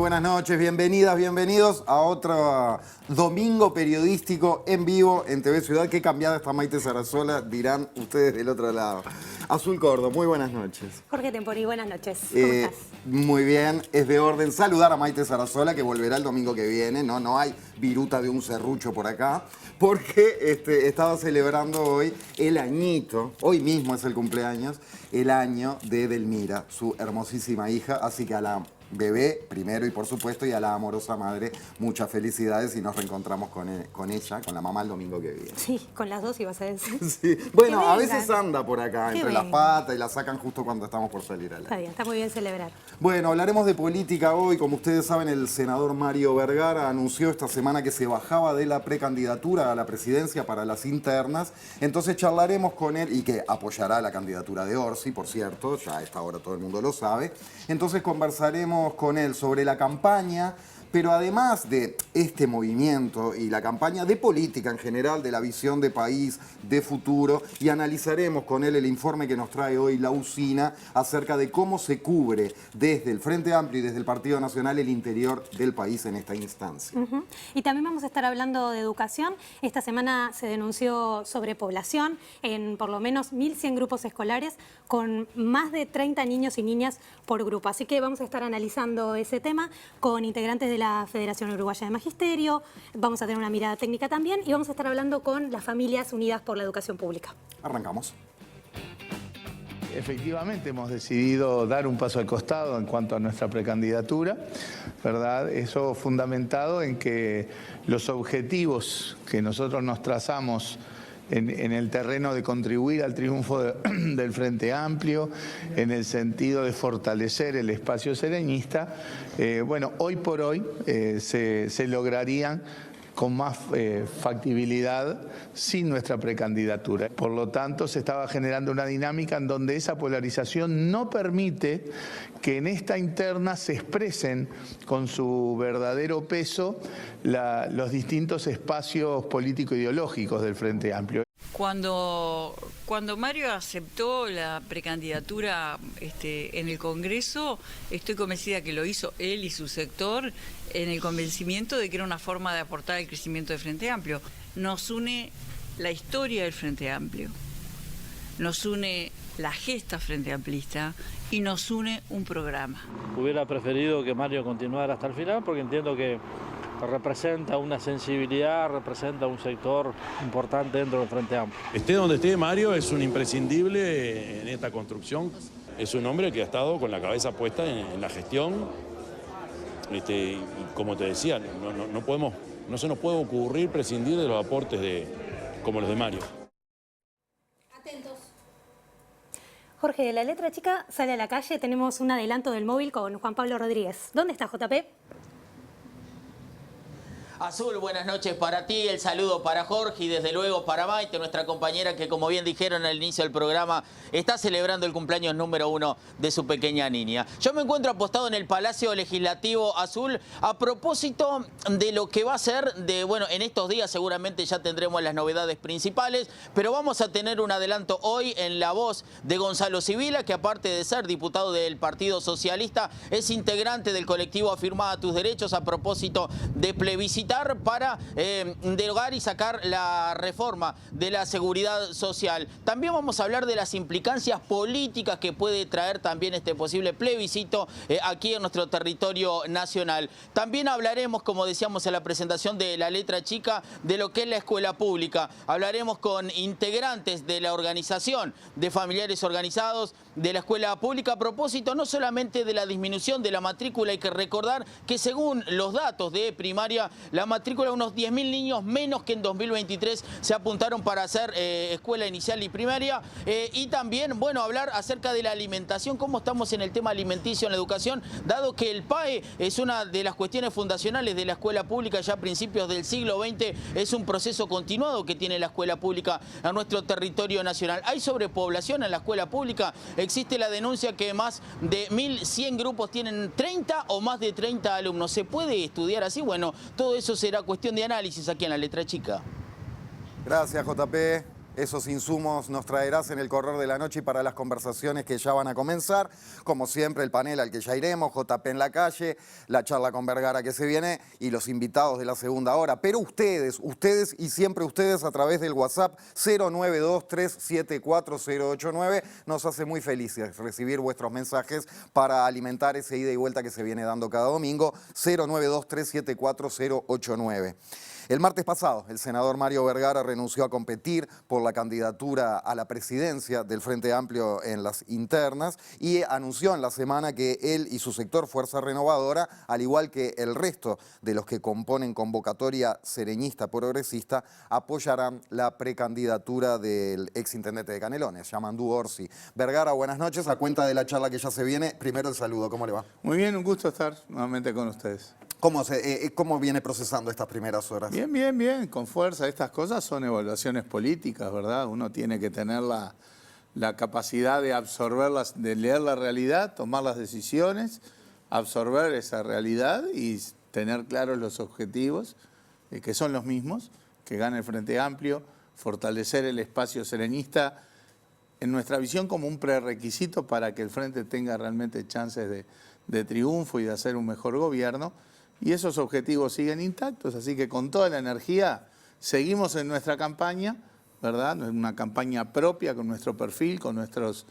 buenas noches, bienvenidas, bienvenidos a otro domingo periodístico en vivo en TV Ciudad. Qué cambiada está Maite Sarasola, dirán ustedes del otro lado. Azul Cordo, muy buenas noches. Jorge Tempori, buenas noches. ¿Cómo estás? Muy bien, es de orden saludar a Maite Sarasola, que volverá el domingo que viene. No hay viruta de un serrucho por acá, porque estaba celebrando hoy el añito, hoy mismo es el cumpleaños, el año de Edelmira, su hermosísima hija, así que a la bebé primero y por supuesto y a la amorosa madre muchas felicidades y nos reencontramos con ella, con la mamá el domingo que viene. Sí, con las dos ibas a decir. Sí. Bueno, a veces anda por acá entre las patas y la sacan justo cuando estamos por salir al aire. Está bien, está muy bien celebrar. Bueno, hablaremos de política hoy. Como ustedes saben, el senador Mario Vergara anunció esta semana que se bajaba de la precandidatura a la presidencia para las internas. Entonces charlaremos con él y que apoyará la candidatura de Orsi, por cierto, ya a esta hora todo el mundo lo sabe. Entonces conversaremos con él sobre la campaña, pero además de este movimiento y la campaña de política en general, de la visión de país, de futuro, y analizaremos con él el informe que nos trae hoy la usina acerca de cómo se cubre desde el Frente Amplio y desde el Partido Nacional el interior del país en esta instancia. Y también vamos a estar hablando de educación. Esta semana se denunció sobrepoblación en por lo menos 1.100 grupos escolares con más de 30 niños y niñas por grupo. Así que vamos a estar analizando ese tema con integrantes de la Federación Uruguaya de Magisterio, vamos a tener una mirada técnica también y vamos a estar hablando con las Familias Unidas por la Educación Pública. Arrancamos. Efectivamente hemos decidido dar un paso al costado en cuanto a nuestra precandidatura, ¿verdad? Eso fundamentado en que los objetivos que nosotros nos trazamos en el terreno de contribuir al triunfo del Frente Amplio, en el sentido de fortalecer el espacio sereñista, bueno, hoy por hoy se lograrían con más factibilidad sin nuestra precandidatura. Por lo tanto, se estaba generando una dinámica en donde esa polarización no permite que en esta interna se expresen con su verdadero peso los distintos espacios político-ideológicos del Frente Amplio. Cuando Mario aceptó la precandidatura en el Congreso, estoy convencida que lo hizo él y su sector en el convencimiento de que era una forma de aportar al crecimiento del Frente Amplio. Nos une la historia del Frente Amplio, nos une la gesta frente amplista y nos une un programa. Hubiera preferido que Mario continuara hasta el final porque entiendo que representa una sensibilidad, representa un sector importante dentro del Frente Amplio. Esté donde esté Mario, es un imprescindible en esta construcción. Es un hombre que ha estado con la cabeza puesta en la gestión. Y como te decía, no se nos puede ocurrir prescindir de los aportes como los de Mario. Atentos. Jorge, de La Letra Chica sale a la calle, tenemos un adelanto del móvil con Juan Pablo Rodríguez. ¿Dónde está, JP? Azul, buenas noches para ti, el saludo para Jorge y desde luego para Maite, nuestra compañera que como bien dijeron al inicio del programa, está celebrando el cumpleaños número 1 de su pequeña niña. Yo me encuentro apostado en el Palacio Legislativo Azul a propósito de lo que va a ser, bueno, en estos días seguramente ya tendremos las novedades principales, pero vamos a tener un adelanto hoy en la voz de Gonzalo Sibila, que aparte de ser diputado del Partido Socialista, es integrante del colectivo Afirma tus Derechos a propósito de plebiscitar para derogar y sacar la reforma de la seguridad social. También vamos a hablar de las implicancias políticas que puede traer también este posible plebiscito aquí en nuestro territorio nacional. También hablaremos, como decíamos en la presentación de La Letra Chica, de lo que es la escuela pública. Hablaremos con integrantes de la organización de familiares organizados de la escuela pública a propósito no solamente de la disminución de la matrícula. Hay que recordar que según los datos de primaria, la matrícula, unos 10.000 niños menos que en 2023 se apuntaron para hacer escuela inicial y primaria. Y también, bueno, hablar acerca de la alimentación, cómo estamos en el tema alimenticio en la educación, dado que el PAE es una de las cuestiones fundacionales de la escuela pública ya a principios del siglo XX, es un proceso continuado que tiene la escuela pública en nuestro territorio nacional. Hay sobrepoblación en la escuela pública, existe la denuncia que más de 1.100 grupos tienen 30 o más de 30 alumnos. ¿Se puede estudiar así? Bueno, todo eso será cuestión de análisis aquí en La Letra Chica. Gracias, JP. Esos insumos nos traerás en el correr de la noche y para las conversaciones que ya van a comenzar. Como siempre, el panel al que ya iremos, JP en la calle, la charla con Vergara que se viene y los invitados de la segunda hora. Pero ustedes y siempre ustedes a través del WhatsApp 092-374-089 nos hace muy felices recibir vuestros mensajes para alimentar ese ida y vuelta que se viene dando cada domingo. 092-374-089. El martes pasado, el senador Mario Vergara renunció a competir por la candidatura a la presidencia del Frente Amplio en las internas y anunció en la semana que él y su sector Fuerza Renovadora, al igual que el resto de los que componen convocatoria sereñista progresista, apoyarán la precandidatura del exintendente de Canelones, Yamandú Orsi. Vergara, buenas noches. A cuenta de la charla que ya se viene, primero el saludo. ¿Cómo le va? Muy bien, un gusto estar nuevamente con ustedes. ¿Cómo viene procesando estas primeras horas? Bien, con fuerza. Estas cosas son evaluaciones políticas, ¿verdad? Uno tiene que tener la capacidad de absorberlas, de leer la realidad, tomar las decisiones, absorber esa realidad y tener claros los objetivos, que son los mismos, que gane el Frente Amplio, fortalecer el espacio serenista, en nuestra visión como un prerequisito para que el Frente tenga realmente chances de triunfo y de hacer un mejor gobierno. Y esos objetivos siguen intactos, así que con toda la energía seguimos en nuestra campaña, ¿verdad? Una campaña propia con nuestro perfil, con nuestros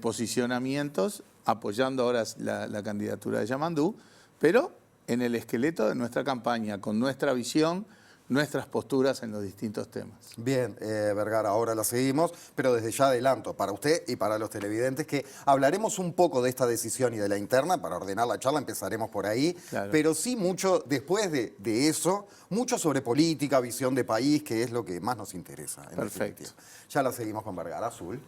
posicionamientos, apoyando ahora la candidatura de Yamandú, pero en el esqueleto de nuestra campaña, con nuestra visión, nuestras posturas en los distintos temas. Bien, Vergara, ahora la seguimos, pero desde ya adelanto para usted y para los televidentes que hablaremos un poco de esta decisión y de la interna, para ordenar la charla empezaremos por ahí, claro. Pero sí mucho, después de eso, mucho sobre política, visión de país, que es lo que más nos interesa. Perfecto. Ya la seguimos con Vergara. Azul.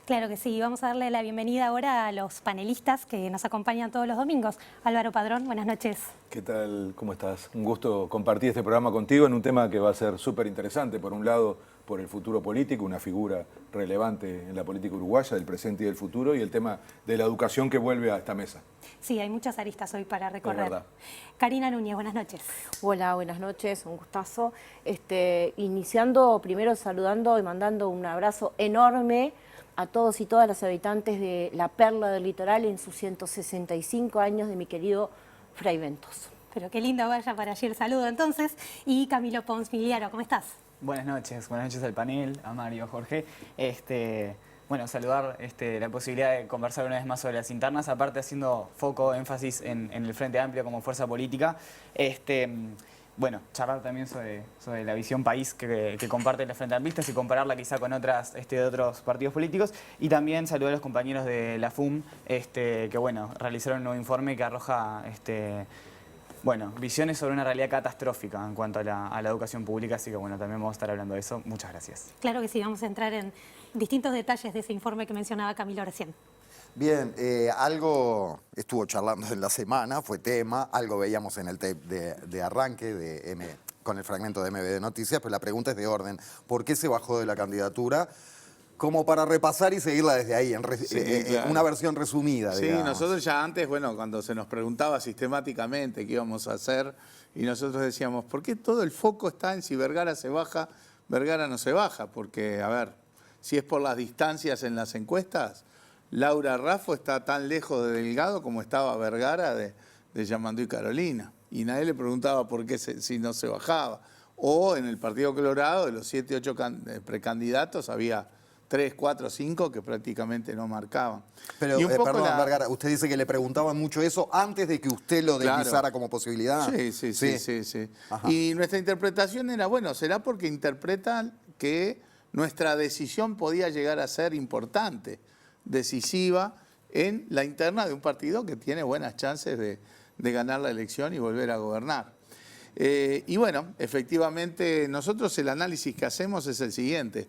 Claro que sí, vamos a darle la bienvenida ahora a los panelistas que nos acompañan todos los domingos. Álvaro Padrón, buenas noches. ¿Qué tal? ¿Cómo estás? Un gusto compartir este programa contigo en un tema que va a ser súper interesante. Por un lado, por el futuro político, una figura relevante en la política uruguaya, del presente y del futuro, y el tema de la educación que vuelve a esta mesa. Sí, hay muchas aristas hoy para recorrer. Karina Núñez, buenas noches. Hola, buenas noches, un gustazo. Iniciando, primero saludando y mandando un abrazo enorme a todos y todas las habitantes de la Perla del Litoral en sus 165 años de mi querido Fray Ventos. Pero qué lindo vaya para allí el saludo entonces. Y Camilo Pons Miliaro, ¿cómo estás? Buenas noches al panel, a Mario, a Jorge. Bueno, saludar la posibilidad de conversar una vez más sobre las internas, aparte haciendo foco, énfasis en el Frente Amplio como fuerza política. Bueno, charlar también sobre la visión país que comparten los Frente Amplistas y compararla quizá con otras de otros partidos políticos. Y también saludar a los compañeros de la FUM, que bueno, realizaron un nuevo informe que arroja bueno, visiones sobre una realidad catastrófica en cuanto a la educación pública, así que bueno, también vamos a estar hablando de eso. Muchas gracias. Claro que sí, vamos a entrar en distintos detalles de ese informe que mencionaba Camilo recién. Bien, algo estuvo charlando en la semana, fue tema, algo veíamos en el tape de arranque con el fragmento de MBD Noticias, pero la pregunta es de orden. ¿Por qué se bajó de la candidatura? Como para repasar y seguirla desde ahí, claro. Una versión resumida. Sí, digamos. Nosotros ya antes, bueno, cuando se nos preguntaba sistemáticamente qué íbamos a hacer, y nosotros decíamos, ¿por qué todo el foco está en si Vergara se baja, Vergara no se baja? Porque, a ver, si es por las distancias en las encuestas, Laura Raffo está tan lejos de Delgado como estaba Vergara de Yamandú y Carolina. Y nadie le preguntaba por qué si no se bajaba. O en el Partido Colorado, de los 7, 8 precandidatos, había 3, 4, 5 que prácticamente no marcaban. Pero, perdón, Vergara, usted dice que le preguntaban mucho eso antes de que usted lo deslizara, claro, como posibilidad. Sí. Y nuestra interpretación era, bueno, será porque interpretan que nuestra decisión podía llegar a ser importante, decisiva en la interna de un partido que tiene buenas chances de ganar la elección y volver a gobernar. Y bueno, efectivamente, nosotros el análisis que hacemos es el siguiente.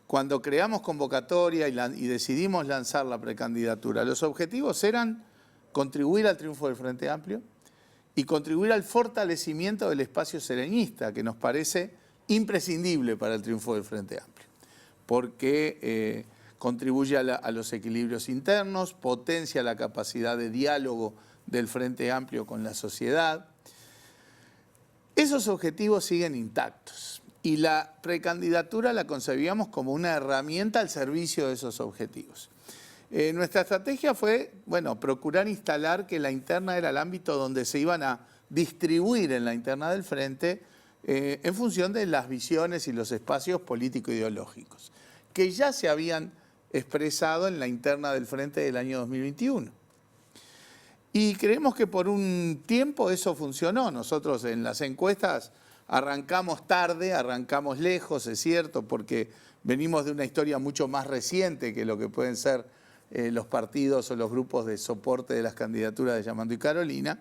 Cuando creamos convocatoria y decidimos lanzar la precandidatura, los objetivos eran contribuir al triunfo del Frente Amplio y contribuir al fortalecimiento del espacio sereñista, que nos parece imprescindible para el triunfo del Frente Amplio, porque contribuye a los equilibrios internos, potencia la capacidad de diálogo del Frente Amplio con la sociedad. Esos objetivos siguen intactos. y la precandidatura la concebíamos como una herramienta al servicio de esos objetivos. Nuestra estrategia fue, bueno, procurar instalar que la interna era el ámbito donde se iban a distribuir en la interna del Frente en función de las visiones y los espacios político-ideológicos, que ya se habían expresado en la interna del Frente del año 2021. Y creemos que por un tiempo eso funcionó. Nosotros en las encuestas arrancamos tarde, arrancamos lejos, es cierto, porque venimos de una historia mucho más reciente que lo que pueden ser los partidos o los grupos de soporte de las candidaturas de Yamandu y Carolina,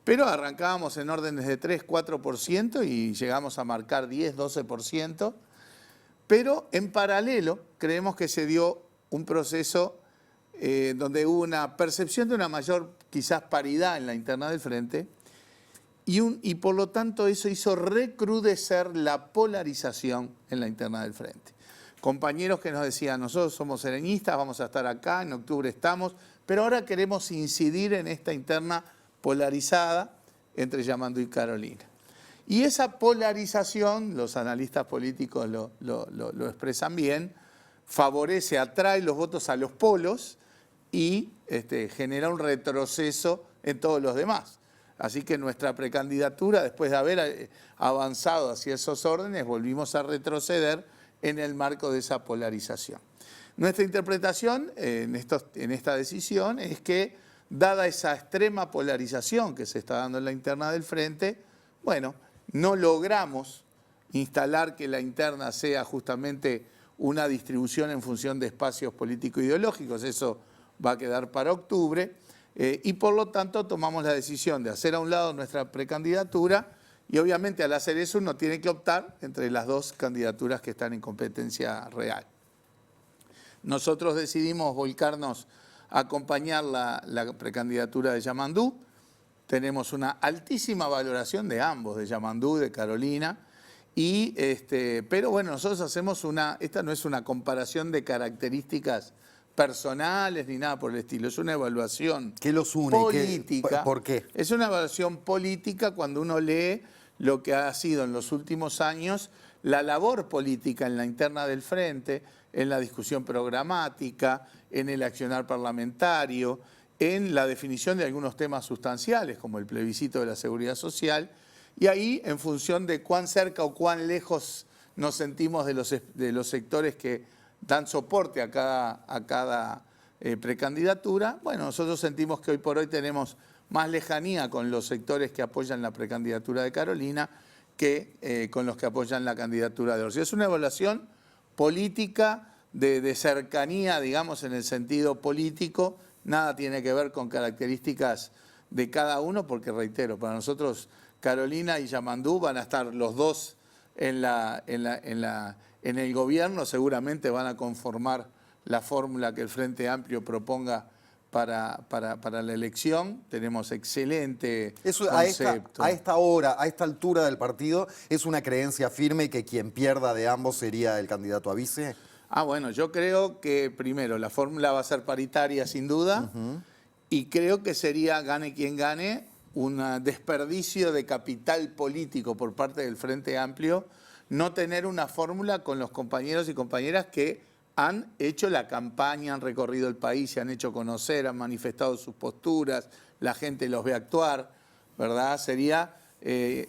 pero arrancábamos en órdenes de 3, 4% y llegamos a marcar 10, 12%, pero en paralelo creemos que se dio un proceso donde hubo una percepción de una mayor quizás paridad en la interna del Frente y por lo tanto eso hizo recrudecer la polarización en la interna del Frente. Compañeros que nos decían, nosotros somos sereñistas, vamos a estar acá, en octubre estamos, pero ahora queremos incidir en esta interna polarizada entre Yamandu y Carolina. Y esa polarización, los analistas políticos lo expresan bien, favorece, atrae los votos a los polos y genera un retroceso en todos los demás. Así que nuestra precandidatura, después de haber avanzado hacia esos órdenes, volvimos a retroceder en el marco de esa polarización. Nuestra interpretación en esta decisión es que, dada esa extrema polarización que se está dando en la interna del Frente, bueno, no logramos instalar que la interna sea justamente una distribución en función de espacios político-ideológicos, eso va a quedar para octubre, y por lo tanto tomamos la decisión de hacer a un lado nuestra precandidatura y obviamente al hacer eso uno tiene que optar entre las dos candidaturas que están en competencia real. Nosotros decidimos volcarnos a acompañar la precandidatura de Yamandu. Tenemos una altísima valoración de ambos, de Yamandu, de Carolina, pero bueno, nosotros hacemos esta no es una comparación de características personales ni nada por el estilo, es una evaluación ¿Qué los une? política. ¿Por qué? Es una evaluación política cuando uno lee lo que ha sido en los últimos años la labor política en la interna del Frente, en la discusión programática, en el accionar parlamentario, en la definición de algunos temas sustanciales como el plebiscito de la seguridad social, y ahí en función de cuán cerca o cuán lejos nos sentimos de los sectores que dan soporte a cada precandidatura, bueno, nosotros sentimos que hoy por hoy tenemos más lejanía con los sectores que apoyan la precandidatura de Carolina que con los que apoyan la candidatura de Orsi. Es una evaluación política de cercanía, digamos, en el sentido político, nada tiene que ver con características de cada uno, porque reitero, para nosotros Carolina y Yamandu van a estar los dos en el gobierno, seguramente van a conformar la fórmula que el Frente Amplio proponga para la elección. Tenemos excelente concepto. A esta hora, a esta altura del partido, ¿es una creencia firme que quien pierda de ambos sería el candidato a vice? Bueno, yo creo que primero la fórmula va a ser paritaria sin duda y creo que sería, gane quien gane, un desperdicio de capital político por parte del Frente Amplio no tener una fórmula con los compañeros y compañeras que han hecho la campaña, han recorrido el país, se han hecho conocer, han manifestado sus posturas, la gente los ve actuar, ¿verdad? Sería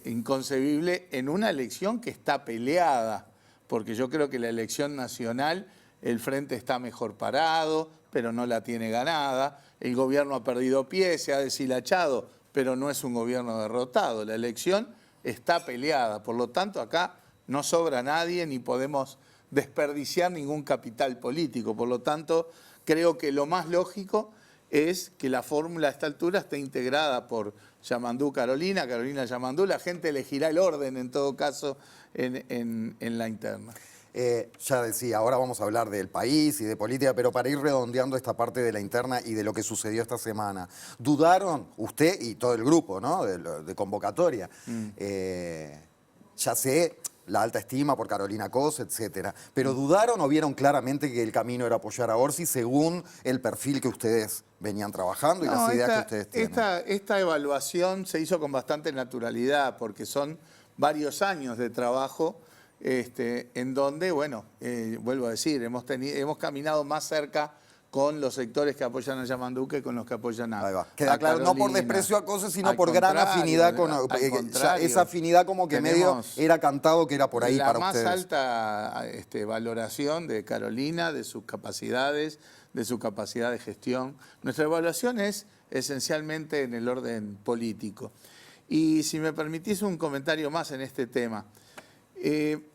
inconcebible en una elección que está peleada, porque yo creo que la elección nacional, el Frente está mejor parado, pero no la tiene ganada, el gobierno ha perdido pie, se ha deshilachado, pero no es un gobierno derrotado, la elección está peleada, por lo tanto acá no sobra nadie ni podemos desperdiciar ningún capital político. Por lo tanto, creo que lo más lógico es que la fórmula a esta altura esté integrada por Yamandu Carolina, Carolina Yamandu. La gente elegirá el orden, en todo caso, en la interna. Ya decía, ahora vamos a hablar del país y de política, pero para ir redondeando esta parte de la interna y de lo que sucedió esta semana, ¿dudaron usted y todo el grupo, ¿no? de convocatoria? Ya sé, la alta estima por Carolina Cos, etcétera. ¿Pero dudaron o vieron claramente que el camino era apoyar a Orsi según el perfil que ustedes venían trabajando y las ideas que ustedes tienen? Esta evaluación se hizo con bastante naturalidad porque son varios años de trabajo en donde, bueno, vuelvo a decir, hemos caminado más cerca con los sectores que apoyan a Yamandu que con los que apoyan a Queda claro, no por desprecio a cosas, sino por gran afinidad con esa afinidad como que medio era cantado que era por ahí para ustedes. La más alta valoración de Carolina, de sus capacidades, de su capacidad de gestión. Nuestra evaluación es esencialmente en el orden político. Y si me permitís un comentario más en este tema.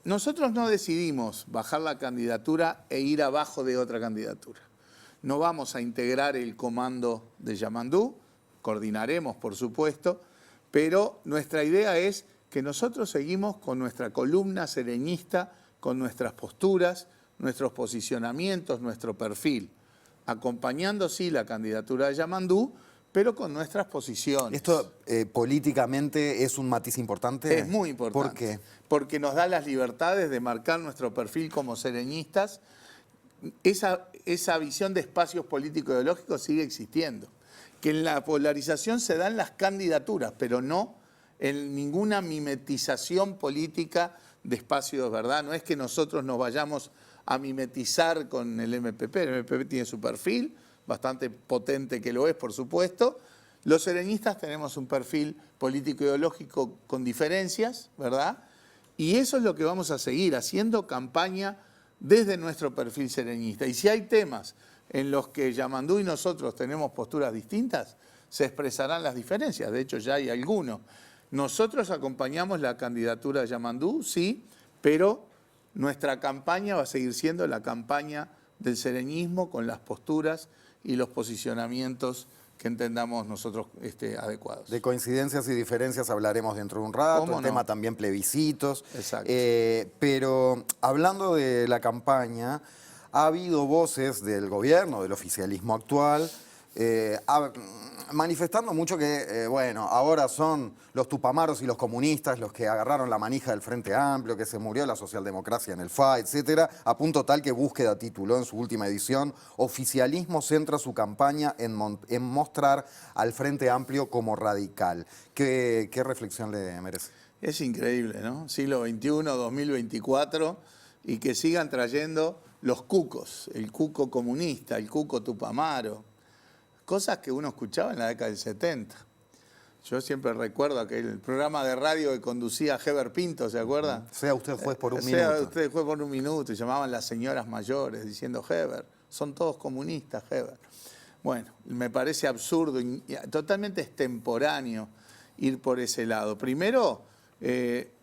Nosotros no decidimos bajar la candidatura e ir abajo de otra candidatura. No vamos a integrar el comando de Yamandu, coordinaremos por supuesto, pero nuestra idea es que nosotros seguimos con nuestra columna sereñista, con nuestras posturas, nuestros posicionamientos, nuestro perfil, acompañando sí la candidatura de Yamandu, pero con nuestras posiciones. ¿Esto políticamente es un matiz importante? Es muy importante. ¿Por qué? Porque nos da las libertades de marcar nuestro perfil como sereñistas. Esa visión de espacios político-ideológicos sigue existiendo. Que en la polarización se dan las candidaturas, pero no en ninguna mimetización política de espacios, ¿verdad? No es que nosotros nos vayamos a mimetizar con el MPP. El MPP tiene su perfil, bastante potente que lo es, por supuesto. Los sereñistas tenemos un perfil político-ideológico con diferencias, ¿verdad? Y eso es lo que vamos a seguir, haciendo campaña desde nuestro perfil sereñista. Y si hay temas en los que Yamandu y nosotros tenemos posturas distintas, se expresarán las diferencias. De hecho, ya hay algunos. Nosotros acompañamos la candidatura de Yamandu, sí, pero nuestra campaña va a seguir siendo la campaña del sereñismo con las posturas y los posicionamientos que entendamos nosotros adecuados. De coincidencias y diferencias hablaremos dentro de un rato, el tema también plebiscitos. Exacto. Pero hablando de la campaña, ha habido voces del gobierno, del oficialismo actual, manifestando mucho que, bueno, ahora son los tupamaros y los comunistas los que agarraron la manija del Frente Amplio, que se murió la socialdemocracia en el FA, etcétera, a punto tal que Búsqueda tituló en su última edición: oficialismo centra su campaña en mostrar al Frente Amplio como radical. ¿Qué reflexión le merece? Es increíble, ¿no? Siglo XXI, 2024, y que sigan trayendo los cucos, el cuco comunista, el cuco tupamaro, cosas que uno escuchaba en la década del 70. Yo siempre recuerdo aquel programa de radio que conducía Heber Pinto, ¿se acuerda? Sea usted juez por un minuto. Sea usted juez por un minuto, y llamaban las señoras mayores diciendo: Heber, son todos comunistas, Heber. Bueno, me parece absurdo y totalmente extemporáneo ir por ese lado. Primero, el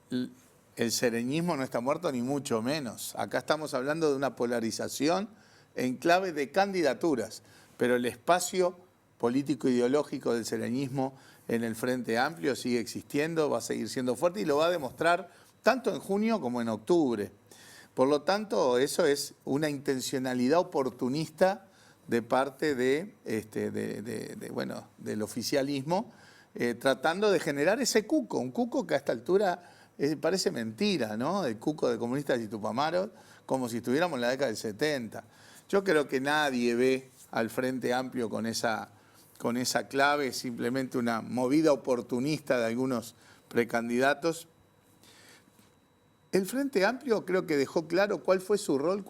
sereñismo no está muerto, ni mucho menos. Acá estamos hablando de una polarización en clave de candidaturas, pero el espacio político-ideológico del sereñismo en el Frente Amplio sigue existiendo, va a seguir siendo fuerte y lo va a demostrar tanto en junio como en octubre. Por lo tanto, eso es una intencionalidad oportunista de parte del oficialismo, tratando de generar ese cuco, un cuco que a esta altura parece mentira, ¿no? El cuco de comunistas y tupamaros, como si estuviéramos en la década del 70. Yo creo que nadie ve al Frente Amplio con esa clave, simplemente una movida oportunista de algunos precandidatos. El Frente Amplio creo que dejó claro cuál fue su rol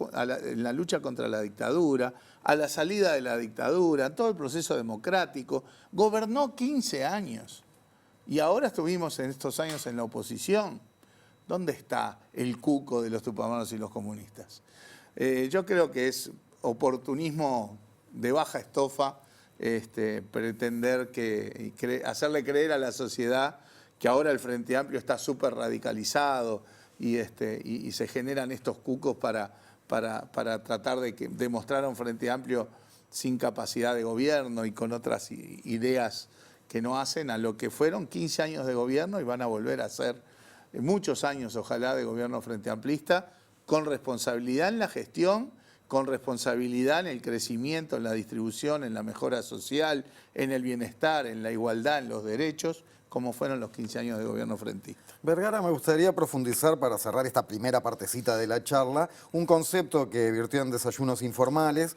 en la lucha contra la dictadura, a la salida de la dictadura, en todo el proceso democrático. Gobernó 15 años y ahora estuvimos en estos años en la oposición. ¿Dónde está el cuco de los tupamaros y los comunistas? Yo creo que es oportunismo de baja estofa pretender hacerle creer a la sociedad que ahora el Frente Amplio está súper radicalizado y se generan estos cucos para tratar de mostrar a un Frente Amplio sin capacidad de gobierno y con otras ideas que no hacen a lo que fueron 15 años de gobierno y van a volver a ser muchos años, ojalá, de gobierno frente amplista, con responsabilidad en la gestión, con responsabilidad en el crecimiento, en la distribución, en la mejora social, en el bienestar, en la igualdad, en los derechos, como fueron los 15 años de gobierno frentista. Vergara, me gustaría profundizar, para cerrar esta primera partecita de la charla, un concepto que virtió en Desayunos Informales,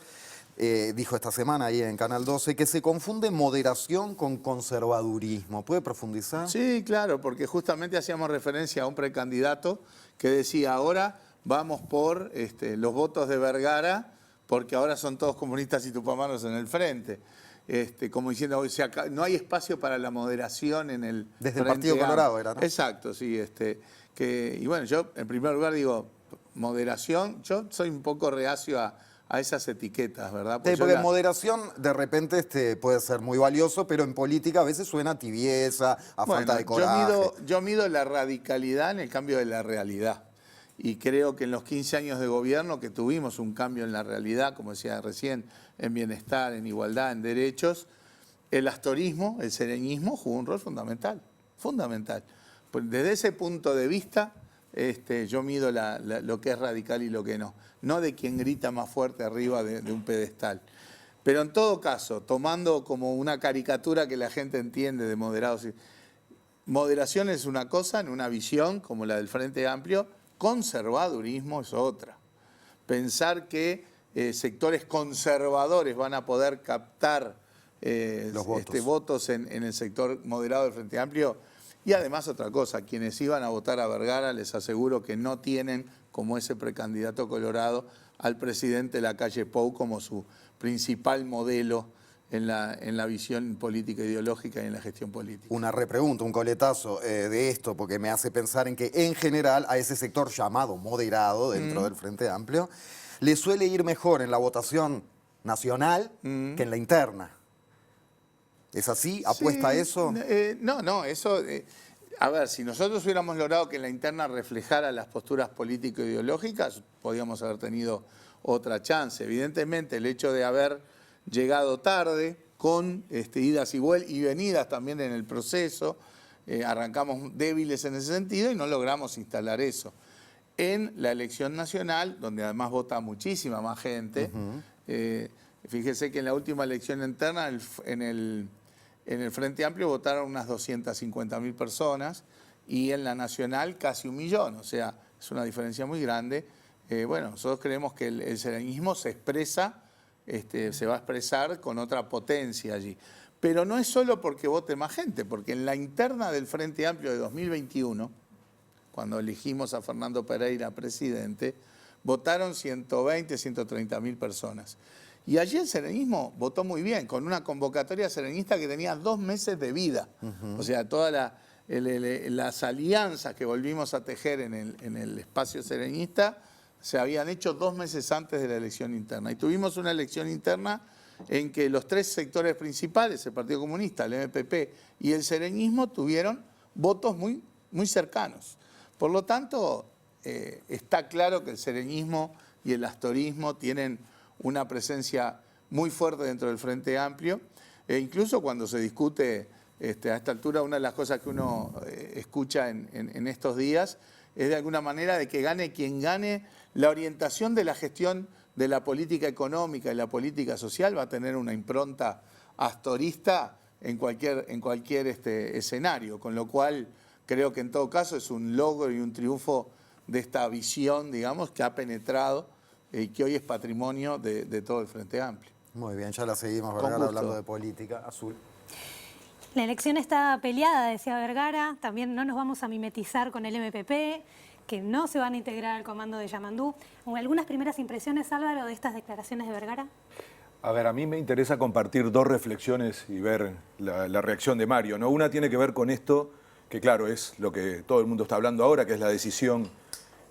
dijo esta semana ahí en Canal 12, que se confunde moderación con conservadurismo. ¿Puede profundizar? Sí, claro, porque justamente hacíamos referencia a un precandidato que decía, ahora vamos por los votos de Vergara, porque ahora son todos comunistas y tupamaros en el frente. Como diciendo, o sea, no hay espacio para la moderación en el Desde el Frente Partido Amplio. Colorado era, ¿no? Exacto, sí. Y bueno, yo en primer lugar digo, moderación, yo soy un poco reacio a esas etiquetas, ¿verdad? Sí, porque en moderación de repente puede ser muy valioso, pero en política a veces suena a tibieza, a falta de coraje. Yo mido la radicalidad en el cambio de la realidad. Y creo que en los 15 años de gobierno que tuvimos un cambio en la realidad, como decía recién, en bienestar, en igualdad, en derechos, el astorismo, el sereñismo jugó un rol fundamental, fundamental. Pues desde ese punto de vista, yo mido lo que es radical y lo que no. No de quien grita más fuerte arriba de un pedestal. Pero en todo caso, tomando como una caricatura que la gente entiende de moderados. Moderación es una cosa, en una visión como la del Frente Amplio. Conservadurismo es otra. Pensar que sectores conservadores van a poder captar los votos, votos en el sector moderado del Frente Amplio. Y además otra cosa, quienes iban a votar a Vergara, les aseguro que no tienen como ese precandidato colorado al presidente Lacalle Pou como su principal modelo en la visión política ideológica y en la gestión política. Una repregunta, un coletazo de esto, porque me hace pensar en que en general a ese sector llamado moderado dentro del Frente Amplio le suele ir mejor en la votación nacional que en la interna. ¿Es así? ¿Apuesta a eso? No, eso... a ver, si nosotros hubiéramos logrado que la interna reflejara las posturas político-ideológicas, podíamos haber tenido otra chance. Evidentemente, el hecho de haber llegado tarde, con idas y venidas también en el proceso, arrancamos débiles en ese sentido y no logramos instalar eso. En la elección nacional, donde además vota muchísima más gente, fíjese que en la última elección interna, en el Frente Amplio votaron unas 250.000 personas y en la nacional casi 1 millón, o sea, es una diferencia muy grande. Bueno, nosotros creemos que el sereñismo se expresa, se va a expresar con otra potencia allí. Pero no es solo porque vote más gente, porque en la interna del Frente Amplio de 2021, cuando elegimos a Fernando Pereira presidente, votaron 120, 130.000 personas. Y allí el sereñismo votó muy bien, con una convocatoria sereñista que tenía 2 meses de vida. O sea, todas las alianzas que volvimos a tejer en el espacio sereñista se habían hecho 2 meses antes de la elección interna. Y tuvimos una elección interna en que los 3 sectores principales, el Partido Comunista, el MPP y el sereñismo, tuvieron votos muy, muy cercanos. Por lo tanto, está claro que el sereñismo y el astorismo tienen una presencia muy fuerte dentro del Frente Amplio. E incluso cuando se discute a esta altura, una de las cosas que uno escucha en estos días es de alguna manera de que gane quien gane, la orientación de la gestión de la política económica y la política social va a tener una impronta astorista en cualquier escenario, con lo cual creo que en todo caso es un logro y un triunfo de esta visión, digamos, que ha penetrado y que hoy es patrimonio de todo el Frente Amplio. Muy bien, ya la seguimos, Vergara, hablando de política. Azul. La elección está peleada, decía Vergara. También no nos vamos a mimetizar con el MPP, que no se van a integrar al comando de Yamandú. ¿Algunas primeras impresiones, Álvaro, de estas declaraciones de Vergara? A ver, a mí me interesa compartir 2 reflexiones y ver la reacción de Mario, ¿no? Una tiene que ver con esto, que claro, es lo que todo el mundo está hablando ahora, que es la decisión.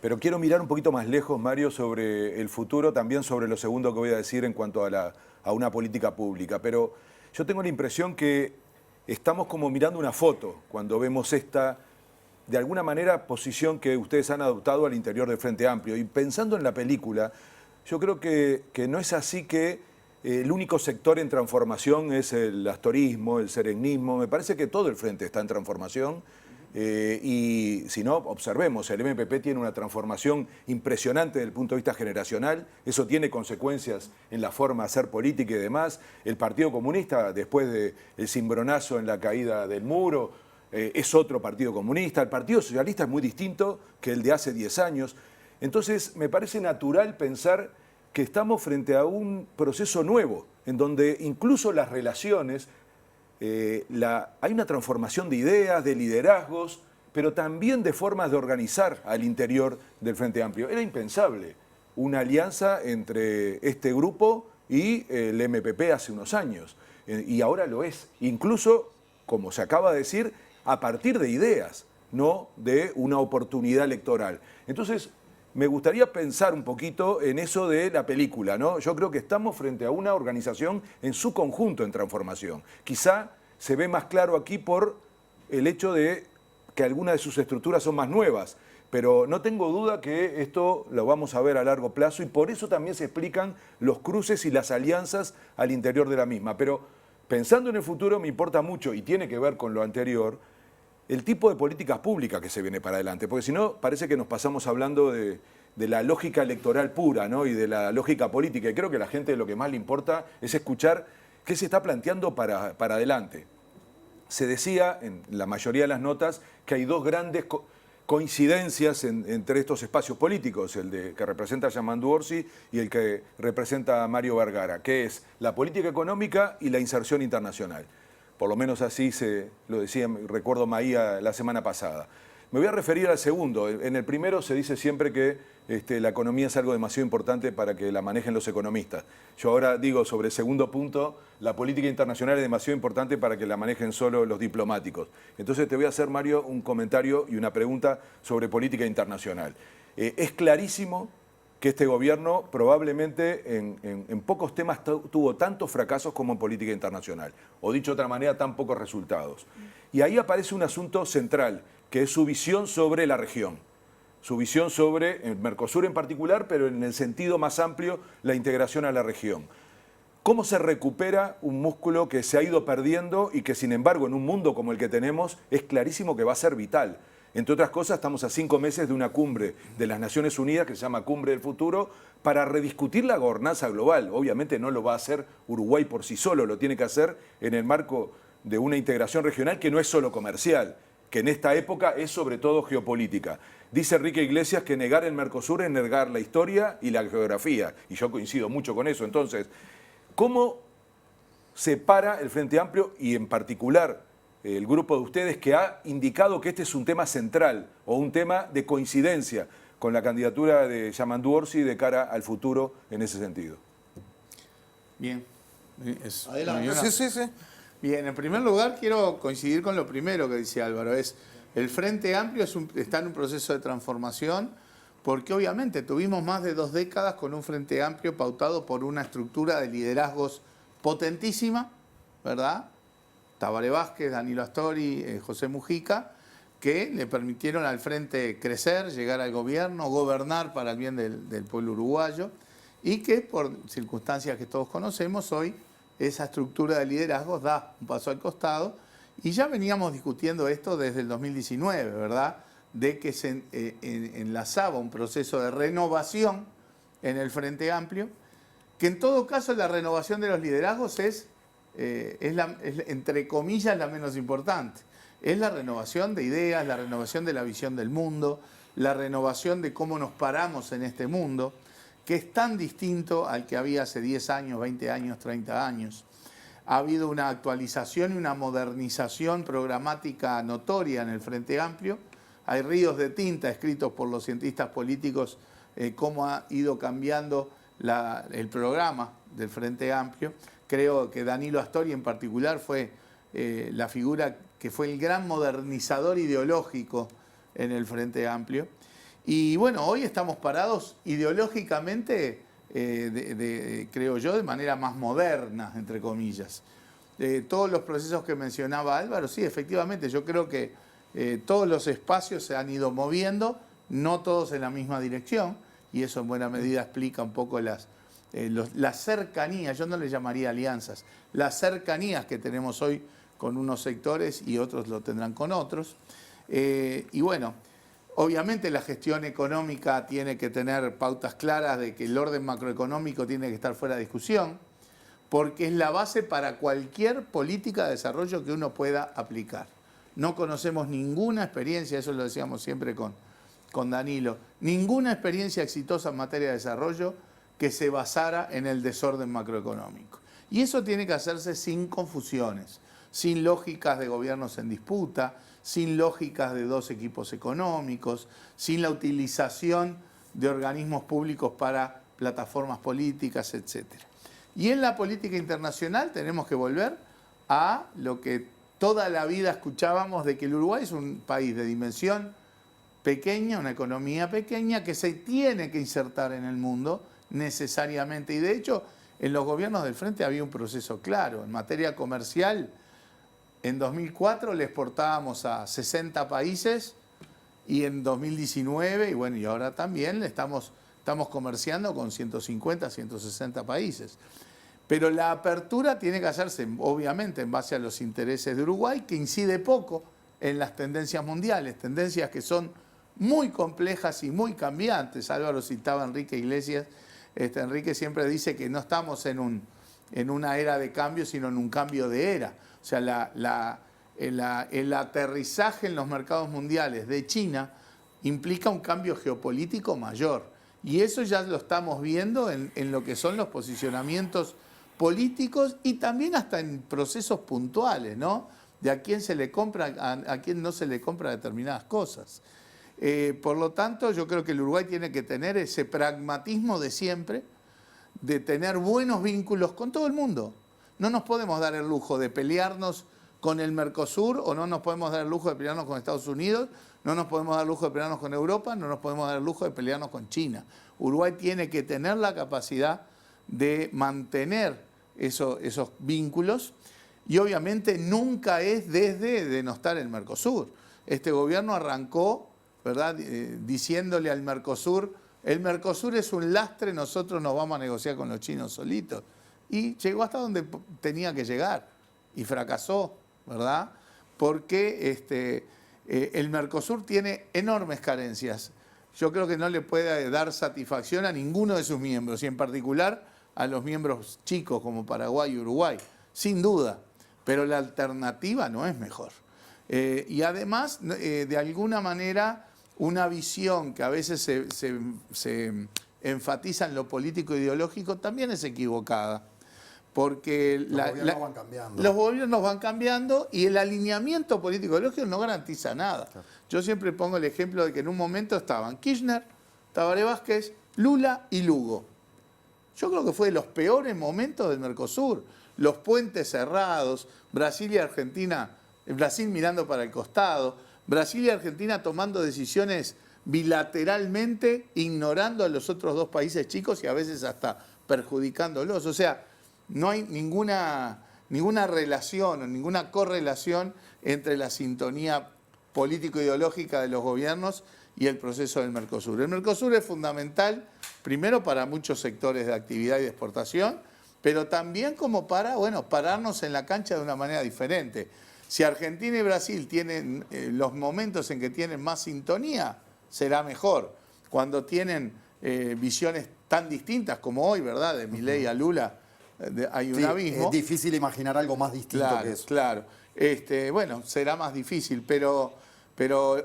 Pero quiero mirar un poquito más lejos, Mario, sobre el futuro, también sobre lo segundo que voy a decir en cuanto a una política pública. Pero yo tengo la impresión que estamos como mirando una foto cuando vemos esta, de alguna manera, posición que ustedes han adoptado al interior del Frente Amplio. Y pensando en la película, yo creo que no es así que el único sector en transformación es el astorismo, el sereñismo. Me parece que todo el Frente está en transformación. Y si no, observemos, el MPP tiene una transformación impresionante desde el punto de vista generacional, eso tiene consecuencias en la forma de hacer política y demás. El Partido Comunista, después del cimbronazo en la caída del muro, es otro Partido Comunista. El Partido Socialista es muy distinto que el de hace 10 años. Entonces, me parece natural pensar que estamos frente a un proceso nuevo, en donde incluso las relaciones... hay una transformación de ideas, de liderazgos, pero también de formas de organizar al interior del Frente Amplio. Era impensable una alianza entre este grupo y el MPP hace unos años, y ahora lo es, incluso, como se acaba de decir, a partir de ideas, no de una oportunidad electoral. Entonces, me gustaría pensar un poquito en eso de la película, ¿no? Yo creo que estamos frente a una organización en su conjunto en transformación. Quizá se ve más claro aquí por el hecho de que algunas de sus estructuras son más nuevas, pero no tengo duda que esto lo vamos a ver a largo plazo y por eso también se explican los cruces y las alianzas al interior de la misma. Pero pensando en el futuro me importa mucho, y tiene que ver con lo anterior, el tipo de políticas públicas que se viene para adelante, porque si no parece que nos pasamos hablando de la lógica electoral pura, ¿no? Y de la lógica política, y creo que a la gente lo que más le importa es escuchar qué se está planteando para adelante. Se decía en la mayoría de las notas que hay dos grandes coincidencias entre estos espacios políticos, el que representa a Yamandu Orsi y el que representa a Mario Vergara, que es la política económica y la inserción internacional. Por lo menos así lo decía, recuerdo Maía la semana pasada. Me voy a referir al segundo. En el primero se dice siempre que la economía es algo demasiado importante para que la manejen los economistas. Yo ahora digo sobre el segundo punto, la política internacional es demasiado importante para que la manejen solo los diplomáticos. Entonces te voy a hacer, Mario, un comentario y una pregunta sobre política internacional. Es clarísimo que este gobierno probablemente en pocos temas tuvo tantos fracasos como en política internacional, o dicho de otra manera, tan pocos resultados. Y ahí aparece un asunto central, que es su visión sobre la región, su visión sobre el Mercosur en particular, pero en el sentido más amplio, la integración a la región. ¿Cómo se recupera un músculo que se ha ido perdiendo y que, sin embargo, en un mundo como el que tenemos, es clarísimo que va a ser vital? Entre otras cosas, estamos a 5 meses de una cumbre de las Naciones Unidas que se llama Cumbre del Futuro para rediscutir la gobernanza global. Obviamente no lo va a hacer Uruguay por sí solo, lo tiene que hacer en el marco de una integración regional que no es solo comercial, que en esta época es sobre todo geopolítica. Dice Enrique Iglesias que negar el Mercosur es negar la historia y la geografía, y yo coincido mucho con eso. Entonces, ¿cómo se para el Frente Amplio y en particular el grupo de ustedes que ha indicado que este es un tema central o un tema de coincidencia con la candidatura de Yamandu Orsi de cara al futuro en ese sentido? Bien. Adelante. Sí. Bien, en primer lugar quiero coincidir con lo primero que dice Álvaro, es el Frente Amplio está en un proceso de transformación porque obviamente tuvimos más de 2 décadas con un Frente Amplio pautado por una estructura de liderazgos potentísima, ¿verdad? Tabaré Vázquez, Danilo Astori, José Mujica, que le permitieron al Frente crecer, llegar al gobierno, gobernar para el bien del pueblo uruguayo, y que por circunstancias que todos conocemos hoy, esa estructura de liderazgos da un paso al costado, y ya veníamos discutiendo esto desde el 2019, ¿verdad? De que se enlazaba un proceso de renovación en el Frente Amplio, que en todo caso la renovación de los liderazgos es entre comillas la menos importante. Es la renovación de ideas, la renovación de la visión del mundo, la renovación de cómo nos paramos en este mundo, que es tan distinto al que había hace 10 años, 20 años, 30 años. Ha habido una actualización y una modernización programática notoria en el Frente Amplio. Hay ríos de tinta escritos por los cientistas políticos cómo ha ido cambiando el programa del Frente Amplio. Creo que Danilo Astori en particular fue la figura que fue el gran modernizador ideológico en el Frente Amplio. Y bueno, hoy estamos parados ideológicamente, creo yo, de manera más moderna, entre comillas. Todos los procesos que mencionaba Álvaro, sí, efectivamente, yo creo que todos los espacios se han ido moviendo, no todos en la misma dirección, y eso en buena medida explica un poco las cercanías, yo no le llamaría alianzas, las cercanías que tenemos hoy con unos sectores y otros lo tendrán con otros. Y bueno, obviamente la gestión económica tiene que tener pautas claras de que el orden macroeconómico tiene que estar fuera de discusión, porque es la base para cualquier política de desarrollo que uno pueda aplicar. No conocemos ninguna experiencia, eso lo decíamos siempre con Danilo, ninguna experiencia exitosa en materia de desarrollo que se basara en el desorden macroeconómico. Y eso tiene que hacerse sin confusiones. sin lógicas de gobiernos en disputa, sin lógicas de dos equipos económicos, sin la utilización de organismos públicos para plataformas políticas, etc. Y en la política internacional tenemos que volver a lo que toda la vida escuchábamos, de que el Uruguay es un país de dimensión pequeña, una economía pequeña que se tiene que insertar en el mundo necesariamente. Y de hecho, en los gobiernos del Frente había un proceso claro. En materia comercial, en 2004 le exportábamos a 60 países y en 2019, y bueno, y ahora también estamos comerciando con 150, 160 países. Pero la apertura tiene que hacerse, obviamente, en base a los intereses de Uruguay, que incide poco en las tendencias mundiales, tendencias que son muy complejas y muy cambiantes. Álvaro citaba a Enrique Iglesias. Enrique siempre dice que no estamos en una era de cambio, sino en un cambio de era. O sea, el aterrizaje en los mercados mundiales de China implica un cambio geopolítico mayor. Y eso ya lo estamos viendo en lo que son los posicionamientos políticos y también hasta en procesos puntuales, ¿no? De a quién se le compra, a quién no se le compra determinadas cosas. Por lo tanto, yo creo que el Uruguay tiene que tener ese pragmatismo de siempre, de tener buenos vínculos con todo el mundo. No nos podemos dar el lujo de pelearnos con el Mercosur, o no nos podemos dar el lujo de pelearnos con Estados Unidos, no nos podemos dar el lujo de pelearnos con Europa, no nos podemos dar el lujo de pelearnos con China. Uruguay tiene que tener la capacidad de mantener esos vínculos, y obviamente nunca es desde denostar el Mercosur. Este gobierno arrancó, ¿verdad?, diciéndole al Mercosur, el Mercosur es un lastre, nosotros nos vamos a negociar con los chinos solitos. Y llegó hasta donde tenía que llegar y fracasó, ¿verdad? Porque el Mercosur tiene enormes carencias. Yo creo que no le puede dar satisfacción a ninguno de sus miembros, y en particular a los miembros chicos como Paraguay y Uruguay, sin duda. Pero la alternativa no es mejor. Y además, de alguna manera, una visión que a veces se enfatiza en lo político ideológico también es equivocada. Porque los gobiernos van cambiando y el alineamiento político ideológico no garantiza nada. Claro. Yo siempre pongo el ejemplo de que en un momento estaban Kirchner, Tabaré Vázquez, Lula y Lugo. Yo creo que fue de los peores momentos del Mercosur. Los puentes cerrados, Brasil y Argentina, Brasil mirando para el costado, Brasil y Argentina tomando decisiones bilateralmente, ignorando a los otros dos países chicos y a veces hasta perjudicándolos. O sea, no hay ninguna relación o ninguna correlación entre la sintonía político-ideológica de los gobiernos y el proceso del Mercosur. El Mercosur es fundamental, primero para muchos sectores de actividad y de exportación, pero también como para, bueno, pararnos en la cancha de una manera diferente. Si Argentina y Brasil tienen los momentos en que tienen más sintonía, será mejor. Cuando tienen visiones tan distintas como hoy, ¿verdad?, de Milei a Lula, hay un abismo. Es difícil imaginar algo más distinto que eso. Claro. Bueno, será más difícil, pero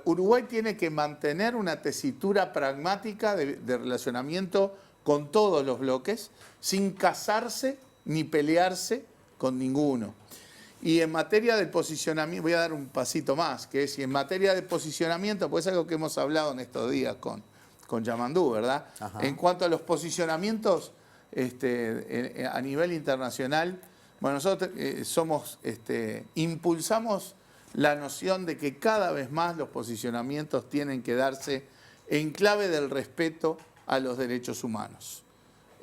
Uruguay tiene que mantener una tesitura pragmática de relacionamiento con todos los bloques, sin casarse ni pelearse con ninguno. Y en materia del posicionamiento, voy a dar un pasito más, que es, y en materia de posicionamiento, pues es algo que hemos hablado en estos días con Yamandú, ¿verdad? Ajá. En cuanto a los posicionamientos a nivel internacional, bueno, nosotros impulsamos la noción de que cada vez más los posicionamientos tienen que darse en clave del respeto a los derechos humanos,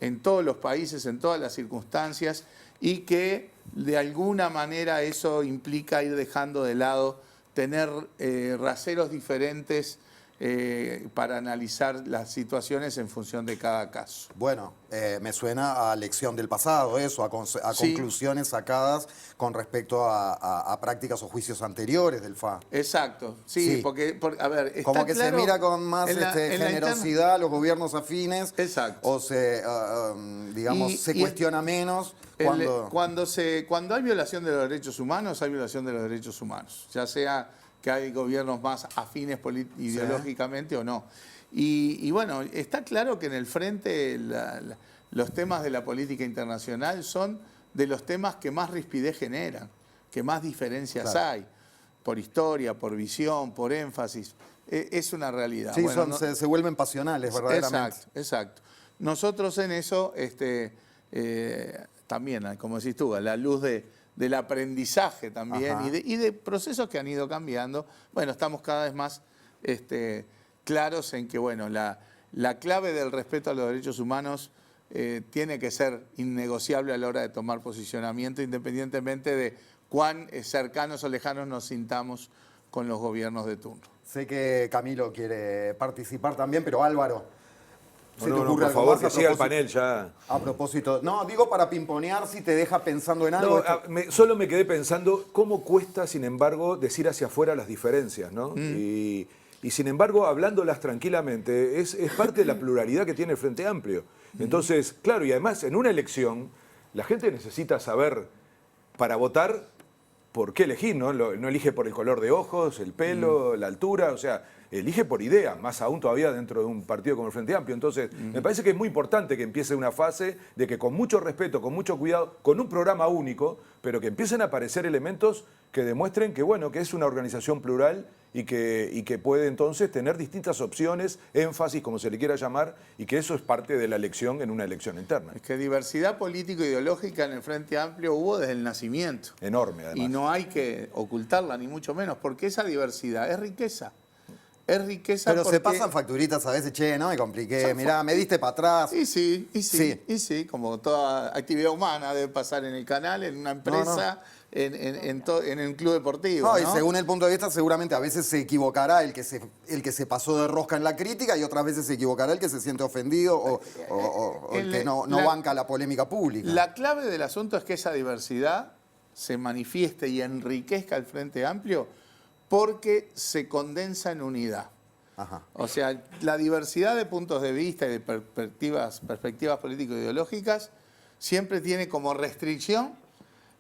en todos los países, en todas las circunstancias, y que de alguna manera eso implica ir dejando de lado tener raseros diferentes para analizar las situaciones en función de cada caso. Bueno, me suena a lección del pasado eso, a sí, conclusiones sacadas con respecto a prácticas o juicios anteriores del FA. Exacto, sí, sí. Porque a ver, está como que claro, se mira con más generosidad a los gobiernos afines. Exacto. O se, digamos, se cuestiona menos. Cuando hay violación de los derechos humanos, hay violación de los derechos humanos, ya sea que hay gobiernos más afines ideológicamente, sí, o no. Y bueno, está claro que en el frente los temas de la política internacional son de los temas que más rispidez generan. que más diferencias Claro. hay, por historia, por visión, por énfasis. Es una realidad. Sí, Bueno, se vuelven pasionales, verdaderamente. Exacto, exacto. Nosotros en eso, también, como decís tú, a la luz del aprendizaje también y de procesos que han ido cambiando, bueno, estamos cada vez más claros en que, bueno, la clave del respeto a los derechos humanos tiene que ser innegociable a la hora de tomar posicionamiento, independientemente de cuán cercanos o lejanos nos sintamos con los gobiernos de turno. Sé que Camilo quiere participar también, pero Álvaro, ¿se te No, ocurre por algo favor, más que a siga el propósito? panel ya. A propósito, no, digo para pimponear si te deja pensando en algo. Solo me quedé pensando cómo cuesta, sin embargo, decir hacia afuera las diferencias, ¿no? Y sin embargo, hablándolas tranquilamente, es parte de la pluralidad que tiene el Frente Amplio. Entonces, claro, y además en una elección, la gente necesita saber para votar por qué elegir, ¿no? No elige por el color de ojos, el pelo, la altura, o sea, elige por idea, más aún todavía dentro de un partido como el Frente Amplio. Entonces, me parece que es muy importante que empiece una fase de que con mucho respeto, con mucho cuidado, con un programa único, pero que empiecen a aparecer elementos que demuestren que, bueno, que es una organización plural y que puede entonces tener distintas opciones, énfasis, como se le quiera llamar, y que eso es parte de la elección en una elección interna. Es que diversidad político-ideológica en el Frente Amplio hubo desde el nacimiento. Enorme, además. Y no hay que ocultarla, ni mucho menos, porque esa diversidad es riqueza. Es riqueza Pero porque... se pasan facturitas a veces, che, no me compliqué, mirá, me diste para atrás. Y sí, como toda actividad humana debe pasar en el canal, en una empresa, en un club deportivo. No, ¿no? y según el punto de vista, seguramente a veces se equivocará el que se pasó de rosca en la crítica y otras veces se equivocará el que se siente ofendido o el que no banca la polémica pública. La clave del asunto es que esa diversidad se manifieste y enriquezca el Frente Amplio porque se condensa en unidad. O sea, la diversidad de puntos de vista y de perspectivas político-ideológicas siempre tiene como restricción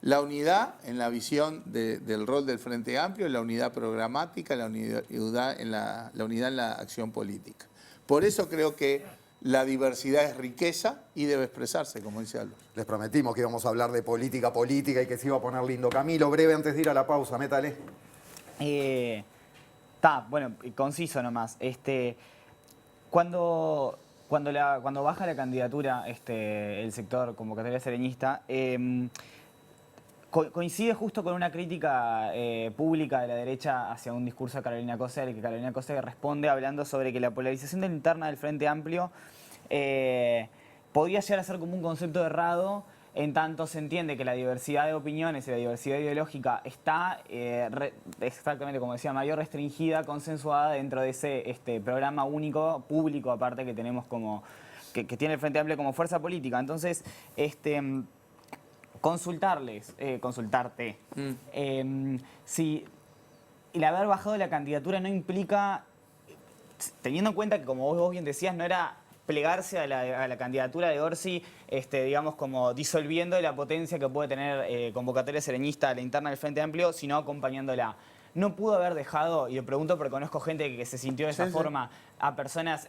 la unidad en la visión del rol del Frente Amplio, la unidad programática, la unidad en la acción política. Por eso creo que la diversidad es riqueza y debe expresarse, como dice Álvaro. Les prometimos que íbamos a hablar de política y que se iba a poner lindo. Camilo, breve antes de ir a la pausa, métale. Bueno, conciso nomás. Cuando baja la candidatura el sector convocatoria sereñista, coincide justo con una crítica pública de la derecha hacia un discurso de Carolina Cose, al que Carolina Cose responde hablando sobre que la polarización interna del Frente Amplio podría llegar a ser como un concepto errado, en tanto se entiende que la diversidad de opiniones y la diversidad ideológica está, exactamente como decía Mario, restringida, consensuada dentro de ese programa único, público aparte que tenemos que tiene el Frente Amplio como fuerza política. Entonces, consultarte, si el haber bajado la candidatura no implica, teniendo en cuenta que como vos bien decías, no era plegarse a la candidatura de Orsi, digamos, como disolviendo la potencia que puede tener convocatoria sereñista a la interna del Frente Amplio, sino acompañándola. No pudo haber dejado, y lo pregunto porque conozco gente que se sintió de esa forma, a personas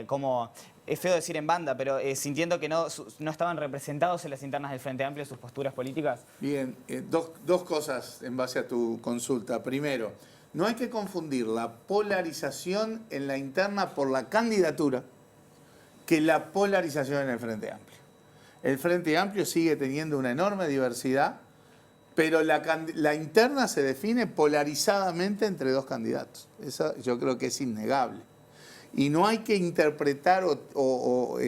como, es feo decir en banda, pero sintiendo que no estaban representados en las internas del Frente Amplio sus posturas políticas. Bien, dos cosas en base a tu consulta. Primero, no hay que confundir la polarización en la interna por la candidatura que la polarización en el Frente Amplio. El Frente Amplio sigue teniendo una enorme diversidad, pero la interna se define polarizadamente entre dos candidatos. Eso yo creo que es innegable. Y no hay que interpretar o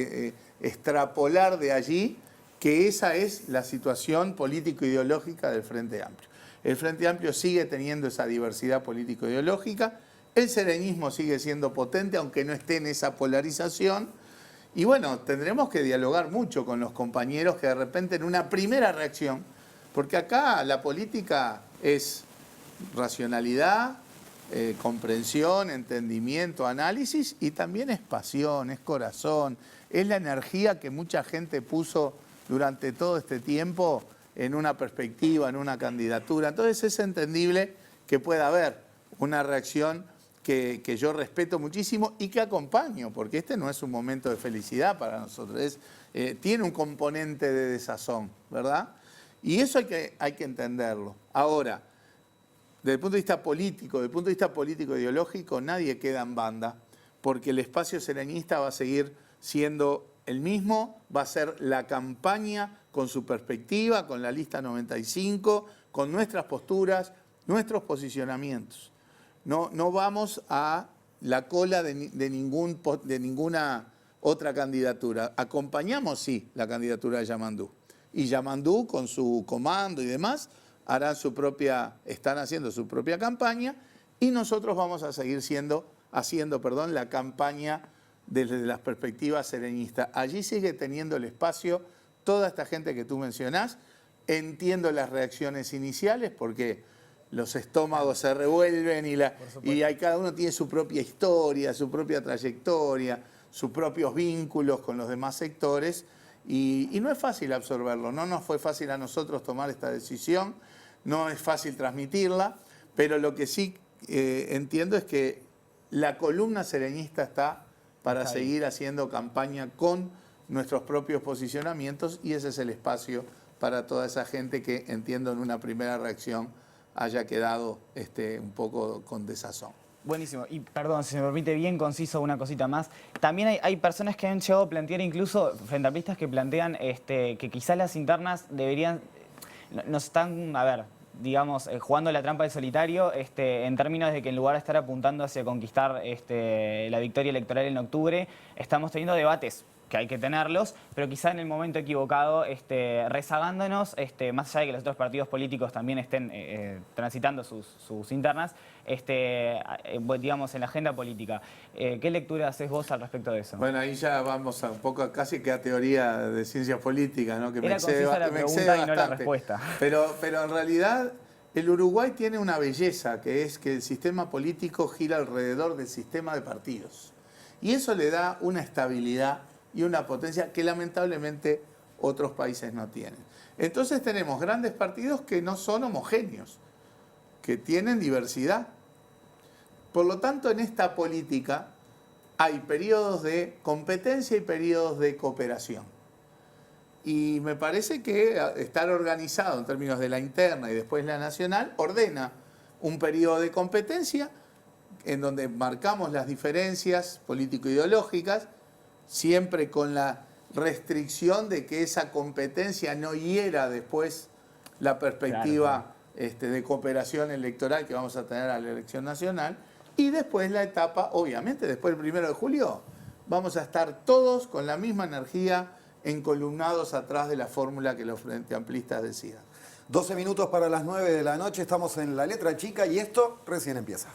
extrapolar de allí que esa es la situación político-ideológica del Frente Amplio. El Frente Amplio sigue teniendo esa diversidad político-ideológica, el sereñismo sigue siendo potente, aunque no esté en esa polarización. Y bueno, tendremos que dialogar mucho con los compañeros que de repente en una primera reacción, porque acá la política es racionalidad, comprensión, entendimiento, análisis, y también es pasión, es corazón, es la energía que mucha gente puso durante todo este tiempo en una perspectiva, en una candidatura. Entonces es entendible que pueda haber una reacción que yo respeto muchísimo y que acompaño, porque este no es un momento de felicidad para nosotros, tiene un componente de desazón, ¿verdad? Y eso hay que entenderlo. Ahora, desde el punto de vista político, ideológico, nadie queda en banda, porque el espacio sereñista va a seguir siendo el mismo, va a ser la campaña con su perspectiva, con la lista 95, con nuestras posturas, nuestros posicionamientos. No vamos a la cola de ninguna otra candidatura. Acompañamos, sí, la candidatura de Yamandú. Y Yamandú, con su comando y demás, están haciendo su propia campaña, y nosotros vamos a seguir haciendo la campaña desde las perspectivas sereñistas. Allí sigue teniendo el espacio toda esta gente que tú mencionás. Entiendo las reacciones iniciales porque los estómagos se revuelven y cada uno tiene su propia historia, su propia trayectoria, sus propios vínculos con los demás sectores, y no es fácil absorberlo. No nos fue fácil a nosotros tomar esta decisión, no es fácil transmitirla, pero lo que sí entiendo es que la columna sereñista está para seguir haciendo campaña con nuestros propios posicionamientos, y ese es el espacio para toda esa gente que, entiendo, en una primera reacción haya quedado un poco con desazón. Buenísimo. Y perdón, si me permite, bien conciso, una cosita más. También hay personas que han llegado a plantear, incluso frentamplistas que plantean que quizás las internas deberían... Nos están, digamos, jugando la trampa del solitario, en términos de que en lugar de estar apuntando hacia conquistar la victoria electoral en octubre, estamos teniendo debates que hay que tenerlos, pero quizá en el momento equivocado, rezagándonos, más allá de que los otros partidos políticos también estén transitando sus internas, digamos, en la agenda política. ¿Qué lectura haces vos al respecto de eso? Bueno, ahí ya vamos a un poco casi que a teoría de ciencias políticas, ¿no? Que Era concisa la pregunta y no la respuesta. Pero en realidad el Uruguay tiene una belleza, que es que el sistema político gira alrededor del sistema de partidos. Y eso le da una estabilidad y una potencia que lamentablemente otros países no tienen. Entonces tenemos grandes partidos que no son homogéneos, que tienen diversidad. Por lo tanto, en esta política hay periodos de competencia y periodos de cooperación. Y me parece que estar organizado en términos de la interna y después la nacional ordena un periodo de competencia en donde marcamos las diferencias político-ideológicas, siempre con la restricción de que esa competencia no hiera después la perspectiva de cooperación electoral que vamos a tener a la elección nacional. Y después la etapa, obviamente, después del 1 de julio, vamos a estar todos con la misma energía encolumnados atrás de la fórmula que los frente amplistas decidan. 12 minutos para las 9 de la noche, estamos en La Letra Chica y esto recién empieza.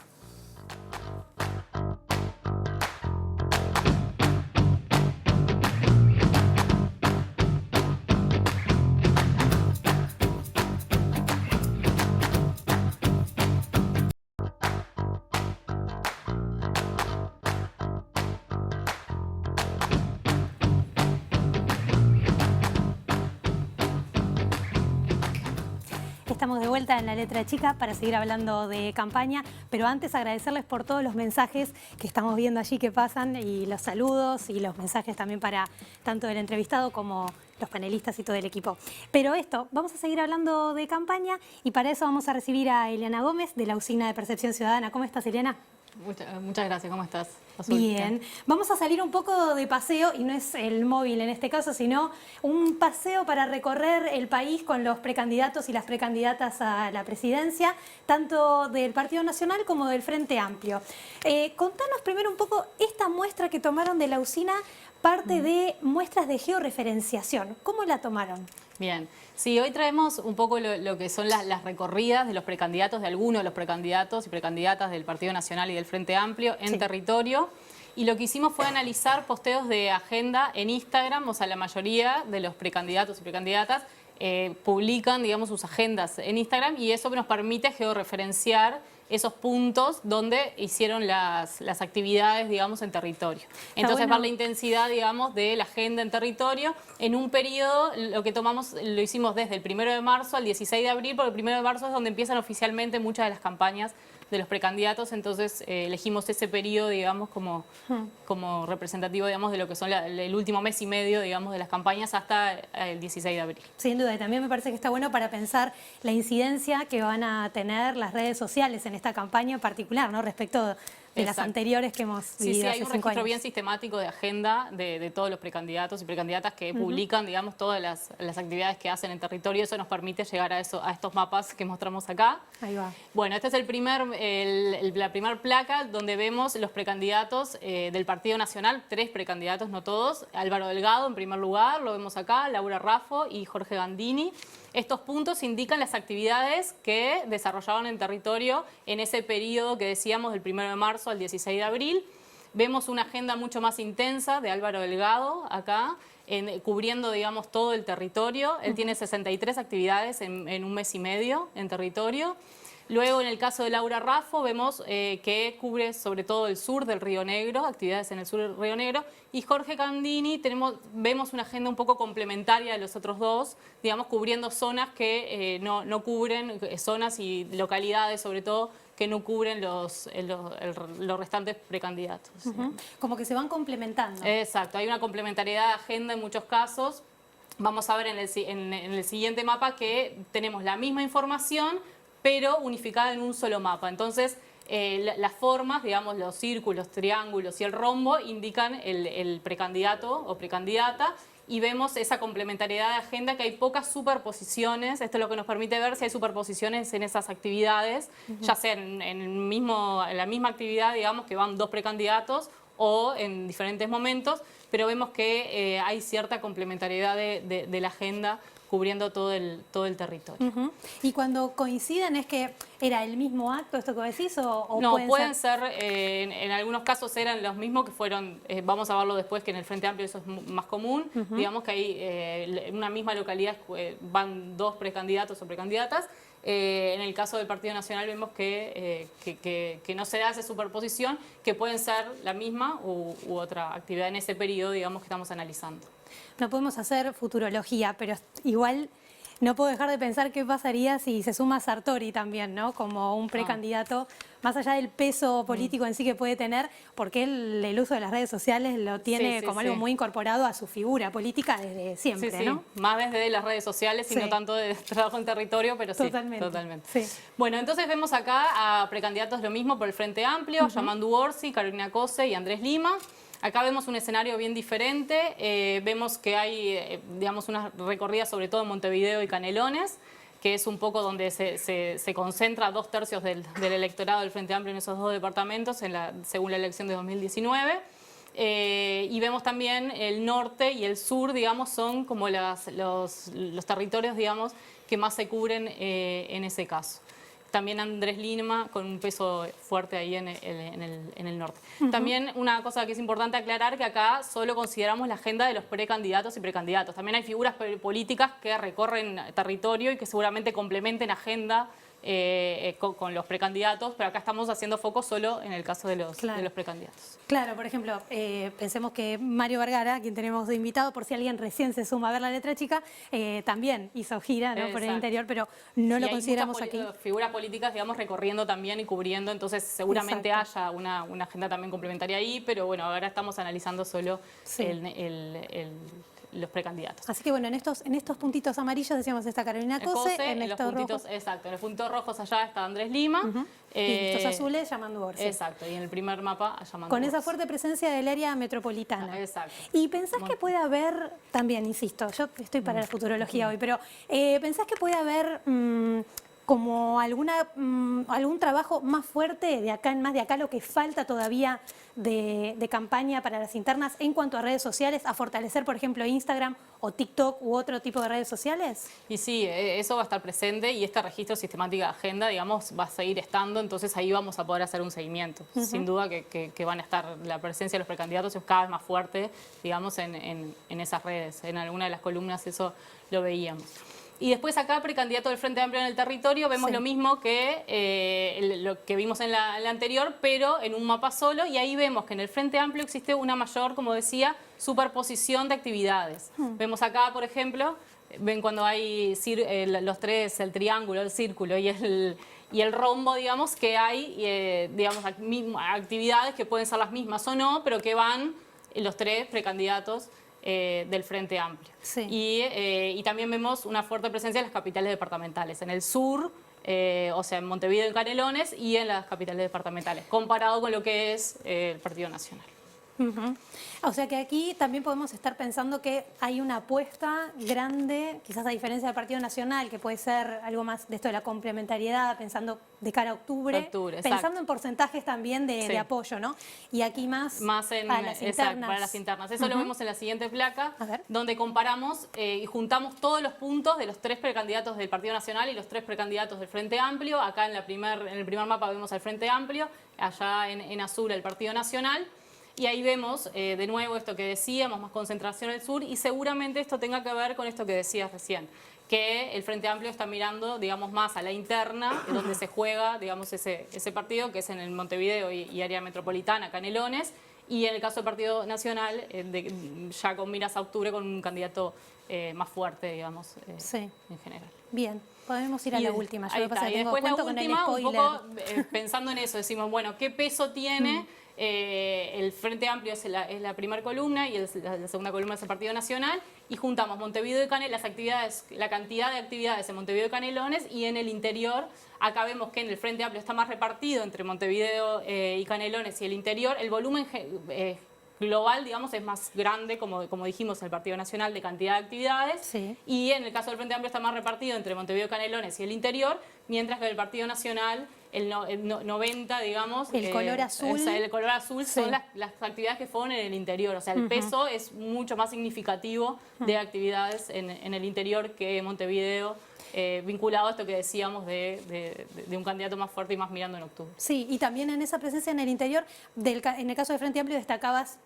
Estamos de vuelta en La Letra Chica para seguir hablando de campaña, pero antes agradecerles por todos los mensajes que estamos viendo allí que pasan, y los saludos y los mensajes también para tanto del entrevistado como los panelistas y todo el equipo. Pero vamos a seguir hablando de campaña, y para eso vamos a recibir a Eliana Gómez de la Usina de Percepción Ciudadana. ¿Cómo estás, Eliana? Muchas gracias, ¿cómo estás? Bien, vamos a salir un poco de paseo, y no es el móvil en este caso, sino un paseo para recorrer el país con los precandidatos y las precandidatas a la presidencia, tanto del Partido Nacional como del Frente Amplio. Contanos primero un poco esta muestra que tomaron de la Usina, parte de muestras de georreferenciación. ¿Cómo la tomaron? Bien, sí, hoy traemos un poco lo que son las recorridas de los precandidatos, de algunos de los precandidatos y precandidatas del Partido Nacional y del Frente Amplio en territorio. Y lo que hicimos fue analizar posteos de agenda en Instagram. O sea, la mayoría de los precandidatos y precandidatas publican, digamos, sus agendas en Instagram, y eso nos permite georreferenciar esos puntos donde hicieron las actividades, digamos, en territorio. Entonces, ver la intensidad, digamos, de la agenda en territorio en un periodo. Lo que tomamos lo hicimos desde el 1 de marzo al 16 de abril, porque el 1 de marzo es donde empiezan oficialmente muchas de las campañas los precandidatos, entonces elegimos ese periodo, digamos, como representativo, digamos, de lo que son el último mes y medio, digamos, de las campañas hasta el 16 de abril. Sin duda, y también me parece que está bueno para pensar la incidencia que van a tener las redes sociales en esta campaña en particular, ¿no? Respecto de las anteriores que hemos vivido. Sí, hace hay un 5 registro años. bien sistemático de agenda de todos los precandidatos y precandidatas que publican, digamos, todas las actividades que hacen en territorio. Eso nos permite llegar a estos mapas que mostramos acá. Ahí va. Bueno, esta es la primera placa donde vemos los precandidatos del Partido Nacional, 3 precandidatos, no todos. Álvaro Delgado en primer lugar, lo vemos acá, Laura Raffo y Jorge Gandini. Estos puntos indican las actividades que desarrollaban en territorio en ese periodo que decíamos del 1 de marzo al 16 de abril. Vemos una agenda mucho más intensa de Álvaro Delgado acá, cubriendo, digamos, todo el territorio. Él tiene 63 actividades en un mes y medio en territorio. Luego, en el caso de Laura Raffo, vemos que cubre sobre todo el sur del Río Negro, actividades en el sur del Río Negro. Y Jorge Gandini, vemos una agenda un poco complementaria de los otros dos, digamos, cubriendo zonas que no cubren, zonas y localidades sobre todo, que no cubren los restantes precandidatos. Como que se van complementando. Exacto, hay una complementariedad de agenda en muchos casos. Vamos a ver en el siguiente mapa que tenemos la misma información, pero unificada en un solo mapa. Entonces, las formas, digamos, los círculos, triángulos y el rombo indican el precandidato o precandidata, y vemos esa complementariedad de agenda, que hay pocas superposiciones. Esto es lo que nos permite ver si hay superposiciones en esas actividades, ya sea en la misma actividad, digamos, que van 2 precandidatos o en diferentes momentos, pero vemos que hay cierta complementariedad de la agenda cubriendo todo el territorio. Y cuando coinciden, ¿es que era el mismo acto, esto que decís? ¿O no, pueden ser en algunos casos eran los mismos, que fueron, vamos a verlo después, que en el Frente Amplio eso es más común. Digamos que hay en una misma localidad van 2 precandidatos o precandidatas. En el caso del Partido Nacional vemos que no se da esa superposición, que pueden ser la misma u otra actividad en ese periodo, digamos, que estamos analizando. No podemos hacer futurología, pero igual no puedo dejar de pensar qué pasaría si se suma Sartori también, ¿no? Como un precandidato, más allá del peso político en sí que puede tener, porque él el uso de las redes sociales lo tiene como algo muy incorporado a su figura política desde siempre, ¿no? Más desde las redes sociales y no tanto de trabajo en territorio, pero totalmente. Bueno, entonces vemos acá a precandidatos lo mismo por el Frente Amplio, Yamandu Orsi, Carolina Cose y Andrés Lima. Acá vemos un escenario bien diferente, vemos que hay, digamos, unas recorridas sobre todo en Montevideo y Canelones, que es un poco donde se concentra 2/3 del electorado del Frente Amplio en esos 2 departamentos, según la elección de 2019. Y vemos también el norte y el sur, digamos, son como los territorios, digamos, que más se cubren en ese caso. También Andrés Lima, con un peso fuerte ahí en el norte. También una cosa que es importante aclarar, que acá solo consideramos la agenda de los precandidatos y precandidatos. También hay figuras políticas que recorren territorio y que seguramente complementen agenda con los precandidatos, pero acá estamos haciendo foco solo en el caso de los precandidatos. Claro, por ejemplo, pensemos que Mario Vergara, quien tenemos de invitado, por si alguien recién se suma a ver La Letra Chica, también hizo gira, ¿no? Por el interior, pero no lo consideramos aquí. Figuras políticas, digamos, recorriendo también y cubriendo, entonces seguramente haya una agenda también complementaria ahí, pero bueno, ahora estamos analizando solo los precandidatos. Así que bueno, en estos puntitos amarillos decíamos está Carolina Cose, en los puntitos, exacto, en los puntos rojos allá está Andrés Lima. Y estos azules Yamandu Orsi. Exacto, y en el primer mapa Yamandu Con Orsi. esa fuerte presencia del área metropolitana. Exacto. ¿Y pensás que puede haber, también insisto, yo estoy para la futurología hoy, pero pensás que puede haber como algún trabajo más fuerte de acá en más, de acá lo que falta todavía de campaña para las internas en cuanto a redes sociales, a fortalecer, por ejemplo, Instagram o TikTok u otro tipo de redes sociales? Y sí, eso va a estar presente y este registro sistemático de agenda, digamos, va a seguir estando, entonces ahí vamos a poder hacer un seguimiento. Sin duda que van a estar, la presencia de los precandidatos es cada vez más fuerte, digamos, en esas redes. En alguna de las columnas eso lo veíamos. Y después acá, precandidato del Frente Amplio en el territorio, vemos lo mismo que lo que vimos en la anterior, pero en un mapa solo, y ahí vemos que en el Frente Amplio existe una mayor, como decía, superposición de actividades. Vemos acá, por ejemplo, ven cuando hay los tres, el triángulo, el círculo y el rombo, digamos, que hay digamos, actividades que pueden ser las mismas o no, pero que van los tres precandidatos del Frente Amplio. Sí. Y también vemos una fuerte presencia en las capitales departamentales, en el sur, o sea, en Montevideo y Canelones, y en las capitales departamentales, comparado con lo que es el Partido Nacional. O sea que aquí también podemos estar pensando que hay una apuesta grande, quizás a diferencia del Partido Nacional, que puede ser algo más de esto de la complementariedad, pensando de cara a octubre, pensando en porcentajes también de apoyo, ¿no? Y aquí más para las internas. Para las internas. Eso lo vemos en la siguiente placa, donde comparamos y juntamos todos los puntos de los tres precandidatos del Partido Nacional y los tres precandidatos del Frente Amplio. Acá en el primer mapa vemos al Frente Amplio, allá en azul el Partido Nacional. Y ahí vemos de nuevo esto que decíamos, más concentración al sur, y seguramente esto tenga que ver con esto que decías recién, que el Frente Amplio está mirando, digamos, más a la interna, donde se juega, digamos, ese partido, que es en el Montevideo y área metropolitana, Canelones, y en el caso del Partido Nacional, ya con miras a octubre, con un candidato más fuerte, digamos, en general. Bien. Podemos ir a la última. Yo y después la última, un poco pensando en eso, decimos, bueno, ¿qué peso tiene el Frente Amplio? Es la primera columna y la segunda columna es el Partido Nacional, y juntamos Montevideo y Canelones, la cantidad de actividades en Montevideo y Canelones, y en el interior, acá vemos que en el Frente Amplio está más repartido entre Montevideo y Canelones y el interior, el volumen global, digamos, es más grande, como dijimos, en el Partido Nacional, de cantidad de actividades, y en el caso del Frente Amplio está más repartido entre Montevideo, Canelones y el interior, mientras que el Partido Nacional, el 90, digamos... El color azul. El color azul son las actividades que fueron en el interior, o sea, el peso es mucho más significativo de actividades en el interior que Montevideo, vinculado a esto que decíamos de un candidato más fuerte y más mirando en octubre. Sí, y también en esa presencia en el interior, en el caso del Frente Amplio destacabas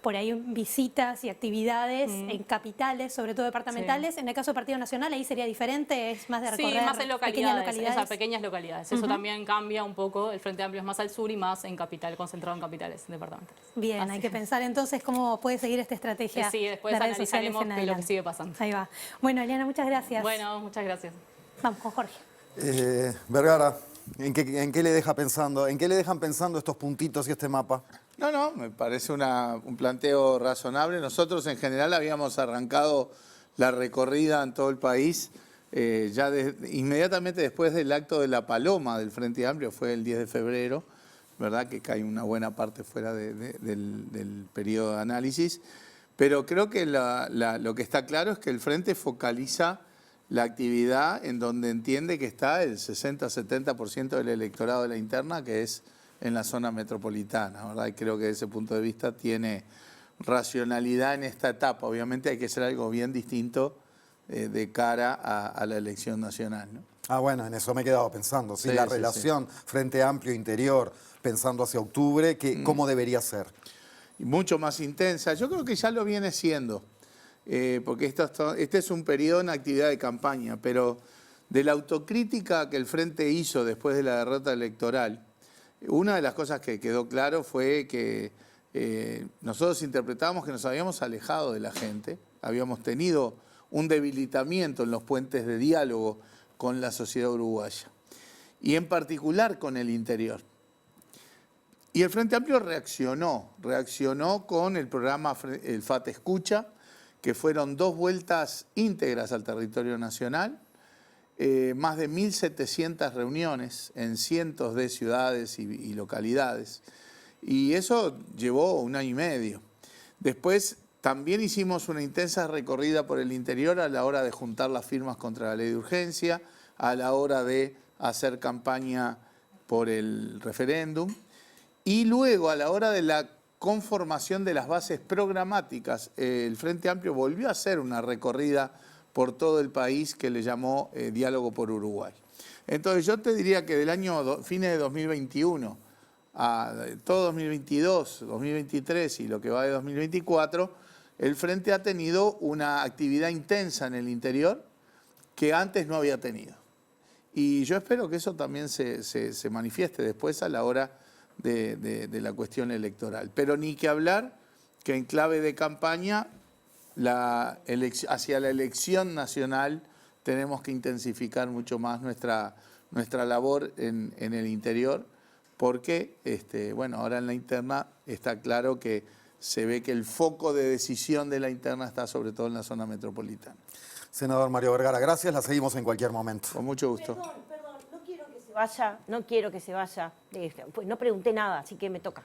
por ahí visitas y actividades en capitales, sobre todo departamentales. En el caso del Partido Nacional ahí sería diferente, es más de recorrer más en localidades, pequeñas localidades. Eso también cambia un poco, el Frente Amplio es más al sur y más en capital, concentrado en capitales departamentales. Bien, hay que pensar entonces cómo puede seguir esta estrategia. Sí, después analizaremos lo que sigue pasando. Ahí va. Bueno, Eliana, muchas gracias. Bueno, muchas gracias. Vamos con Jorge. Vergara, ¿en qué le deja pensando? ¿En qué le dejan pensando estos puntitos y este mapa? No, me parece un planteo razonable. Nosotros en general habíamos arrancado la recorrida en todo el país inmediatamente después del acto de la Paloma del Frente Amplio, fue el 10 de febrero, ¿verdad? Que cae una buena parte fuera del periodo de análisis. Pero creo que lo que está claro es que el Frente focaliza la actividad en donde entiende que está el 60-70% del electorado de la interna, que es en la zona metropolitana, ¿verdad? Y creo que desde ese punto de vista tiene racionalidad en esta etapa. Obviamente hay que hacer algo bien distinto de cara a la elección nacional, ¿no? Bueno, en eso me he quedado pensando. Sí, la relación Frente Amplio interior, pensando hacia octubre, ¿cómo debería ser? Y mucho más intensa. Yo creo que ya lo viene siendo, porque este es un periodo en actividad de campaña, pero de la autocrítica que el Frente hizo después de la derrota electoral, una de las cosas que quedó claro fue que nosotros interpretábamos que nos habíamos alejado de la gente, habíamos tenido un debilitamiento en los puentes de diálogo con la sociedad uruguaya, y en particular con el interior. Y el Frente Amplio reaccionó con el programa El FAT Escucha, que fueron 2 vueltas íntegras al territorio nacional, más de 1.700 reuniones en cientos de ciudades y localidades. Y eso llevó 1 año y medio. Después también hicimos una intensa recorrida por el interior a la hora de juntar las firmas contra la ley de urgencia, a la hora de hacer campaña por el referéndum, y luego a la hora de la conformación de las bases programáticas, el Frente Amplio volvió a hacer una recorrida por todo el país que le llamó Diálogo por Uruguay. Entonces yo te diría que del año fines de 2021 a todo 2022, 2023 y lo que va de 2024, el Frente ha tenido una actividad intensa en el interior que antes no había tenido. Y yo espero que eso también se manifieste después a la hora de la cuestión electoral. Pero ni que hablar que en clave de campaña hacia la elección nacional tenemos que intensificar mucho más nuestra labor en el interior, porque bueno, ahora en la interna está claro que se ve que el foco de decisión de la interna está sobre todo en la zona metropolitana. Senador Mario Vergara, gracias, la seguimos en cualquier momento. Con mucho gusto. Perdón, no quiero que se vaya, no quiero que se vaya. Pues no pregunté nada, así que me toca.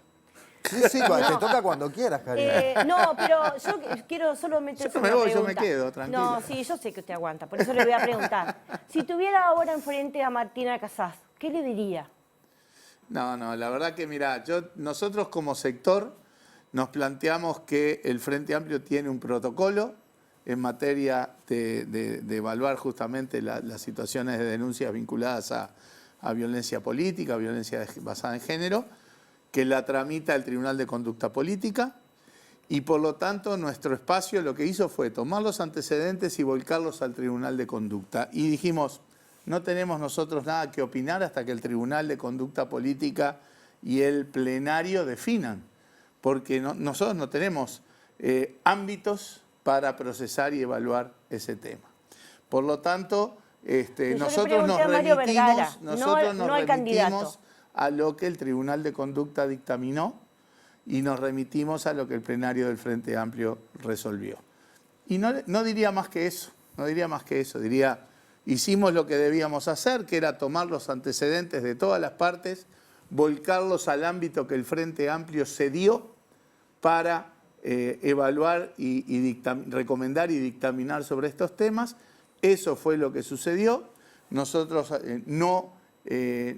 Sí, te toca cuando quieras, Karina. No, pero yo quiero solamente yo me voy, yo me quedo, tranquilo. No, sí, yo sé que usted aguanta, por eso le voy a preguntar. Si tuviera ahora enfrente a Martina Casas, ¿qué le diría? No, la verdad que mira, nosotros como sector nos planteamos que el Frente Amplio tiene un protocolo en materia de evaluar justamente las situaciones de denuncias vinculadas a violencia política, violencia basada en género, que la tramita el Tribunal de Conducta Política, y por lo tanto nuestro espacio lo que hizo fue tomar los antecedentes y volcarlos al Tribunal de Conducta. Y dijimos, no tenemos nosotros nada que opinar hasta que el Tribunal de Conducta Política y el plenario definan, porque nosotros no tenemos ámbitos para procesar y evaluar ese tema. Por lo tanto, nosotros nos remitimos a lo que el Tribunal de Conducta dictaminó y nos remitimos a lo que el plenario del Frente Amplio resolvió. Y no diría más que eso, diría, hicimos lo que debíamos hacer, que era tomar los antecedentes de todas las partes, volcarlos al ámbito que el Frente Amplio cedió para evaluar y recomendar y dictaminar sobre estos temas. Eso fue lo que sucedió. Nosotros no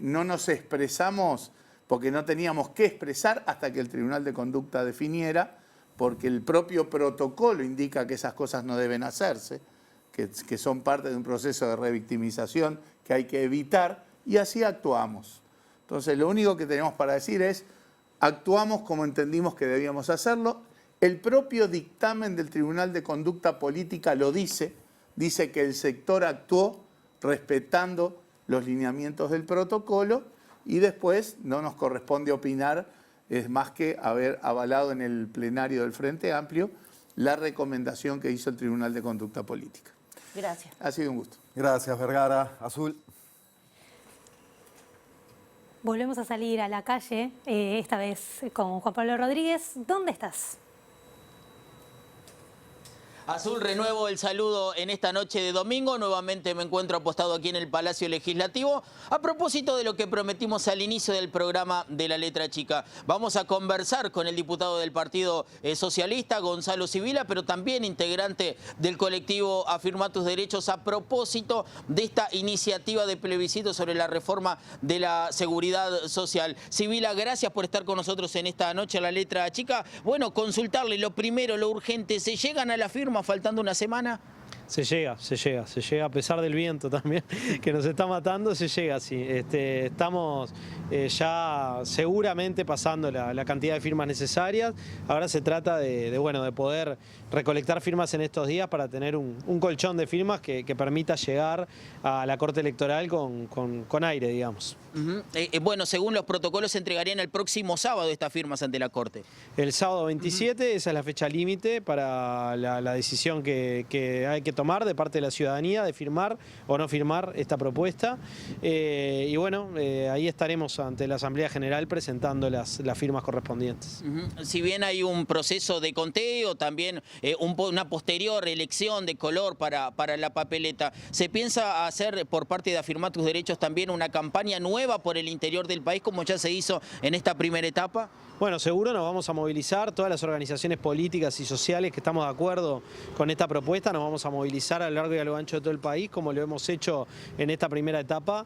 nos expresamos porque no teníamos que expresar hasta que el Tribunal de Conducta definiera, porque el propio protocolo indica que esas cosas no deben hacerse, que son parte de un proceso de revictimización que hay que evitar, y así actuamos. Entonces, lo único que tenemos para decir es, actuamos como entendimos que debíamos hacerlo. El propio dictamen del Tribunal de Conducta Política lo dice que el sector actuó respetando los lineamientos del protocolo, y después no nos corresponde opinar, es más que haber avalado en el plenario del Frente Amplio la recomendación que hizo el Tribunal de Conducta Política. Gracias. Ha sido un gusto. Gracias, Vergara. Azul. Volvemos a salir a la calle, esta vez con Juan Pablo Rodríguez. ¿Dónde estás? Azul, renuevo el saludo en esta noche de domingo. Nuevamente me encuentro apostado aquí en el Palacio Legislativo. A propósito de lo que prometimos al inicio del programa de La Letra Chica, vamos a conversar con el diputado del Partido Socialista, Gonzalo Sibila, pero también integrante del colectivo Afirma Tus Derechos, a propósito de esta iniciativa de plebiscito sobre la reforma de la seguridad social. Sibila, gracias por estar con nosotros en esta noche a La Letra Chica. Bueno, consultarle lo primero, lo urgente. ¿Se llegan a la firma faltando una semana? Se llega a pesar del viento también que nos está matando, se llega, sí. Estamos ya seguramente pasando la cantidad de firmas necesarias. Ahora se trata de poder recolectar firmas en estos días para tener un colchón de firmas que permita llegar a la Corte Electoral con aire, digamos. Bueno, según los protocolos se entregarían el próximo sábado estas firmas ante la Corte. El sábado 27, esa es la fecha límite para la decisión que hay que tomar de parte de la ciudadanía de firmar o no firmar esta propuesta. Y bueno, ahí estaremos ante la Asamblea General presentando las firmas correspondientes. Si bien hay un proceso de conteo, también una posterior elección de color para la papeleta, ¿se piensa hacer por parte de Afirma Tus Derechos también una campaña nueva por el interior del país como ya se hizo en esta primera etapa? Bueno, seguro nos vamos a movilizar, todas las organizaciones políticas y sociales que estamos de acuerdo con esta propuesta, nos vamos a movilizar a lo largo y a lo ancho de todo el país, como lo hemos hecho en esta primera etapa,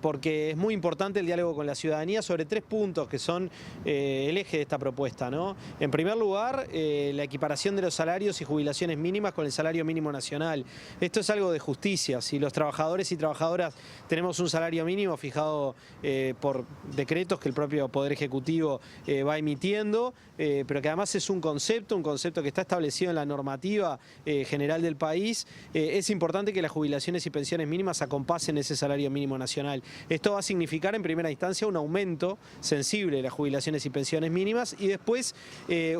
porque es muy importante el diálogo con la ciudadanía sobre 3 puntos que son el eje de esta propuesta, ¿no? En primer lugar, la equiparación de los salarios y jubilaciones mínimas con el salario mínimo nacional. Esto es algo de justicia. Si los trabajadores y trabajadoras tenemos un salario mínimo fijado por decretos que el propio Poder Ejecutivo va emitiendo, pero que además es un concepto que está establecido en la normativa general del país. Es importante que las jubilaciones y pensiones mínimas acompasen ese salario mínimo nacional. Esto va a significar en primera instancia un aumento sensible de las jubilaciones y pensiones mínimas y después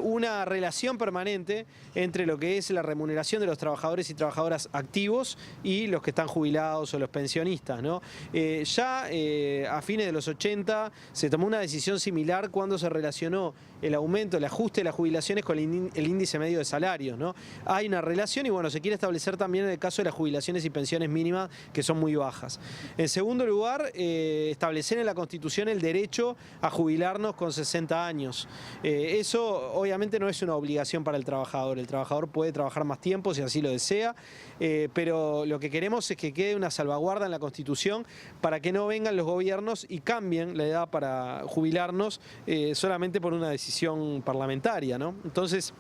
una relación permanente entre lo que es la remuneración de los trabajadores y trabajadoras activos y los que están jubilados o los pensionistas, ¿no? A fines de los 80 se tomó una decisión similar cuando se relacionó el aumento, el ajuste de las jubilaciones con el índice medio de salarios, ¿no? Hay una relación y bueno, se quiere establecer también en el caso de las jubilaciones y pensiones mínimas que son muy bajas. En segundo lugar, establecer en la Constitución el derecho a jubilarnos con 60 años. Eso obviamente no es una obligación para el trabajador puede trabajar más tiempo si así lo desea, pero lo que queremos es que quede una salvaguarda en la Constitución para que no vengan los gobiernos y cambien la edad para jubilarnos solamente por una decisión parlamentaria, ¿no? Entonces,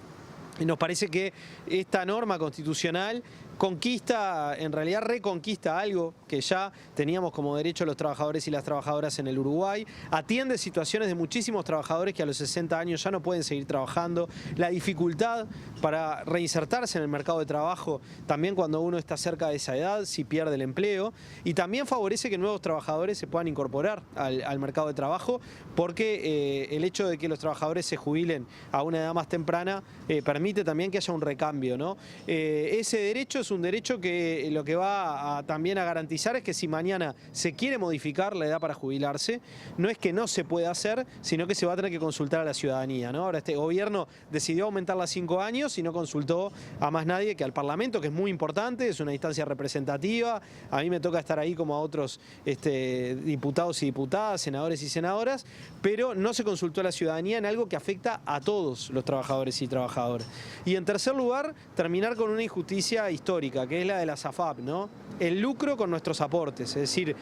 nos parece que esta norma constitucional en realidad reconquista algo que ya teníamos como derecho los trabajadores y las trabajadoras en el Uruguay, atiende situaciones de muchísimos trabajadores que a los 60 años ya no pueden seguir trabajando, la dificultad para reinsertarse en el mercado de trabajo también cuando uno está cerca de esa edad, si pierde el empleo, y también favorece que nuevos trabajadores se puedan incorporar al mercado de trabajo, porque el hecho de que los trabajadores se jubilen a una edad más temprana permite también que haya un recambio, ¿no? Ese derecho es un derecho que lo que va también a garantizar es que si mañana se quiere modificar la edad para jubilarse, no es que no se pueda hacer, sino que se va a tener que consultar a la ciudadanía, ¿no? Ahora este gobierno decidió aumentarla a 5 años y no consultó a más nadie que al Parlamento, que es muy importante, es una instancia representativa. A mí me toca estar ahí como a otros diputados y diputadas, senadores y senadoras, pero no se consultó a la ciudadanía en algo que afecta a todos los trabajadores y trabajadoras. Y en tercer lugar, terminar con una injusticia histórica, que es la de las AFAP, ¿no? El lucro con nuestros aportes, es decir,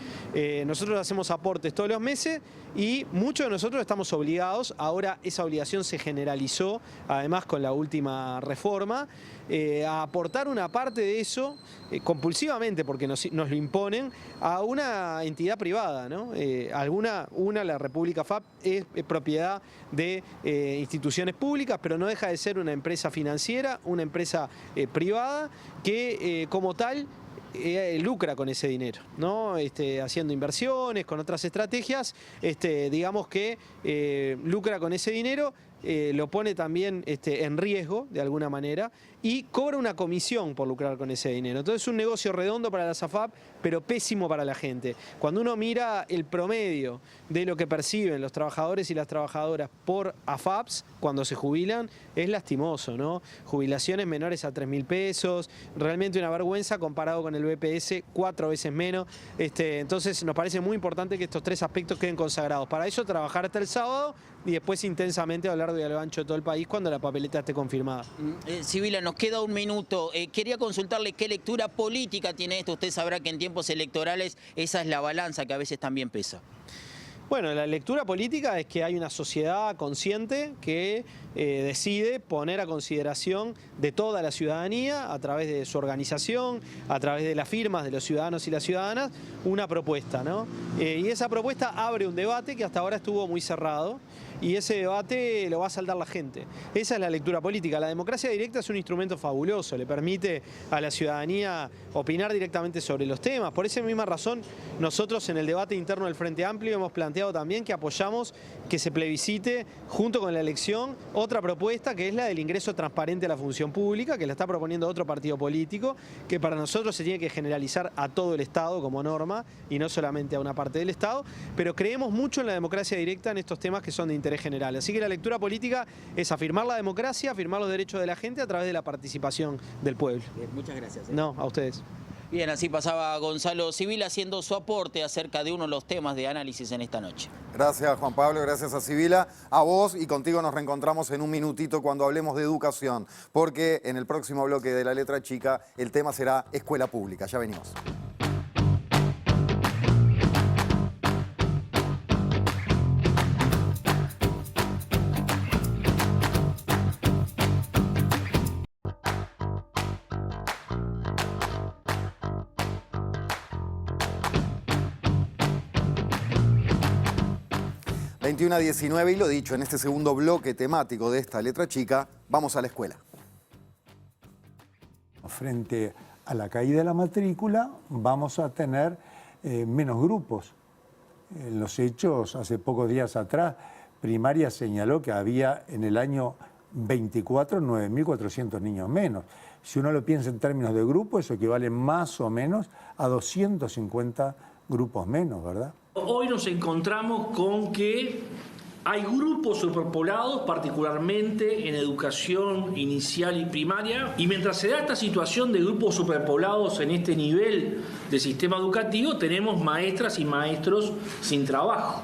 nosotros hacemos aportes todos los meses y muchos de nosotros estamos obligados, ahora esa obligación se generalizó, además con la última reforma, a aportar una parte de eso compulsivamente, porque nos lo imponen, a una entidad privada, ¿no? La República AFAP es propiedad de instituciones públicas, pero no deja de ser una empresa financiera, una empresa privada que como tal lucra con ese dinero, ¿no? Haciendo inversiones, con otras estrategias, digamos que lucra con ese dinero, lo pone también en riesgo de alguna manera y cobra una comisión por lucrar con ese dinero. Entonces es un negocio redondo para las AFAP, pero pésimo para la gente. Cuando uno mira el promedio de lo que perciben los trabajadores y las trabajadoras por AFAPs cuando se jubilan, es lastimoso, ¿no? Jubilaciones menores a 3.000 pesos, realmente una vergüenza comparado con el BPS, 4 veces menos. Entonces nos parece muy importante que estos 3 aspectos queden consagrados. Para eso trabajar hasta el sábado y después intensamente a lo largo y a lo ancho de todo el país cuando la papeleta esté confirmada. Sibila, nos queda un minuto. Quería consultarle qué lectura política tiene esto. Usted sabrá que en tiempos electorales esa es la balanza que a veces también pesa. Bueno, la lectura política es que hay una sociedad consciente que decide poner a consideración de toda la ciudadanía, a través de su organización, a través de las firmas de los ciudadanos y las ciudadanas, una propuesta, ¿no? Y esa propuesta abre un debate que hasta ahora estuvo muy cerrado, y ese debate lo va a saldar la gente. Esa es la lectura política. La democracia directa es un instrumento fabuloso, le permite a la ciudadanía opinar directamente sobre los temas. Por esa misma razón, nosotros en el debate interno del Frente Amplio hemos planteado también que apoyamos que se plebiscite, junto con la elección, otra propuesta que es la del ingreso transparente a la función pública, que la está proponiendo otro partido político, que para nosotros se tiene que generalizar a todo el Estado como norma y no solamente a una parte del Estado, pero creemos mucho en la democracia directa en estos temas que son de interés general. Así que la lectura política es afirmar la democracia, afirmar los derechos de la gente a través de la participación del pueblo. Bien, muchas gracias. No, a ustedes. Bien, así pasaba Gonzalo Sibila haciendo su aporte acerca de uno de los temas de análisis en esta noche. Gracias, Juan Pablo, gracias a Sibila, a vos, y contigo nos reencontramos en un minutito cuando hablemos de educación, porque en el próximo bloque de La Letra Chica el tema será escuela pública. Ya venimos. 21:19 y lo dicho, en este segundo bloque temático de esta letra chica, vamos a la escuela. Frente a la caída de la matrícula vamos a tener menos grupos. En los hechos, hace pocos días atrás, Primaria señaló que había en el año 24 9.400 niños menos. Si uno lo piensa en términos de grupo, eso equivale más o menos a 250 grupos menos, ¿verdad? Hoy nos encontramos con que hay grupos superpoblados, particularmente en educación inicial y primaria, y mientras se da esta situación de grupos superpoblados en este nivel de sistema educativo, tenemos maestras y maestros sin trabajo.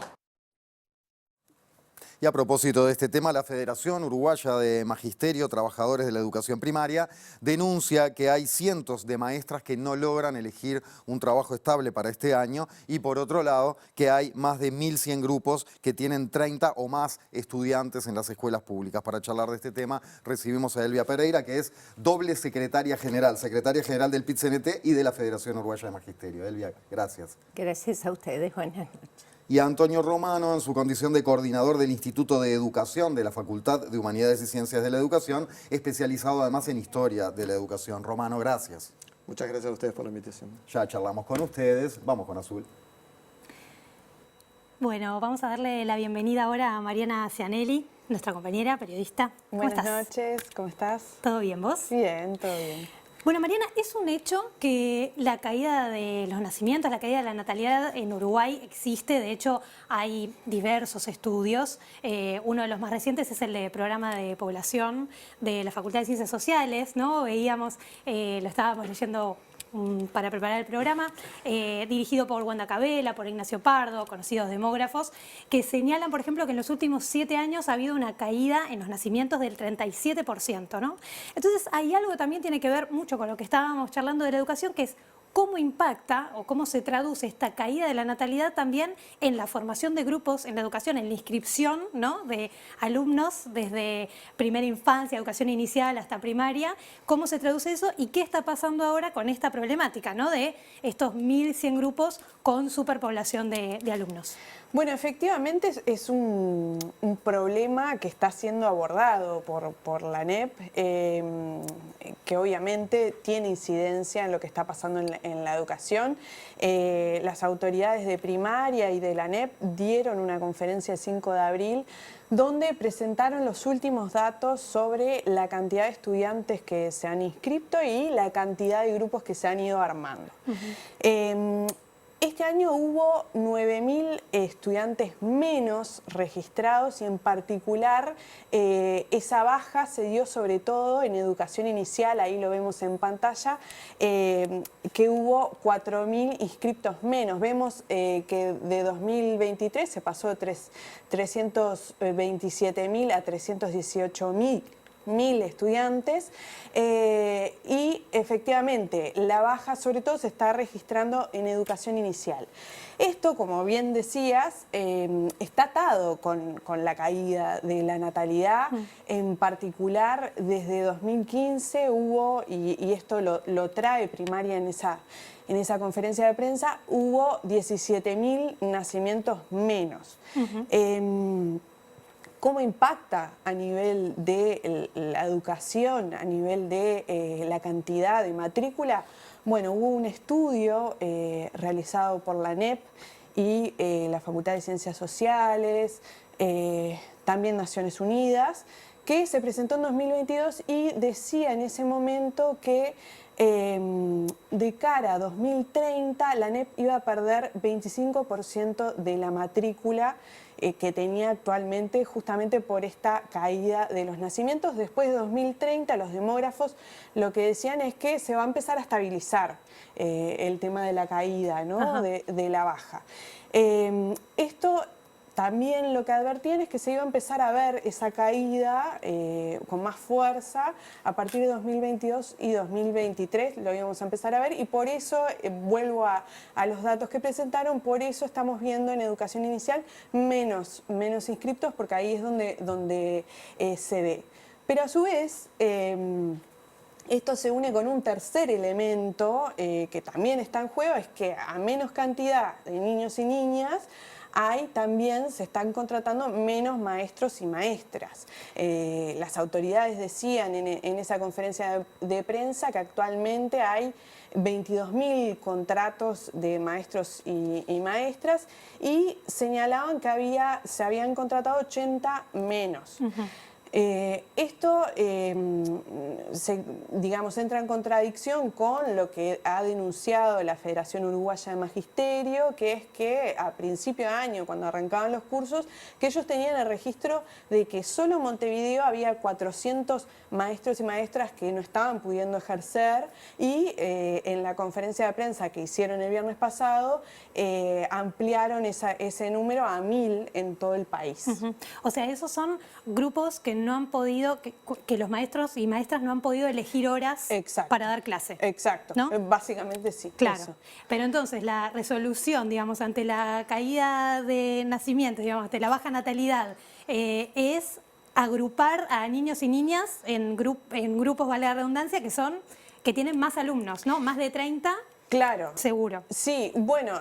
Y a propósito de este tema, la Federación Uruguaya de Magisterio, Trabajadores de la Educación Primaria, denuncia que hay cientos de maestras que no logran elegir un trabajo estable para este año y por otro lado que hay más de 1.100 grupos que tienen 30 o más estudiantes en las escuelas públicas. Para charlar de este tema recibimos a Elvia Pereira, que es doble secretaria general del PIT-CNT y de la Federación Uruguaya de Magisterio. Elvia, gracias. Gracias a ustedes, buenas noches. Y a Antonio Romano, en su condición de coordinador del Instituto de Educación de la Facultad de Humanidades y Ciencias de la Educación, especializado además en Historia de la Educación. Romano, gracias. Muchas gracias a ustedes por la invitación. Ya charlamos con ustedes. Vamos con Azul. Bueno, vamos a darle la bienvenida ahora a Mariana Cianelli, nuestra compañera, periodista. ¿Cómo Buenas estás? noches, ¿cómo estás? ¿Todo bien, vos? Bien, todo bien. Bueno, Mariana, es un hecho que la caída de los nacimientos, la caída de la natalidad en Uruguay existe. De hecho, hay diversos estudios. Uno de los más recientes es el de programa de población de la Facultad de Ciencias Sociales, ¿no? Veíamos, lo estábamos leyendo para preparar el programa, dirigido por Wanda Cabela, por Ignacio Pardo, conocidos demógrafos, que señalan, por ejemplo, que en los últimos 7 años ha habido una caída en los nacimientos del 37%, ¿no? Entonces, hay algo que también tiene que ver mucho con lo que estábamos charlando de la educación, que es cómo impacta o cómo se traduce esta caída de la natalidad también en la formación de grupos en la educación, en la inscripción, ¿no?, de alumnos desde primera infancia, educación inicial hasta primaria. ¿Cómo se traduce eso y qué está pasando ahora con esta problemática, ¿no?, de estos 1.100 grupos con superpoblación de alumnos? Bueno, efectivamente es un problema que está siendo abordado por la ANEP, que obviamente tiene incidencia en lo que está pasando en la educación. Las autoridades de primaria y de la ANEP dieron una conferencia el 5 de abril donde presentaron los últimos datos sobre la cantidad de estudiantes que se han inscrito y la cantidad de grupos que se han ido armando. Este año hubo 9.000 estudiantes menos registrados y en particular esa baja se dio sobre todo en educación inicial, ahí lo vemos en pantalla, que hubo 4.000 inscriptos menos. Vemos que de 2023 se pasó de 327.000 a 318.000 estudiantes y efectivamente la baja sobre todo se está registrando en educación inicial. Esto, como bien decías, está atado con la caída de la natalidad. En particular, desde 2015 hubo, y esto lo trae primaria en esa conferencia de prensa, hubo 17.000 nacimientos menos. ¿Cómo impacta a nivel de la educación, a nivel de la cantidad de matrícula? Bueno, hubo un estudio realizado por la ANEP y la Facultad de Ciencias Sociales, también Naciones Unidas, que se presentó en 2022 y decía en ese momento que de cara a 2030 la ANEP iba a perder 25% de la matrícula que tenía actualmente justamente por esta caída de los nacimientos. Después de 2030 los demógrafos lo que decían es que se va a empezar a estabilizar el tema de la caída, ¿no?, de la baja. Esto también lo que advertían es que se iba a empezar a ver esa caída con más fuerza a partir de 2022 y 2023, lo íbamos a empezar a ver y por eso, vuelvo a los datos que presentaron, por eso estamos viendo en educación inicial menos inscriptos porque ahí es donde se ve. Pero a su vez, Esto se une con un tercer elemento que también está en juego, es que a menos cantidad de niños y niñas, también se están contratando menos maestros y maestras. Las autoridades decían en esa conferencia de prensa que actualmente hay 22.000 contratos de maestros y maestras y señalaban que se habían contratado 80 menos. Esto, digamos, entra en contradicción con lo que ha denunciado la Federación Uruguaya de Magisterio, que es que a principio de año, cuando arrancaban los cursos, que ellos tenían el registro de que solo en Montevideo había 400 maestros y maestras que no estaban pudiendo ejercer y en la conferencia de prensa que hicieron el viernes pasado, ampliaron ese número a 1.000 en todo el país. O sea, esos son grupos que no han podido, que los maestros y maestras no han podido elegir horas para dar clase. Exacto, ¿no? Básicamente sí. Claro, eso. Pero entonces la resolución, digamos, ante la caída de nacimientos, digamos, ante la baja natalidad, es agrupar a niños y niñas en grupos, vale la redundancia, que tienen más alumnos, ¿no? Más de 30. Claro. Seguro. Sí, bueno,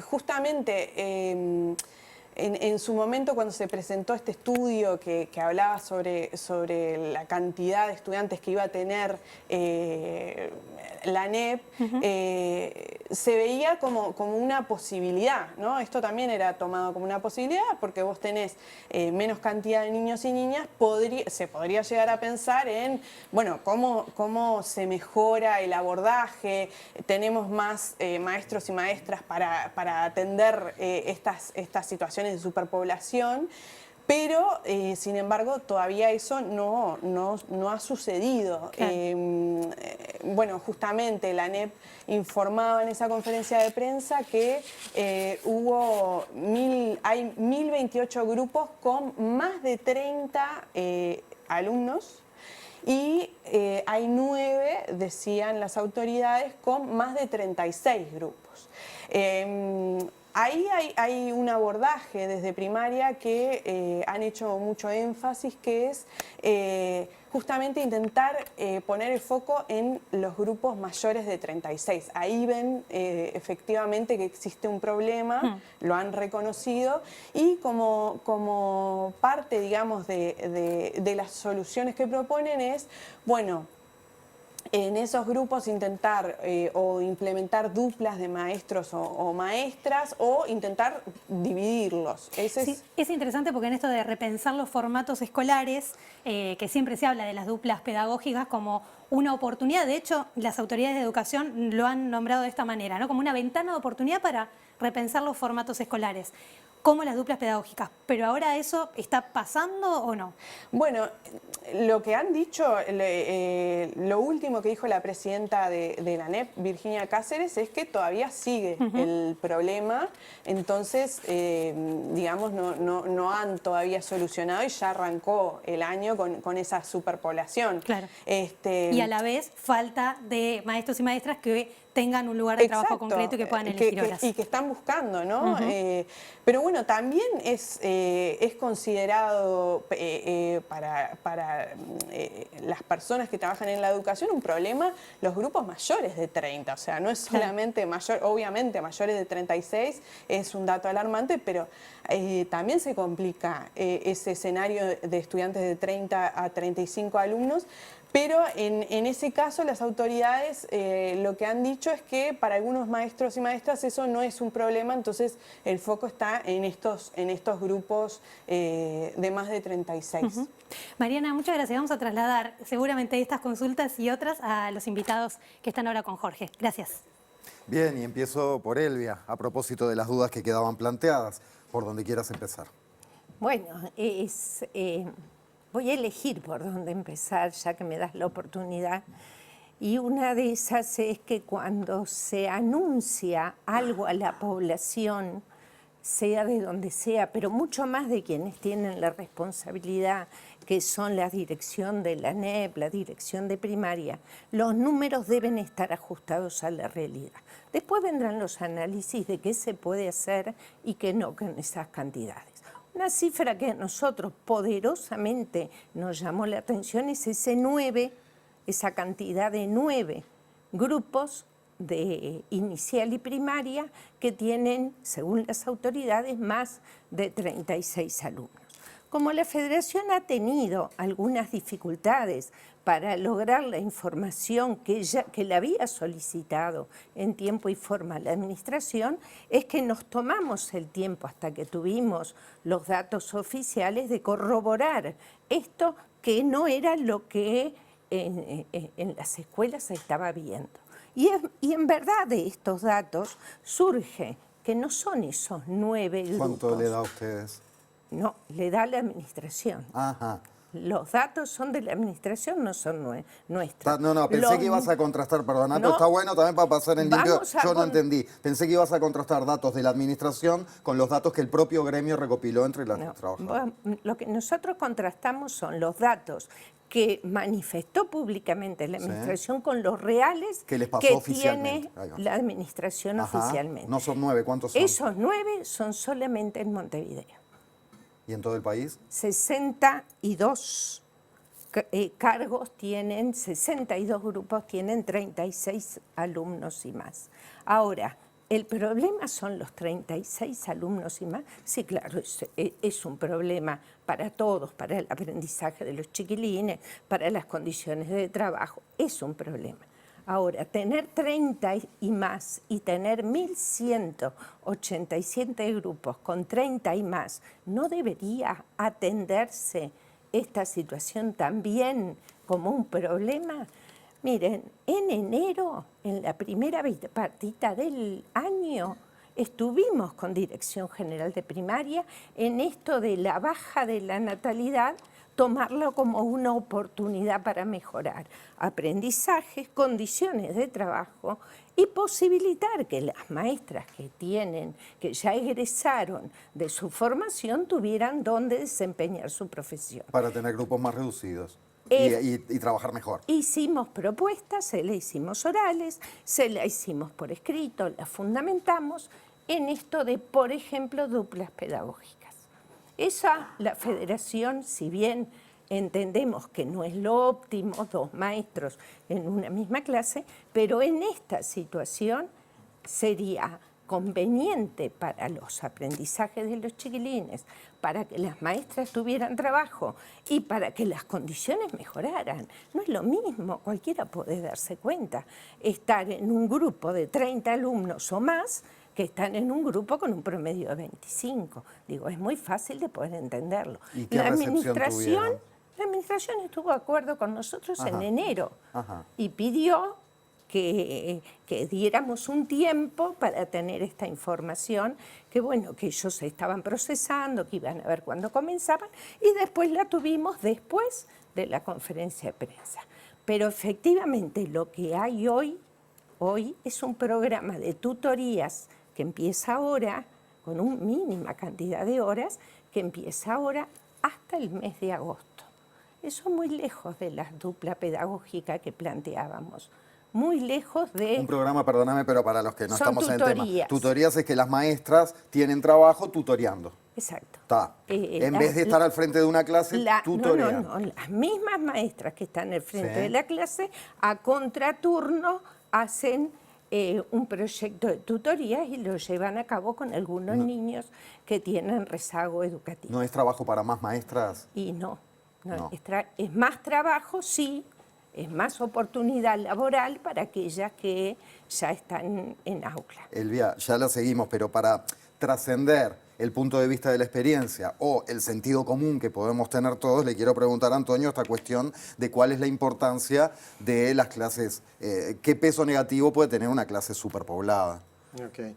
justamente en su momento cuando se presentó este estudio que hablaba sobre la cantidad de estudiantes que iba a tener la NEP, se veía como una posibilidad, ¿no? Esto también era tomado como una posibilidad porque vos tenés menos cantidad de niños y niñas, se podría llegar a pensar en, bueno, cómo se mejora el abordaje, tenemos más maestros y maestras para atender estas situaciones de superpoblación, pero sin embargo todavía eso no ha sucedido. Claro. Bueno, justamente la NEP informaba en esa conferencia de prensa que hay 1.028 grupos con más de 30 alumnos y hay 9, decían las autoridades, con más de 36 grupos. Ahí hay un abordaje desde primaria que han hecho mucho énfasis, que es justamente intentar poner el foco en los grupos mayores de 36. Ahí ven efectivamente que existe un problema, lo han reconocido, y como parte, digamos, de las soluciones que proponen es, bueno, en esos grupos intentar o implementar duplas de maestros o maestras o intentar dividirlos. Es interesante porque en esto de repensar los formatos escolares, que siempre se habla de las duplas pedagógicas como una oportunidad, de hecho las autoridades de educación lo han nombrado de esta manera, ¿no? Como una ventana de oportunidad para repensar los formatos escolares, como las duplas pedagógicas. ¿Pero ahora eso está pasando o no? Bueno, lo que han dicho, lo último que dijo la presidenta de la NEP, Virginia Cáceres, es que todavía sigue el problema, entonces, digamos, no han todavía solucionado y ya arrancó el año con esa superpoblación. Claro. Y a la vez falta de maestros y maestras que tengan un lugar de trabajo concreto y que puedan elegir horas. Y que están buscando, ¿no? Pero bueno, también es considerado para las personas que trabajan en la educación un problema los grupos mayores de 30. O sea, no es solamente obviamente mayores de 36 es un dato alarmante, pero también se complica ese escenario de estudiantes de 30 a 35 alumnos. Pero en ese caso las autoridades lo que han dicho es que para algunos maestros y maestras eso no es un problema, entonces el foco está en estos grupos de más de 36. Mariana, muchas gracias. Vamos a trasladar seguramente estas consultas y otras a los invitados que están ahora con Jorge. Gracias. Bien, y empiezo por Elvia, a propósito de las dudas que quedaban planteadas, por donde quieras empezar. Bueno, voy a elegir por dónde empezar, ya que me das la oportunidad. Y una de esas es que cuando se anuncia algo a la población, sea de donde sea, pero mucho más de quienes tienen la responsabilidad, que son la dirección de la NEP, la dirección de primaria, los números deben estar ajustados a la realidad. Después vendrán los análisis de qué se puede hacer y qué no con esas cantidades. Una cifra que a nosotros poderosamente nos llamó la atención es ese 9 esa cantidad de 9 grupos de inicial y primaria que tienen, según las autoridades, más de 36 alumnos. Como la Federación ha tenido algunas dificultades para lograr la información que le había solicitado en tiempo y forma a la Administración, es que nos tomamos el tiempo hasta que tuvimos los datos oficiales de corroborar esto, que no era lo que en las escuelas se estaba viendo. Y en verdad de estos datos surge que no son esos 9 grupos. ¿Cuánto le da a ustedes? No, le da la Administración. Ajá. Los datos son de la Administración, no son nuestros. No, pensé que ibas a contrastar, perdona, pero está bueno también para pasar en limpio. Yo no entendí. Pensé que ibas a contrastar datos de la Administración con los datos que el propio gremio recopiló entre las trabajadoras. Lo que nosotros contrastamos son los datos que manifestó públicamente la Administración con los reales que les pasó que oficialmente. Tiene la Administración oficialmente. No son 9, ¿cuántos son? Esos 9 son solamente en Montevideo. ¿Y en todo el país? 62 cargos tienen, 62 grupos tienen 36 alumnos y más. Ahora, ¿el problema son los 36 alumnos y más? Sí, claro, es un problema para todos, para el aprendizaje de los chiquilines, para las condiciones de trabajo, es un problema. Ahora, tener 30 y más y tener 1.187 grupos con 30 y más, ¿no debería atenderse esta situación también como un problema? Miren, en enero, en la primera partita del año, estuvimos con Dirección General de Primaria en esto de la baja de la natalidad, tomarlo como una oportunidad para mejorar aprendizajes, condiciones de trabajo y posibilitar que las maestras que ya egresaron de su formación tuvieran donde desempeñar su profesión. Para tener grupos más reducidos y trabajar mejor. Hicimos propuestas, se las hicimos orales, se las hicimos por escrito, las fundamentamos en esto de, por ejemplo, duplas pedagógicas. La Federación, si bien entendemos que no es lo óptimo 2 maestros en una misma clase, pero en esta situación sería conveniente para los aprendizajes de los chiquilines, para que las maestras tuvieran trabajo y para que las condiciones mejoraran. No es lo mismo, cualquiera puede darse cuenta, estar en un grupo de 30 alumnos o más que están en un grupo con un promedio de 25. Digo, es muy fácil de poder entenderlo. ¿Y qué recepción tuvieron? La Administración estuvo de acuerdo con nosotros en enero y pidió que diéramos un tiempo para tener esta información, que bueno, que ellos estaban procesando, que iban a ver cuándo comenzaban, y después la tuvimos después de la conferencia de prensa. Pero efectivamente lo que hay hoy es un programa de tutorías que empieza ahora, con una mínima cantidad de horas, que empieza ahora hasta el mes de agosto. Eso muy lejos de la dupla pedagógica que planteábamos. Muy lejos de... Un programa, perdóname, pero para los que no estamos en el tema. Tutorías es que las maestras tienen trabajo tutoreando. Exacto. En vez de estar al frente de una clase, tutorean. No, las mismas maestras que están al frente de la clase, a contraturno hacen un proyecto de tutorías y lo llevan a cabo con algunos niños que tienen rezago educativo. ¿No es trabajo para más maestras? Y no. Es más trabajo, sí, es más oportunidad laboral para aquellas que ya están en aula. Elvia, ya la seguimos, pero para trascender el punto de vista de la experiencia o el sentido común que podemos tener todos, le quiero preguntar a Antonio esta cuestión de cuál es la importancia de las clases, qué peso negativo puede tener una clase superpoblada.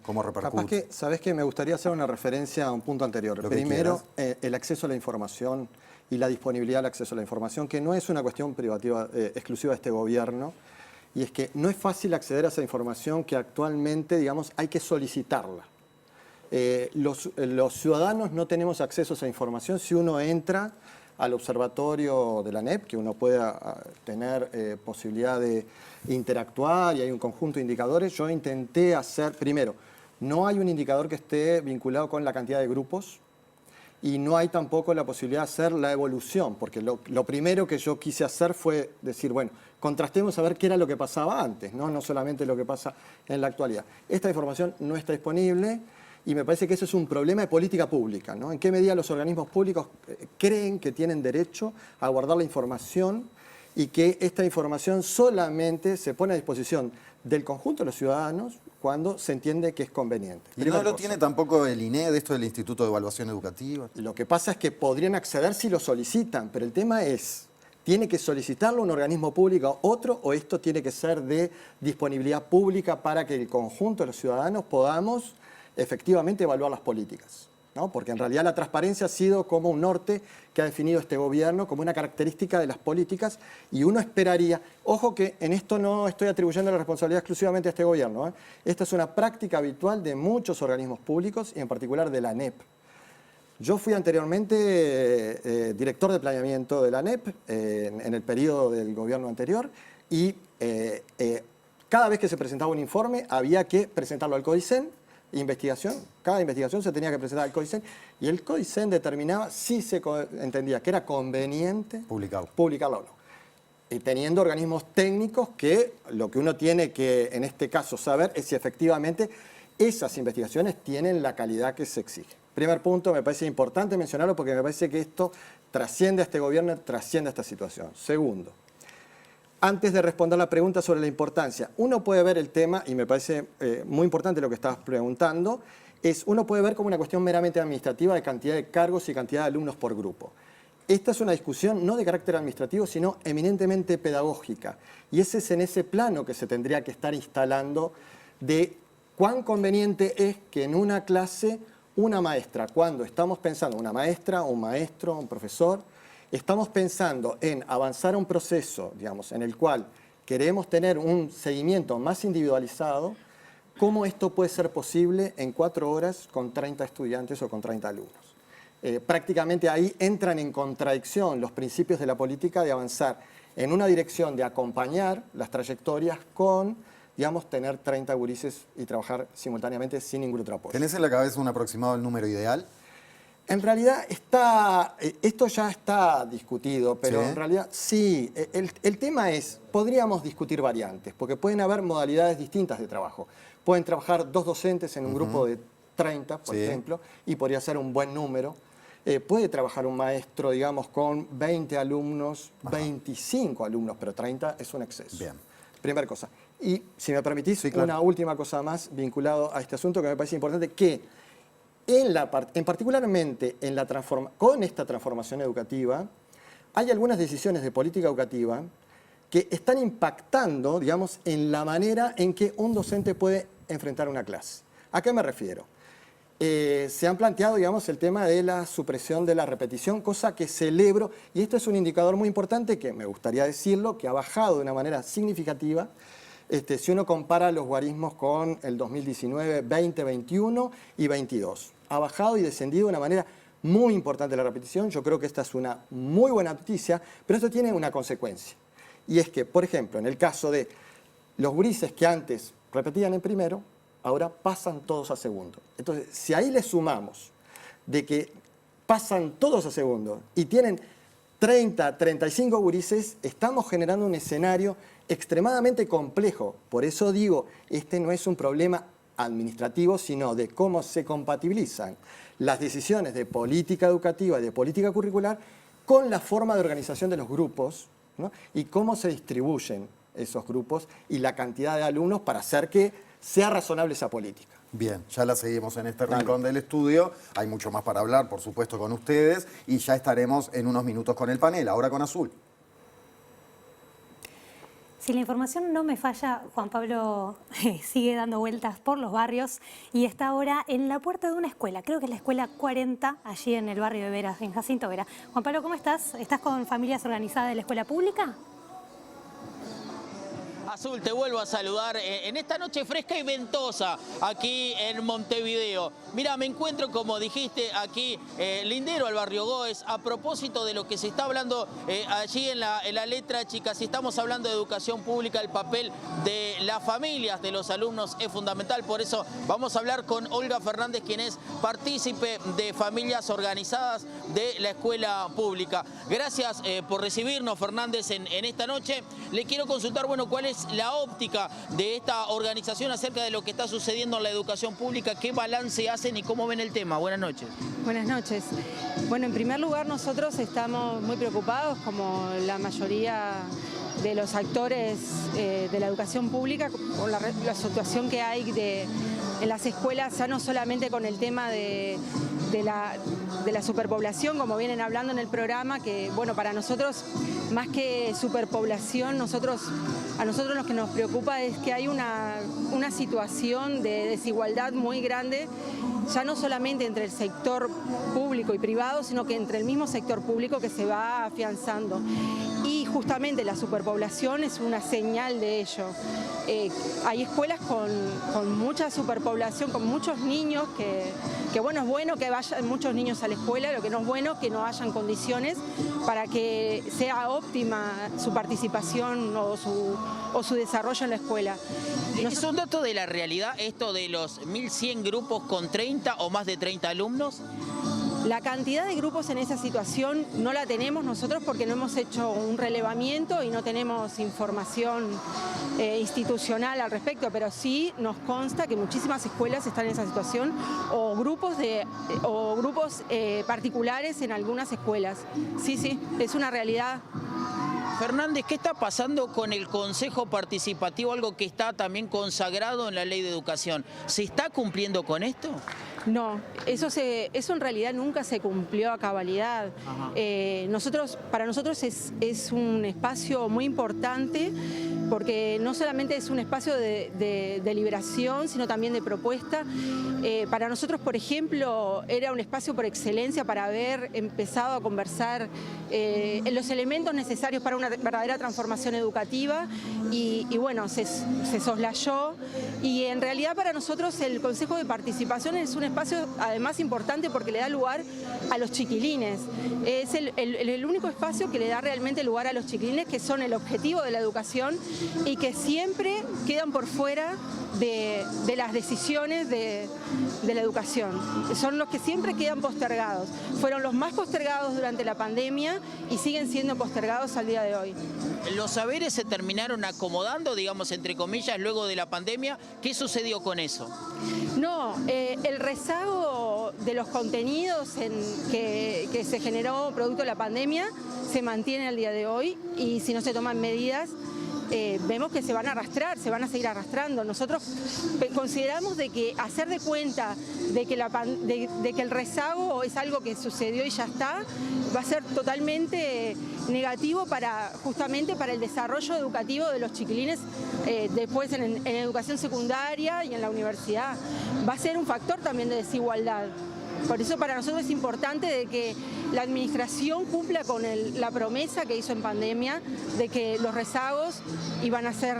¿Cómo repercute? Capaz que, ¿sabés qué? Me gustaría hacer una referencia a un punto anterior. Primero, el acceso a la información y la disponibilidad al acceso a la información, que no es una cuestión privativa exclusiva de este gobierno, y es que no es fácil acceder a esa información que actualmente, digamos, hay que solicitarla. Los ciudadanos no tenemos acceso a esa información. Si uno entra al observatorio de la NEP, que uno pueda tener posibilidad de interactuar y hay un conjunto de indicadores, yo intenté hacer, primero, no hay un indicador que esté vinculado con la cantidad de grupos y no hay tampoco la posibilidad de hacer la evolución, porque lo primero que yo quise hacer fue decir, bueno, contrastemos a ver qué era lo que pasaba antes, no solamente lo que pasa en la actualidad. Esta información no está disponible y me parece que eso es un problema de política pública, ¿no? ¿En qué medida los organismos públicos creen que tienen derecho a guardar la información y que esta información solamente se pone a disposición del conjunto de los ciudadanos cuando se entiende que es conveniente? ¿Y no lo tiene tampoco el INE, de esto del Instituto de Evaluación Educativa? Lo que pasa es que podrían acceder si lo solicitan, pero el tema es, ¿tiene que solicitarlo un organismo público o otro, o esto tiene que ser de disponibilidad pública para que el conjunto de los ciudadanos podamos efectivamente evaluar las políticas? ¿No? Porque en realidad la transparencia ha sido como un norte que ha definido este gobierno como una característica de las políticas, y uno esperaría, ojo que en esto no estoy atribuyendo la responsabilidad exclusivamente a este gobierno, ¿eh? Esta es una práctica habitual de muchos organismos públicos y en particular de la ANEP. Yo fui anteriormente director de planeamiento de la ANEP en el periodo del gobierno anterior, y cada vez que se presentaba un informe había que presentarlo al CODICEN. Cada investigación se tenía que presentar al CODICEN y el CODICEN determinaba si se entendía que era conveniente publicarlo o no. Y teniendo organismos técnicos que lo que uno tiene que en este caso saber es si efectivamente esas investigaciones tienen la calidad que se exige. Primer punto, me parece importante mencionarlo porque me parece que esto trasciende a este gobierno, trasciende a esta situación. Segundo, antes de responder la pregunta sobre la importancia, uno puede ver el tema, y me parece muy importante lo que estabas preguntando, uno puede ver como una cuestión meramente administrativa de cantidad de cargos y cantidad de alumnos por grupo. Esta es una discusión no de carácter administrativo, sino eminentemente pedagógica. Y ese es en ese plano que se tendría que estar instalando de cuán conveniente es que en una clase una maestra, cuando estamos pensando, una maestra, un maestro, un profesor, estamos pensando en avanzar a un proceso, digamos, en el cual queremos tener un seguimiento más individualizado, ¿cómo esto puede ser posible en 4 horas con 30 estudiantes o con 30 alumnos? Prácticamente ahí entran en contradicción los principios de la política de avanzar en una dirección de acompañar las trayectorias con, digamos, tener 30 gurises y trabajar simultáneamente sin ningún otro apoyo. ¿Tenés en la cabeza un aproximado del número ideal? En realidad esto ya está discutido, pero en realidad sí, el tema es, podríamos discutir variantes, porque pueden haber modalidades distintas de trabajo. Pueden trabajar 2 docentes en un grupo de 30, por ejemplo, y podría ser un buen número. Puede trabajar un maestro, digamos, con 20 alumnos, 25 alumnos, pero 30 es un exceso. Bien. Primera cosa. Y si me permitís, una última cosa más vinculado a este asunto que me parece importante, que particularmente con esta transformación educativa, hay algunas decisiones de política educativa que están impactando, digamos, en la manera en que un docente puede enfrentar una clase. ¿A qué me refiero? Se han planteado, digamos, el tema de la supresión de la repetición, cosa que celebro, y esto es un indicador muy importante que me gustaría decirlo, que ha bajado de una manera significativa. Si uno compara los guarismos con el 2019, 20, 21 y 22. Ha bajado y descendido de una manera muy importante la repetición. Yo creo que esta es una muy buena noticia, pero esto tiene una consecuencia. Y es que, por ejemplo, en el caso de los gurises que antes repetían en primero, ahora pasan todos a segundo. Entonces, si ahí le sumamos de que pasan todos a segundo y tienen 30, 35 gurises, estamos generando un escenario extremadamente complejo. Por eso digo, este no es un problema administrativo, sino de cómo se compatibilizan las decisiones de política educativa y de política curricular con la forma de organización de los grupos, ¿no? Y cómo se distribuyen esos grupos y la cantidad de alumnos para hacer que sea razonable esa política. Bien, ya la seguimos en este rincón del estudio. Hay mucho más para hablar, por supuesto, con ustedes, y ya estaremos en unos minutos con el panel, ahora con Azul. Si la información no me falla, Juan Pablo sigue dando vueltas por los barrios y está ahora en la puerta de una escuela, creo que es la escuela 40, allí en el barrio de Vera, en Jacinto Vera. Juan Pablo, ¿cómo estás? ¿Estás con familias organizadas de la escuela pública? Azul, te vuelvo a saludar en esta noche fresca y ventosa aquí en Montevideo. Mira, me encuentro, como dijiste, aquí lindero al barrio Goes, a propósito de lo que se está hablando allí en la letra chica. Si estamos hablando de educación pública, el papel de las familias, de los alumnos es fundamental. Por eso vamos a hablar con Olga Fernández, quien es partícipe de Familias Organizadas de la Escuela Pública. Gracias por recibirnos, Fernández, en esta noche. Le quiero consultar, bueno, cuál es la óptica de esta organización acerca de lo que está sucediendo en la educación pública, qué balance hacen y cómo ven el tema. Buenas noches. Buenas noches. Bueno, en primer lugar, nosotros estamos muy preocupados, como la mayoría de los actores de la educación pública, con la situación que hay en las escuelas, ya no solamente con el tema de la superpoblación, como vienen hablando en el programa, que bueno, para nosotros, más que superpoblación, a nosotros lo que nos preocupa es que hay una situación de desigualdad muy grande, ya no solamente entre el sector público y privado, sino que entre el mismo sector público, que se va afianzando. Y justamente la superpoblación es una señal de ello. Hay escuelas con mucha superpoblación, con muchos niños, que bueno, es bueno que vayan muchos niños a la escuela, lo que no es bueno que no hayan condiciones para que sea óptima su participación o su desarrollo en la escuela. ¿Es un dato de la realidad esto de los 1.100 grupos con 30 o más de 30 alumnos? La cantidad de grupos en esa situación no la tenemos nosotros porque no hemos hecho un relevamiento y no tenemos información institucional al respecto, pero sí nos consta que muchísimas escuelas están en esa situación o grupos particulares en algunas escuelas. Sí, es una realidad. Fernández, ¿qué está pasando con el Consejo Participativo, algo que está también consagrado en la Ley de Educación? ¿Se está cumpliendo con esto? No, eso en realidad nunca se cumplió a cabalidad. Para nosotros es un espacio muy importante porque no solamente es un espacio de deliberación, sino también de propuesta. Para nosotros, por ejemplo, era un espacio por excelencia para haber empezado a conversar los elementos necesarios para una verdadera transformación educativa y bueno, se soslayó y en realidad para nosotros el Consejo de Participación es un espacio además importante porque le da lugar a los chiquilines. Es el único espacio que le da realmente lugar a los chiquilines, que son el objetivo de la educación y que siempre quedan por fuera de las decisiones de la educación. Son los que siempre quedan postergados. Fueron los más postergados durante la pandemia y siguen siendo postergados al día de hoy. Los saberes se terminaron acomodando, digamos, entre comillas, luego de la pandemia. ¿Qué sucedió con eso? No, el rezago de los contenidos que se generó producto de la pandemia se mantiene al día de hoy y si no se toman medidas, vemos que se van a arrastrar, se van a seguir arrastrando. Nosotros consideramos de que hacer de cuenta de que el rezago es algo que sucedió y ya está, va a ser totalmente negativo justamente para el desarrollo educativo de los chiquilines después en educación secundaria y en la universidad. Va a ser un factor también de desigualdad. Por eso para nosotros es importante de que la administración cumpla con la promesa que hizo en pandemia de que los rezagos iban a ser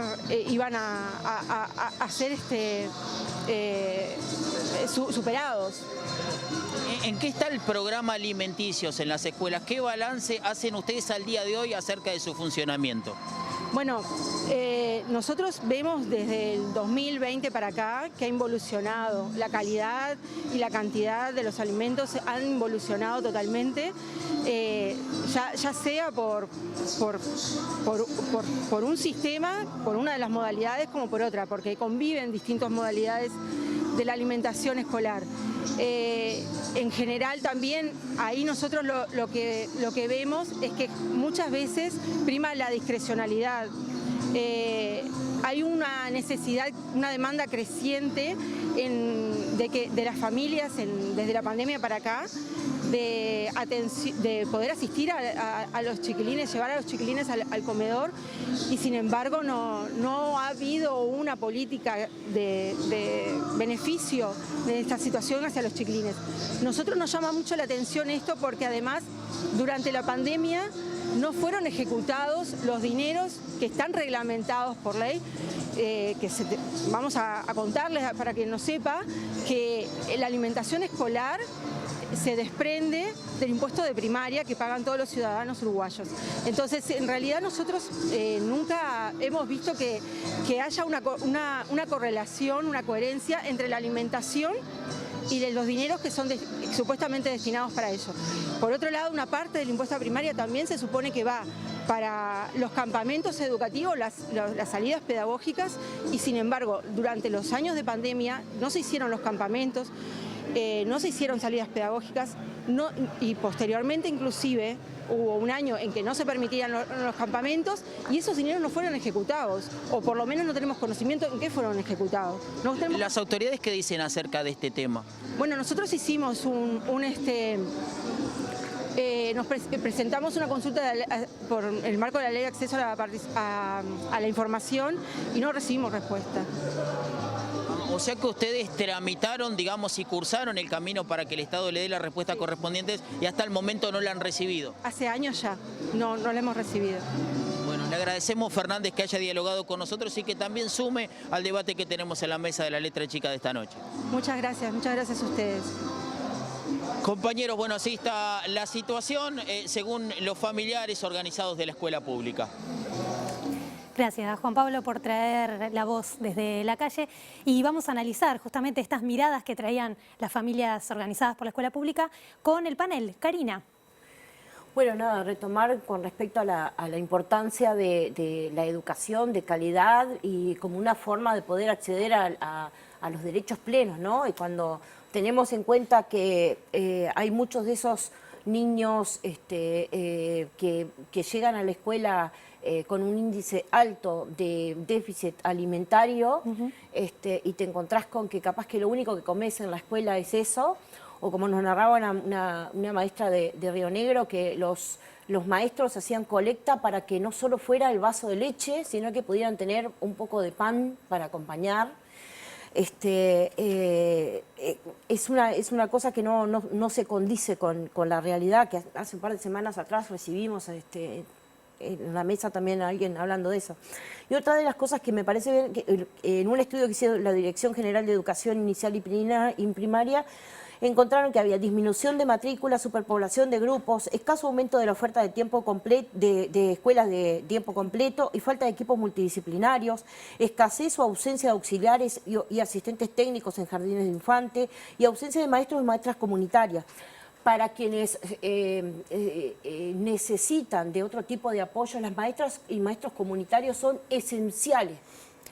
superados. ¿En qué está el programa Alimenticios en las escuelas? ¿Qué balance hacen ustedes al día de hoy acerca de su funcionamiento? Bueno, nosotros vemos desde el 2020 para acá que ha involucionado la calidad y la cantidad de los alimentos han involucionado totalmente, ya sea por un sistema, por una de las modalidades como por otra, porque conviven distintas modalidades de la alimentación escolar. En general también ahí nosotros lo que vemos es que muchas veces prima la discrecionalidad. Hay una necesidad, una demanda creciente de las familias desde la pandemia para acá de poder asistir a los chiquilines, llevar a los chiquilines al comedor y sin embargo no ha habido una política de beneficio de esta situación hacia los chiquilines. Nosotros nos llama mucho la atención esto porque además durante la pandemia no fueron ejecutados los dineros que están reglamentados por ley, vamos a contarles para que no sepa que la alimentación escolar se desprende del impuesto de primaria que pagan todos los ciudadanos uruguayos. Entonces, en realidad nosotros nunca hemos visto que haya una correlación, una coherencia entre la alimentación y de los dineros que son supuestamente destinados para ello. Por otro lado, una parte del impuesto a primaria también se supone que va para los campamentos educativos, las salidas pedagógicas, y sin embargo, durante los años de pandemia no se hicieron los campamentos, no se hicieron salidas pedagógicas, y posteriormente inclusive hubo un año en que no se permitían los campamentos y esos dineros no fueron ejecutados, o por lo menos no tenemos conocimiento en qué fueron ejecutados. ¿Las autoridades qué dicen acerca de este tema? Bueno, nosotros hicimos nos presentamos una consulta por el marco de la Ley de Acceso a la Información y no recibimos respuesta. O sea que ustedes tramitaron, digamos, y cursaron el camino para que el Estado le dé las respuestas correspondientes y hasta el momento no la han recibido. Hace años ya, no la hemos recibido. Bueno, le agradecemos, Fernández, que haya dialogado con nosotros y que también sume al debate que tenemos en la mesa de la letra chica de esta noche. Muchas gracias a ustedes. Compañeros, bueno, así está la situación según los familiares organizados de la escuela pública. Gracias, Juan Pablo, por traer la voz desde la calle. Y vamos a analizar justamente estas miradas que traían las familias organizadas por la escuela pública con el panel. Karina. Bueno, nada, retomar con respecto a la importancia de la educación de calidad y como una forma de poder acceder a los derechos plenos, ¿no? Y cuando tenemos en cuenta que hay muchos de esos niños que llegan a la escuela con un índice alto de déficit alimentario, y te encontrás con que capaz que lo único que comes en la escuela es eso, o como nos narraba una maestra de Río Negro, que los maestros hacían colecta para que no solo fuera el vaso de leche, sino que pudieran tener un poco de pan para acompañar. Es una cosa que no se condice con la realidad, que hace un par de semanas atrás recibimos en la mesa también a alguien hablando de eso. Y otra de las cosas que me parece bien, que en un estudio que hizo la Dirección General de Educación Inicial y Primaria, encontraron que había disminución de matrícula, superpoblación de grupos, escaso aumento de la oferta de tiempo completo, de escuelas de tiempo completo y falta de equipos multidisciplinarios, escasez o ausencia de auxiliares y asistentes técnicos en jardines de infantes y ausencia de maestros y maestras comunitarias. Para quienes necesitan de otro tipo de apoyo, las maestras y maestros comunitarios son esenciales.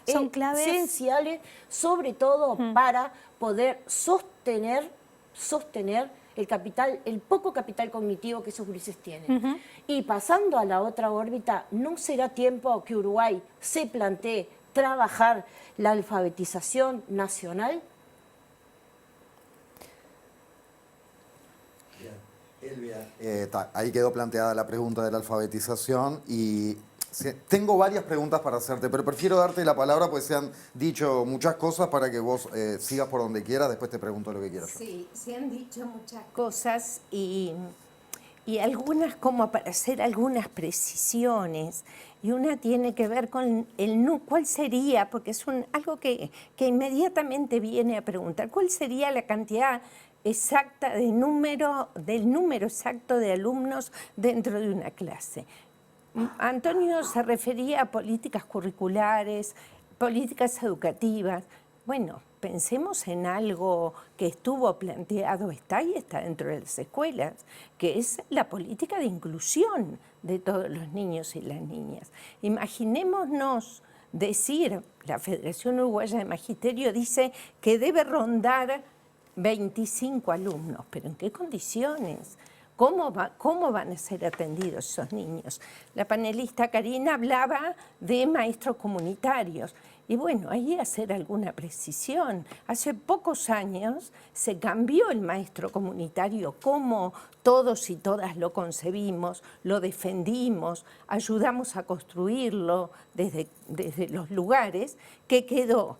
Son claves. Esenciales, sobre todo para poder sostener el poco capital cognitivo que esos grises tienen. Y pasando a la otra órbita, ¿no será tiempo que Uruguay se plantee trabajar la alfabetización nacional? Elvia, ahí quedó planteada la pregunta de la alfabetización y tengo varias preguntas para hacerte, pero prefiero darte la palabra porque se han dicho muchas cosas para que vos sigas por donde quieras, después te pregunto lo que quieras. Sí, se han dicho muchas cosas y algunas como para hacer algunas precisiones. Y una tiene que ver con cuál sería, porque es algo que inmediatamente viene a preguntar, ¿cuál sería la cantidad exacta del número exacto de alumnos dentro de una clase? Antonio se refería a políticas curriculares, políticas educativas. Bueno, pensemos en algo que estuvo planteado, está dentro de las escuelas, que es la política de inclusión de todos los niños y las niñas. Imaginémonos decir, la Federación Uruguaya de Magisterio dice que debe rondar 25 alumnos, pero ¿en qué condiciones? ¿Cómo van a ser atendidos esos niños? La panelista Karina hablaba de maestros comunitarios. Y bueno, ahí hacer alguna precisión. Hace pocos años se cambió el maestro comunitario, como todos y todas lo concebimos, lo defendimos, ayudamos a construirlo desde los lugares, que quedó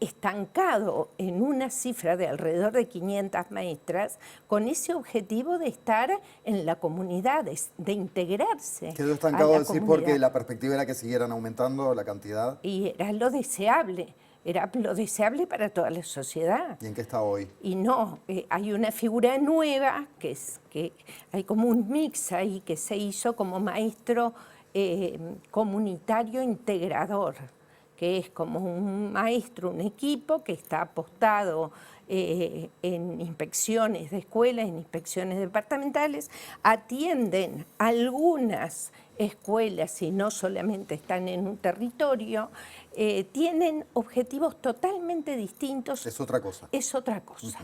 estancado en una cifra de alrededor de 500 maestras con ese objetivo de estar en la comunidad, de integrarse. Quedó estancado, decir, comunidad. porque la perspectiva era que siguieran aumentando la cantidad. Y era lo deseable para toda la sociedad. ¿Y en qué está hoy? Y no, hay una figura nueva, que hay como un mix ahí que se hizo como maestro comunitario integrador, que es como un maestro, un equipo que está apostado en inspecciones de escuelas, en inspecciones departamentales, atienden algunas escuelas y no solamente están en un territorio, tienen objetivos totalmente distintos. Es otra cosa. Es otra cosa.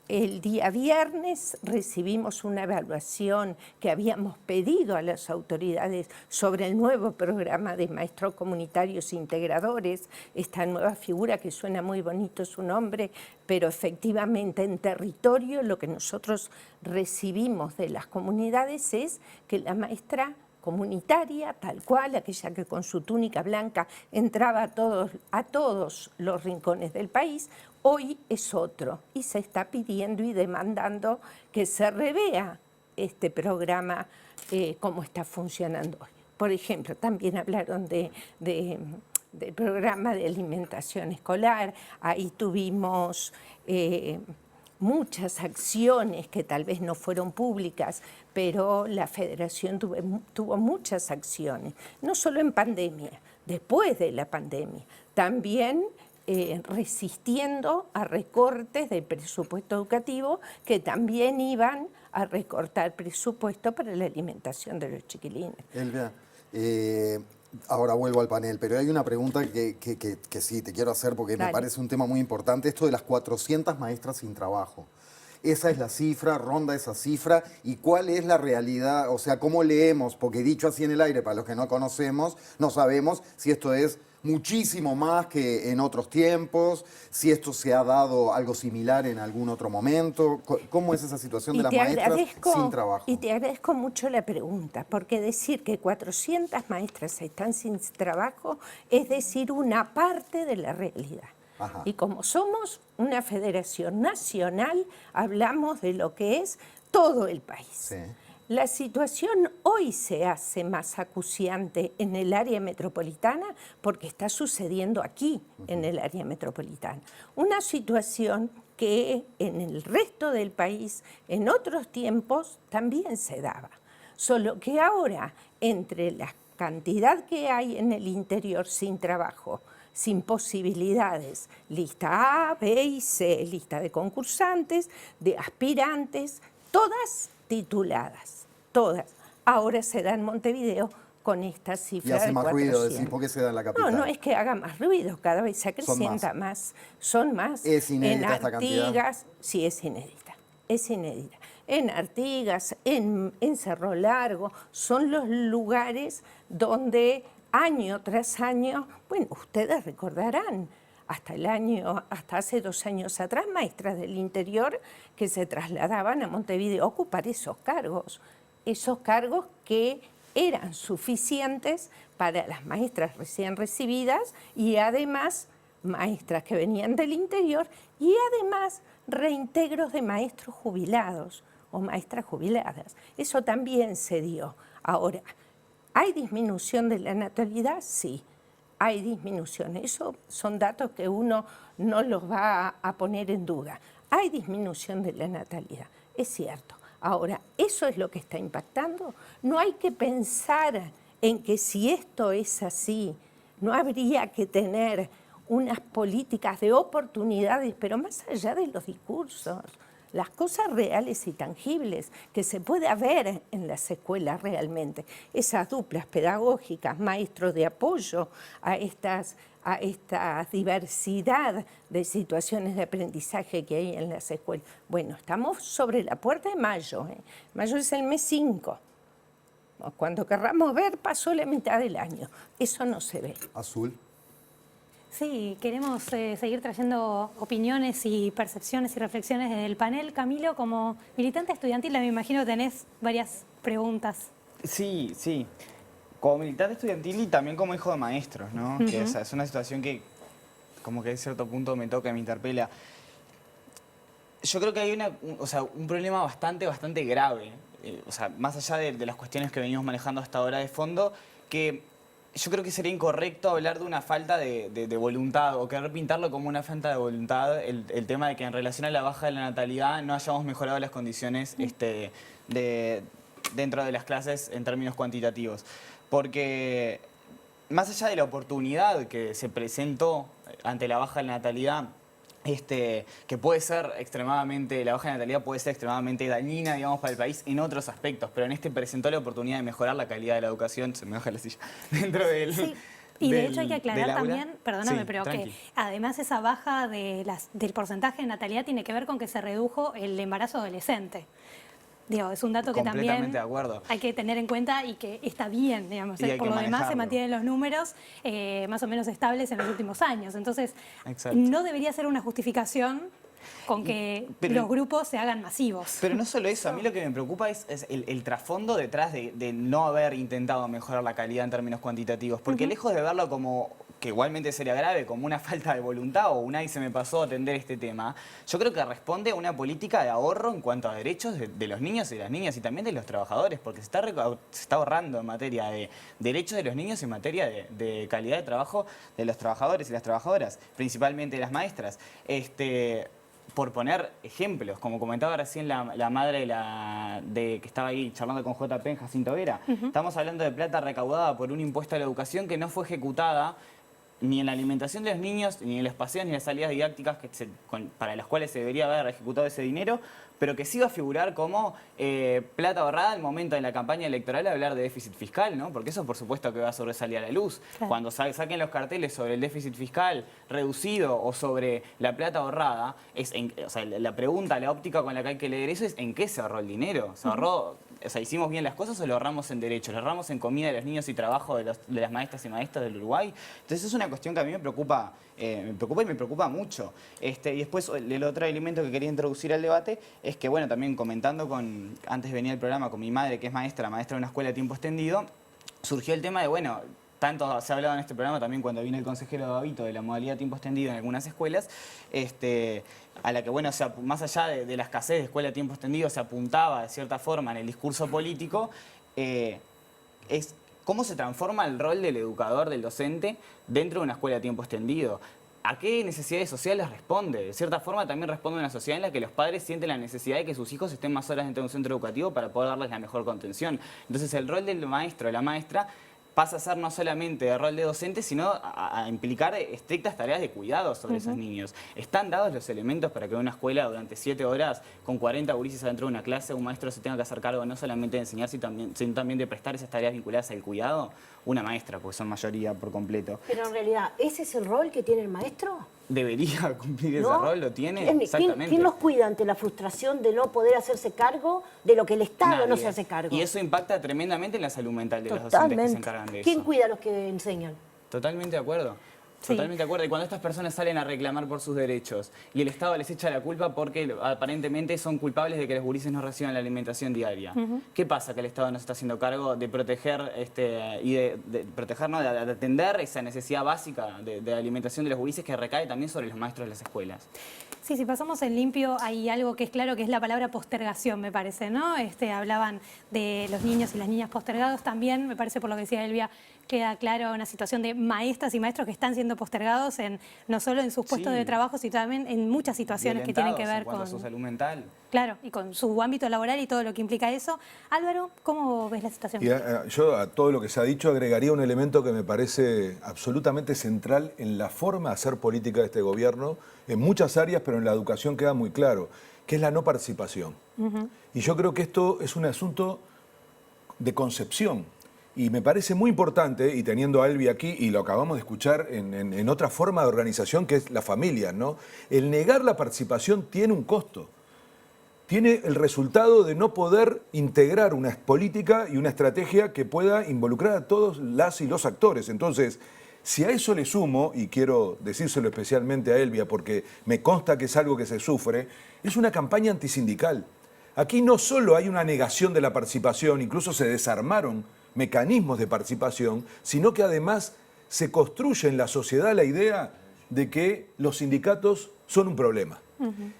El día viernes recibimos una evaluación que habíamos pedido a las autoridades sobre el nuevo programa de maestros comunitarios integradores, esta nueva figura que suena muy bonito su nombre, pero efectivamente en territorio lo que nosotros recibimos de las comunidades es que la maestra comunitaria, tal cual, aquella que con su túnica blanca entraba a todos los rincones del país, hoy es otro y se está pidiendo y demandando que se revea este programa cómo está funcionando hoy. Por ejemplo, también hablaron del programa de alimentación escolar, ahí tuvimos muchas acciones que tal vez no fueron públicas, pero la Federación tuvo muchas acciones, no solo en pandemia, después de la pandemia, también resistiendo a recortes del presupuesto educativo que también iban a recortar presupuesto para la alimentación de los chiquilines. Elvia, ahora vuelvo al panel, pero hay una pregunta que sí te quiero hacer porque me parece un tema muy importante, esto de las 400 maestras sin trabajo. Esa es la cifra, ronda esa cifra, y cuál es la realidad, o sea, cómo leemos, porque dicho así en el aire, para los que no conocemos, no sabemos si esto es muchísimo más que en otros tiempos, si esto se ha dado algo similar en algún otro momento. ¿Cómo es esa situación de las maestras sin trabajo? Y te agradezco mucho la pregunta, porque decir que 400 maestras están sin trabajo es decir una parte de la realidad. Ajá. Y como somos una federación nacional, hablamos de lo que es todo el país. Sí. La situación hoy se hace más acuciante en el área metropolitana porque está sucediendo aquí, en el área metropolitana. Una situación que en el resto del país, en otros tiempos, también se daba. Solo que ahora, entre la cantidad que hay en el interior sin trabajo, sin posibilidades, lista A, B y C, lista de concursantes, de aspirantes, todas tituladas, todas. Ahora se da en Montevideo con esta cifra de 400. Y hace más ruido, decís, ¿por qué se da en la capital? No es que haga más ruido, cada vez se acrecienta más. Son más. ¿Es inédita esta cantidad? En Artigas, sí, es inédita, es inédita. En Artigas, en Cerro Largo, son los lugares donde año tras año, bueno, ustedes recordarán, hasta hace 2 años atrás, maestras del interior que se trasladaban a Montevideo a ocupar esos cargos que eran suficientes para las maestras recién recibidas y además maestras que venían del interior y además reintegros de maestros jubilados o maestras jubiladas. Eso también se dio. Ahora, ¿hay disminución de la natalidad? Sí, hay disminución. Eso son datos que uno no los va a poner en duda. Hay disminución de la natalidad, es cierto. Ahora, ¿eso es lo que está impactando? No hay que pensar en que si esto es así, no habría que tener unas políticas de oportunidades, pero más allá de los discursos, las cosas reales y tangibles que se puede ver en las escuelas realmente, esas duplas pedagógicas, maestros de apoyo a esta diversidad de situaciones de aprendizaje que hay en las escuelas. Bueno, estamos sobre la puerta de mayo, Mayo es el mes 5. Cuando querramos ver, pasó la mitad del año. Eso no se ve. Azul. Sí, queremos seguir trayendo opiniones y percepciones y reflexiones desde el panel. Camilo, como militante estudiantil, me imagino que tenés varias preguntas. Sí. Como militante estudiantil y también como hijo de maestros, ¿no? Que es una situación que como que a cierto punto me toca y me interpela. Yo creo que hay un problema bastante grave, o sea, más allá de las cuestiones que venimos manejando hasta ahora de fondo, que yo creo que sería incorrecto hablar de una falta de voluntad o querer pintarlo como una falta de voluntad, el tema de que en relación a la baja de la natalidad no hayamos mejorado las condiciones dentro de las clases en términos cuantitativos. Porque más allá de la oportunidad que se presentó ante la baja de la natalidad, que puede ser extremadamente, la baja de natalidad puede ser extremadamente dañina, digamos, para el país en otros aspectos, pero en presentó la oportunidad de mejorar la calidad de la educación, se me baja la silla, dentro del... Sí. Y de hecho hay que aclarar también, perdóname, sí, pero tranqui. que además esa baja del porcentaje de natalidad tiene que ver con que se redujo el embarazo adolescente. Digo, es un dato que también de acuerdo. hay que tener en cuenta y que está bien, digamos. Por lo demás se mantienen los números más o menos estables en los últimos años. Entonces, no debería ser una justificación con que los grupos se hagan masivos. Pero no solo eso, a mí lo que me preocupa es el trasfondo detrás de no haber intentado mejorar la calidad en términos cuantitativos. Porque lejos de verlo como, que igualmente sería grave, como una falta de voluntad o un ay se me pasó a atender este tema, yo creo que responde a una política de ahorro en cuanto a derechos de los niños y de las niñas y también de los trabajadores, porque se está ahorrando en materia de derechos de los niños y en materia de calidad de trabajo de los trabajadores y las trabajadoras, principalmente las maestras. Por poner ejemplos, como comentaba recién la madre que estaba ahí charlando con JP en Jacinto Vera, estamos hablando de plata recaudada por un impuesto a la educación que no fue ejecutada ni en la alimentación de los niños, ni en los paseos, ni en las salidas didácticas para las cuales se debería haber ejecutado ese dinero, pero que sí va a figurar como plata ahorrada al momento de la campaña electoral de hablar de déficit fiscal, ¿no? Porque eso por supuesto que va a sobresalir a la luz. Claro. Cuando saquen los carteles sobre el déficit fiscal reducido o sobre la plata ahorrada, la pregunta, la óptica con la que hay que leer eso es ¿en qué se ahorró el dinero? ¿Se ahorró, hicimos bien las cosas o lo ahorramos en derechos? ¿Lo ahorramos en comida de los niños y trabajo de las maestras y maestros del Uruguay? Entonces es una cuestión que a mí me preocupa y me preocupa mucho. Y después el otro elemento que quería introducir al debate es que, bueno, también comentando antes venía el programa con mi madre, que es maestra de una escuela de tiempo extendido, surgió el tema de, bueno, tanto se ha hablado en este programa también cuando vino el consejero Gavito de la modalidad de tiempo extendido en algunas escuelas, a la que, bueno, más allá de la escasez de escuela de tiempo extendido, se apuntaba de cierta forma en el discurso político, es cómo se transforma el rol del educador, del docente, dentro de una escuela de tiempo extendido. ¿A qué necesidades sociales responde? De cierta forma también responde a una sociedad en la que los padres sienten la necesidad de que sus hijos estén más horas dentro de un centro educativo para poder darles la mejor contención. Entonces el rol del maestro, de la maestra, pasa a ser no solamente de rol de docente, sino a implicar estrictas tareas de cuidado sobre esos niños. ¿Están dados los elementos para que en una escuela durante 7 horas, con 40 gurises adentro de una clase, un maestro se tenga que hacer cargo no solamente de enseñar, sino también de prestar esas tareas vinculadas al cuidado? Una maestra, porque son mayoría por completo. Pero en realidad, ¿ese es el rol que tiene el maestro? Debería cumplir ese rol, lo tiene, exactamente. ¿Quién los cuida ante la frustración de no poder hacerse cargo de lo que el Estado no se hace cargo? Y eso impacta tremendamente en la salud mental de los docentes que se encargan de eso. ¿Quién cuida a los que enseñan? Totalmente de acuerdo. Sí. Totalmente de acuerdo. Y cuando estas personas salen a reclamar por sus derechos y el Estado les echa la culpa porque aparentemente son culpables de que los gurises no reciban la alimentación diaria, ¿qué pasa? Que el Estado no se está haciendo cargo de proteger y de atender esa necesidad básica de alimentación de los gurises que recae también sobre los maestros de las escuelas. Sí, si pasamos en limpio, hay algo que es claro, que es la palabra postergación, me parece, ¿no? Hablaban de los niños y las niñas postergados también, me parece, por lo que decía Elvia, queda claro una situación de maestras y maestros que están siendo postergados no solo en sus puestos de trabajo, sino también en muchas situaciones que tienen que ver con su salud mental. Claro, y con su ámbito laboral y todo lo que implica eso. Álvaro, ¿cómo ves la situación? Yo a todo lo que se ha dicho agregaría un elemento que me parece absolutamente central en la forma de hacer política de este gobierno, en muchas áreas, pero en la educación queda muy claro, que es la no participación. Y yo creo que esto es un asunto de concepción. Y me parece muy importante, y teniendo a Elvi aquí, y lo acabamos de escuchar en otra forma de organización que es la familia, ¿no? El negar la participación tiene un costo. Tiene el resultado de no poder integrar una política y una estrategia que pueda involucrar a todos las y los actores. Entonces, si a eso le sumo, y quiero decírselo especialmente a Elvia porque me consta que es algo que se sufre, es una campaña antisindical. Aquí no solo hay una negación de la participación, incluso se desarmaron mecanismos de participación, sino que además se construye en la sociedad la idea de que los sindicatos son un problema.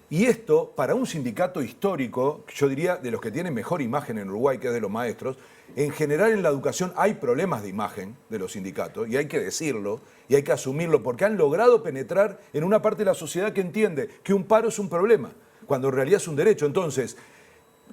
Y esto, para un sindicato histórico, yo diría de los que tienen mejor imagen en Uruguay, que es de los maestros, en general en la educación hay problemas de imagen de los sindicatos, y hay que decirlo, y hay que asumirlo, porque han logrado penetrar en una parte de la sociedad que entiende que un paro es un problema, cuando en realidad es un derecho. Entonces,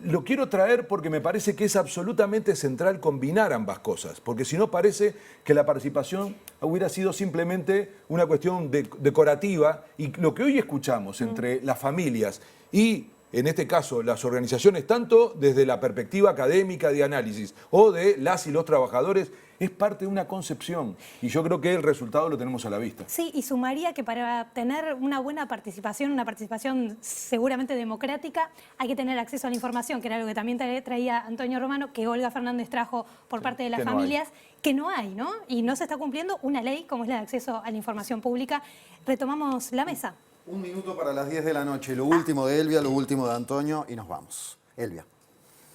lo quiero traer porque me parece que es absolutamente central combinar ambas cosas, porque si no parece que la participación hubiera sido simplemente una cuestión decorativa, y lo que hoy escuchamos entre las familias y, en este caso, las organizaciones, tanto desde la perspectiva académica de análisis o de las y los trabajadores, es parte de una concepción, y yo creo que el resultado lo tenemos a la vista. Sí, y sumaría que para tener una buena participación, una participación seguramente democrática, hay que tener acceso a la información, que era algo que también traía Antonio Romano, que Olga Fernández trajo por parte de las familias, que no hay, ¿no? Y no se está cumpliendo una ley como es la de acceso a la información pública. Retomamos la mesa. 1 minuto para las 10 de la noche, lo último de Elvia, lo último de Antonio, y nos vamos. Elvia.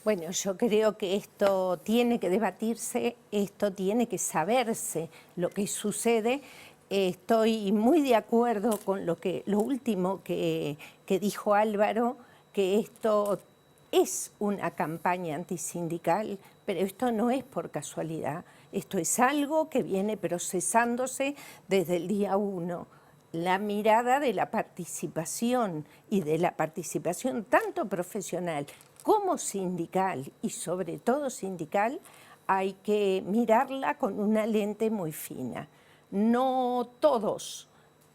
Bueno, yo creo que esto tiene que debatirse, esto tiene que saberse lo que sucede. Estoy muy de acuerdo con lo último que dijo Álvaro, que esto es una campaña antisindical, pero esto no es por casualidad. Esto es algo que viene procesándose desde el día 1. La mirada de la participación y de la participación tanto profesional como sindical, y sobre todo sindical, hay que mirarla con una lente muy fina. No todos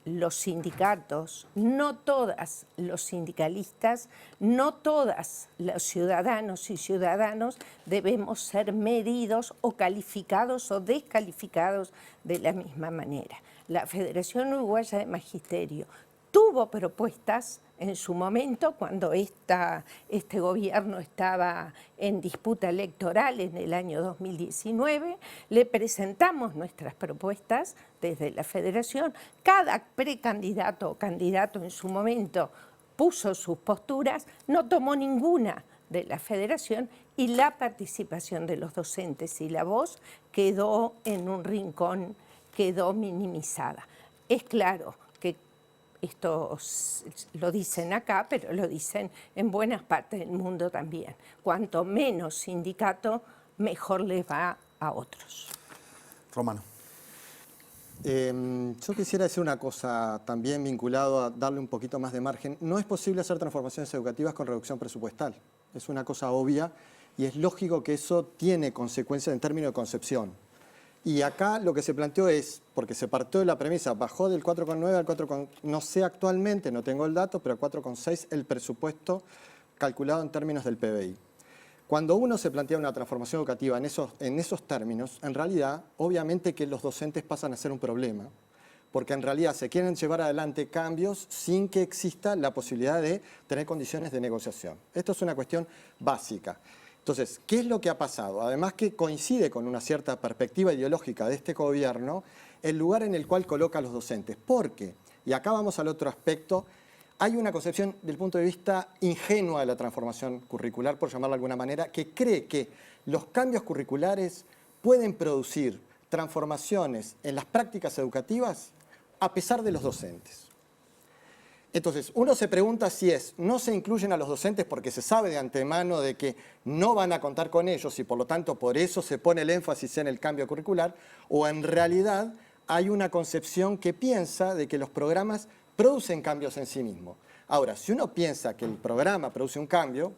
los sindicatos, no todas los sindicalistas, no todas los ciudadanos y ciudadanos debemos ser medidos o calificados o descalificados de la misma manera. La Federación Uruguaya de Magisterio tuvo propuestas en su momento, cuando este gobierno estaba en disputa electoral en el año 2019, le presentamos nuestras propuestas desde la Federación. Cada precandidato o candidato en su momento puso sus posturas, no tomó ninguna de la Federación, y la participación de los docentes y la voz quedó en un rincón, quedó minimizada. Es claro que esto lo dicen acá, pero lo dicen en buenas partes del mundo también. Cuanto menos sindicato, mejor les va a otros. Romano. Yo quisiera decir una cosa también vinculado a darle un poquito más de margen. No es posible hacer transformaciones educativas con reducción presupuestal. Es una cosa obvia y es lógico que eso tiene consecuencias en términos de concepción. Y acá lo que se planteó es, porque se partió de la premisa, bajó del 4,9 al 4,9, no sé actualmente, no tengo el dato, pero 4,6 el presupuesto calculado en términos del PBI. Cuando uno se plantea una transformación educativa en esos términos, en realidad, obviamente que los docentes pasan a ser un problema, porque en realidad se quieren llevar adelante cambios sin que exista la posibilidad de tener condiciones de negociación. Esto es una cuestión básica. Entonces, ¿qué es lo que ha pasado? Además que coincide con una cierta perspectiva ideológica de este gobierno, el lugar en el cual coloca a los docentes. ¿Por qué? Y acá vamos al otro aspecto. Hay una concepción, del punto de vista ingenua de la transformación curricular, por llamarlo de alguna manera, que cree que los cambios curriculares pueden producir transformaciones en las prácticas educativas a pesar de los docentes. Entonces, uno se pregunta si no se incluyen a los docentes porque se sabe de antemano de que no van a contar con ellos y por lo tanto por eso se pone el énfasis en el cambio curricular, o en realidad hay una concepción que piensa de que los programas producen cambios en sí mismos. Ahora, si uno piensa que el programa produce un cambio,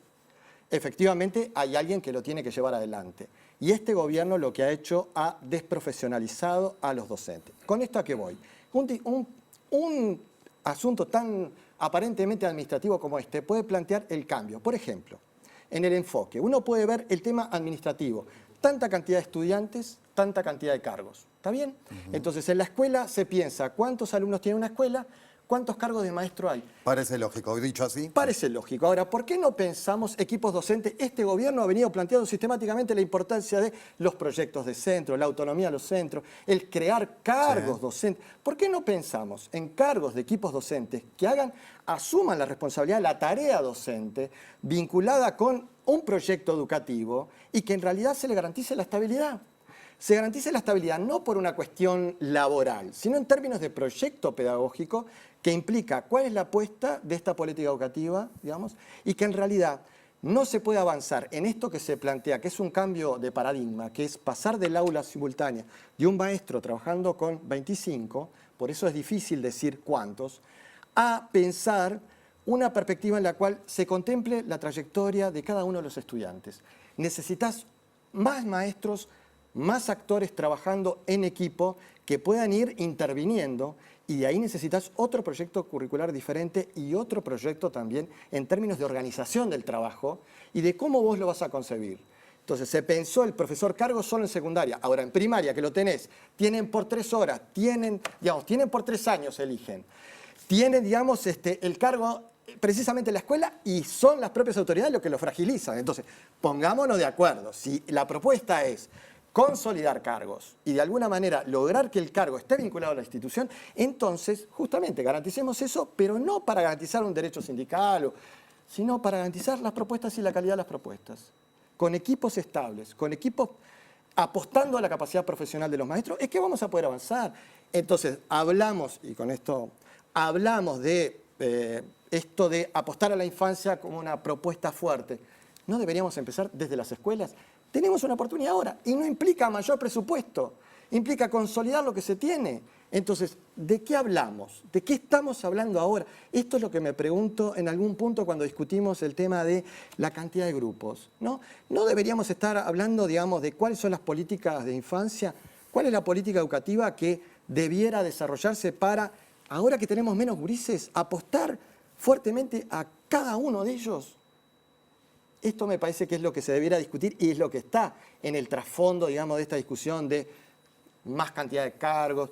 efectivamente hay alguien que lo tiene que llevar adelante. Y este gobierno lo que ha hecho ha desprofesionalizado a los docentes. ¿Con esto a qué voy? Un asunto tan aparentemente administrativo como este puede plantear el cambio. Por ejemplo, en el enfoque, uno puede ver el tema administrativo. Tanta cantidad de estudiantes, tanta cantidad de cargos. ¿Está bien? Entonces, en la escuela se piensa cuántos alumnos tiene una escuela, cuántos cargos de maestro hay. Parece lógico, dicho así. Parece lógico. Ahora, ¿por qué no pensamos equipos docentes? Este gobierno ha venido planteando sistemáticamente la importancia de los proyectos de centro, la autonomía de los centros, el crear cargos docentes. ¿Por qué no pensamos en cargos de equipos docentes que asuman la responsabilidad, la tarea docente, vinculada con un proyecto educativo y que en realidad se le garantice la estabilidad? se garantice la estabilidad no por una cuestión laboral, sino en términos de proyecto pedagógico que implica cuál es la apuesta de esta política educativa, digamos, y que en realidad no se puede avanzar en esto que se plantea, que es un cambio de paradigma, que es pasar del aula simultánea de un maestro trabajando con 25, por eso es difícil decir cuántos, a pensar una perspectiva en la cual se contemple la trayectoria de cada uno de los estudiantes. Necesitas más maestros, más actores trabajando en equipo que puedan ir interviniendo, y de ahí necesitas otro proyecto curricular diferente y otro proyecto también en términos de organización del trabajo y de cómo vos lo vas a concebir. Entonces se pensó el profesor cargo solo en secundaria. Ahora en primaria, que lo tenés, tienen por 3 horas, tienen por 3 años, eligen. Tienen, digamos, el cargo precisamente en la escuela y son las propias autoridades los que lo fragilizan. Entonces, pongámonos de acuerdo. Si la propuesta es consolidar cargos y de alguna manera lograr que el cargo esté vinculado a la institución, entonces justamente garanticemos eso, pero no para garantizar un derecho sindical, sino para garantizar las propuestas y la calidad de las propuestas. Con equipos estables, con equipos apostando a la capacidad profesional de los maestros, es que vamos a poder avanzar. Entonces, hablamos, y con esto hablamos de esto de apostar a la infancia como una propuesta fuerte. ¿No deberíamos empezar desde las escuelas? Tenemos una oportunidad ahora y no implica mayor presupuesto, implica consolidar lo que se tiene. Entonces, ¿de qué hablamos? ¿De qué estamos hablando ahora? Esto es lo que me pregunto en algún punto cuando discutimos el tema de la cantidad de grupos, ¿no? ¿No deberíamos estar hablando, digamos, de cuáles son las políticas de infancia? ¿Cuál es la política educativa que debiera desarrollarse para, ahora que tenemos menos gurises, apostar fuertemente a cada uno de ellos? Esto me parece que es lo que se debiera discutir y es lo que está en el trasfondo, digamos, de esta discusión de más cantidad de cargos.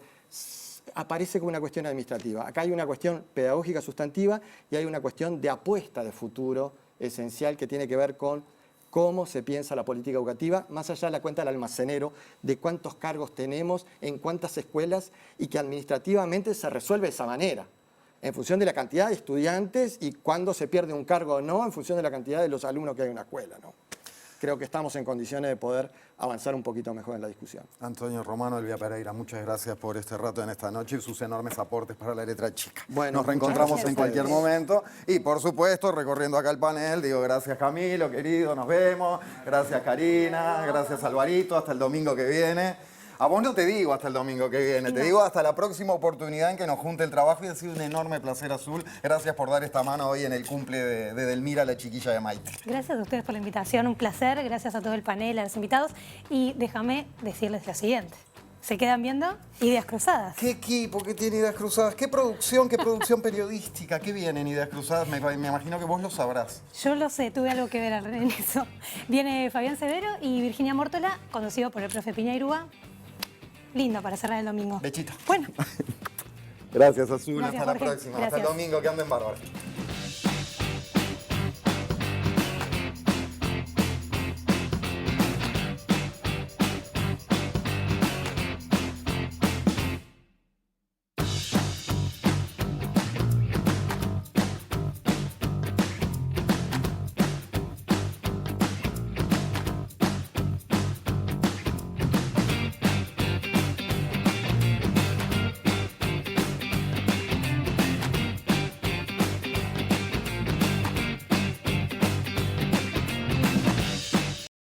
Aparece como una cuestión administrativa. Acá hay una cuestión pedagógica sustantiva y hay una cuestión de apuesta de futuro esencial que tiene que ver con cómo se piensa la política educativa, más allá de la cuenta del almacenero, de cuántos cargos tenemos, en cuántas escuelas y que administrativamente se resuelve de esa manera, en función de la cantidad de estudiantes y cuándo se pierde un cargo o no, en función de la cantidad de los alumnos que hay en una escuela, ¿no? Creo que estamos en condiciones de poder avanzar un poquito mejor en la discusión. Antonio Romano, Elvia Pereira, muchas gracias por este rato en esta noche y sus enormes aportes para la letra chica. Bueno, nos reencontramos en cualquier momento y, por supuesto, recorriendo acá el panel, digo gracias Camilo, querido, nos vemos, gracias Karina, gracias Alvarito, hasta el domingo que viene. A vos no te digo hasta el domingo que viene, te digo hasta la próxima oportunidad en que nos junte el trabajo y ha sido un enorme placer, Azul. Gracias por dar esta mano hoy en el cumple de Delmira, la chiquilla de Maite. Gracias a ustedes por la invitación, un placer, gracias a todo el panel, a los invitados. Y déjame decirles lo siguiente, ¿se quedan viendo? Ideas Cruzadas. ¿Qué equipo que tiene Ideas Cruzadas? ¿Qué producción periodística? ¿Qué viene en Ideas Cruzadas? Me imagino que vos lo sabrás. Yo lo sé, tuve algo que ver en eso. Viene Fabián Severo y Virginia Mórtola, conocido por el profe Piñeirúa. Lindo para cerrar el domingo. Bechito. Bueno. Gracias, Azul. Gracias, hasta Jorge. la próxima. Gracias. Hasta el domingo, que anden bárbaros.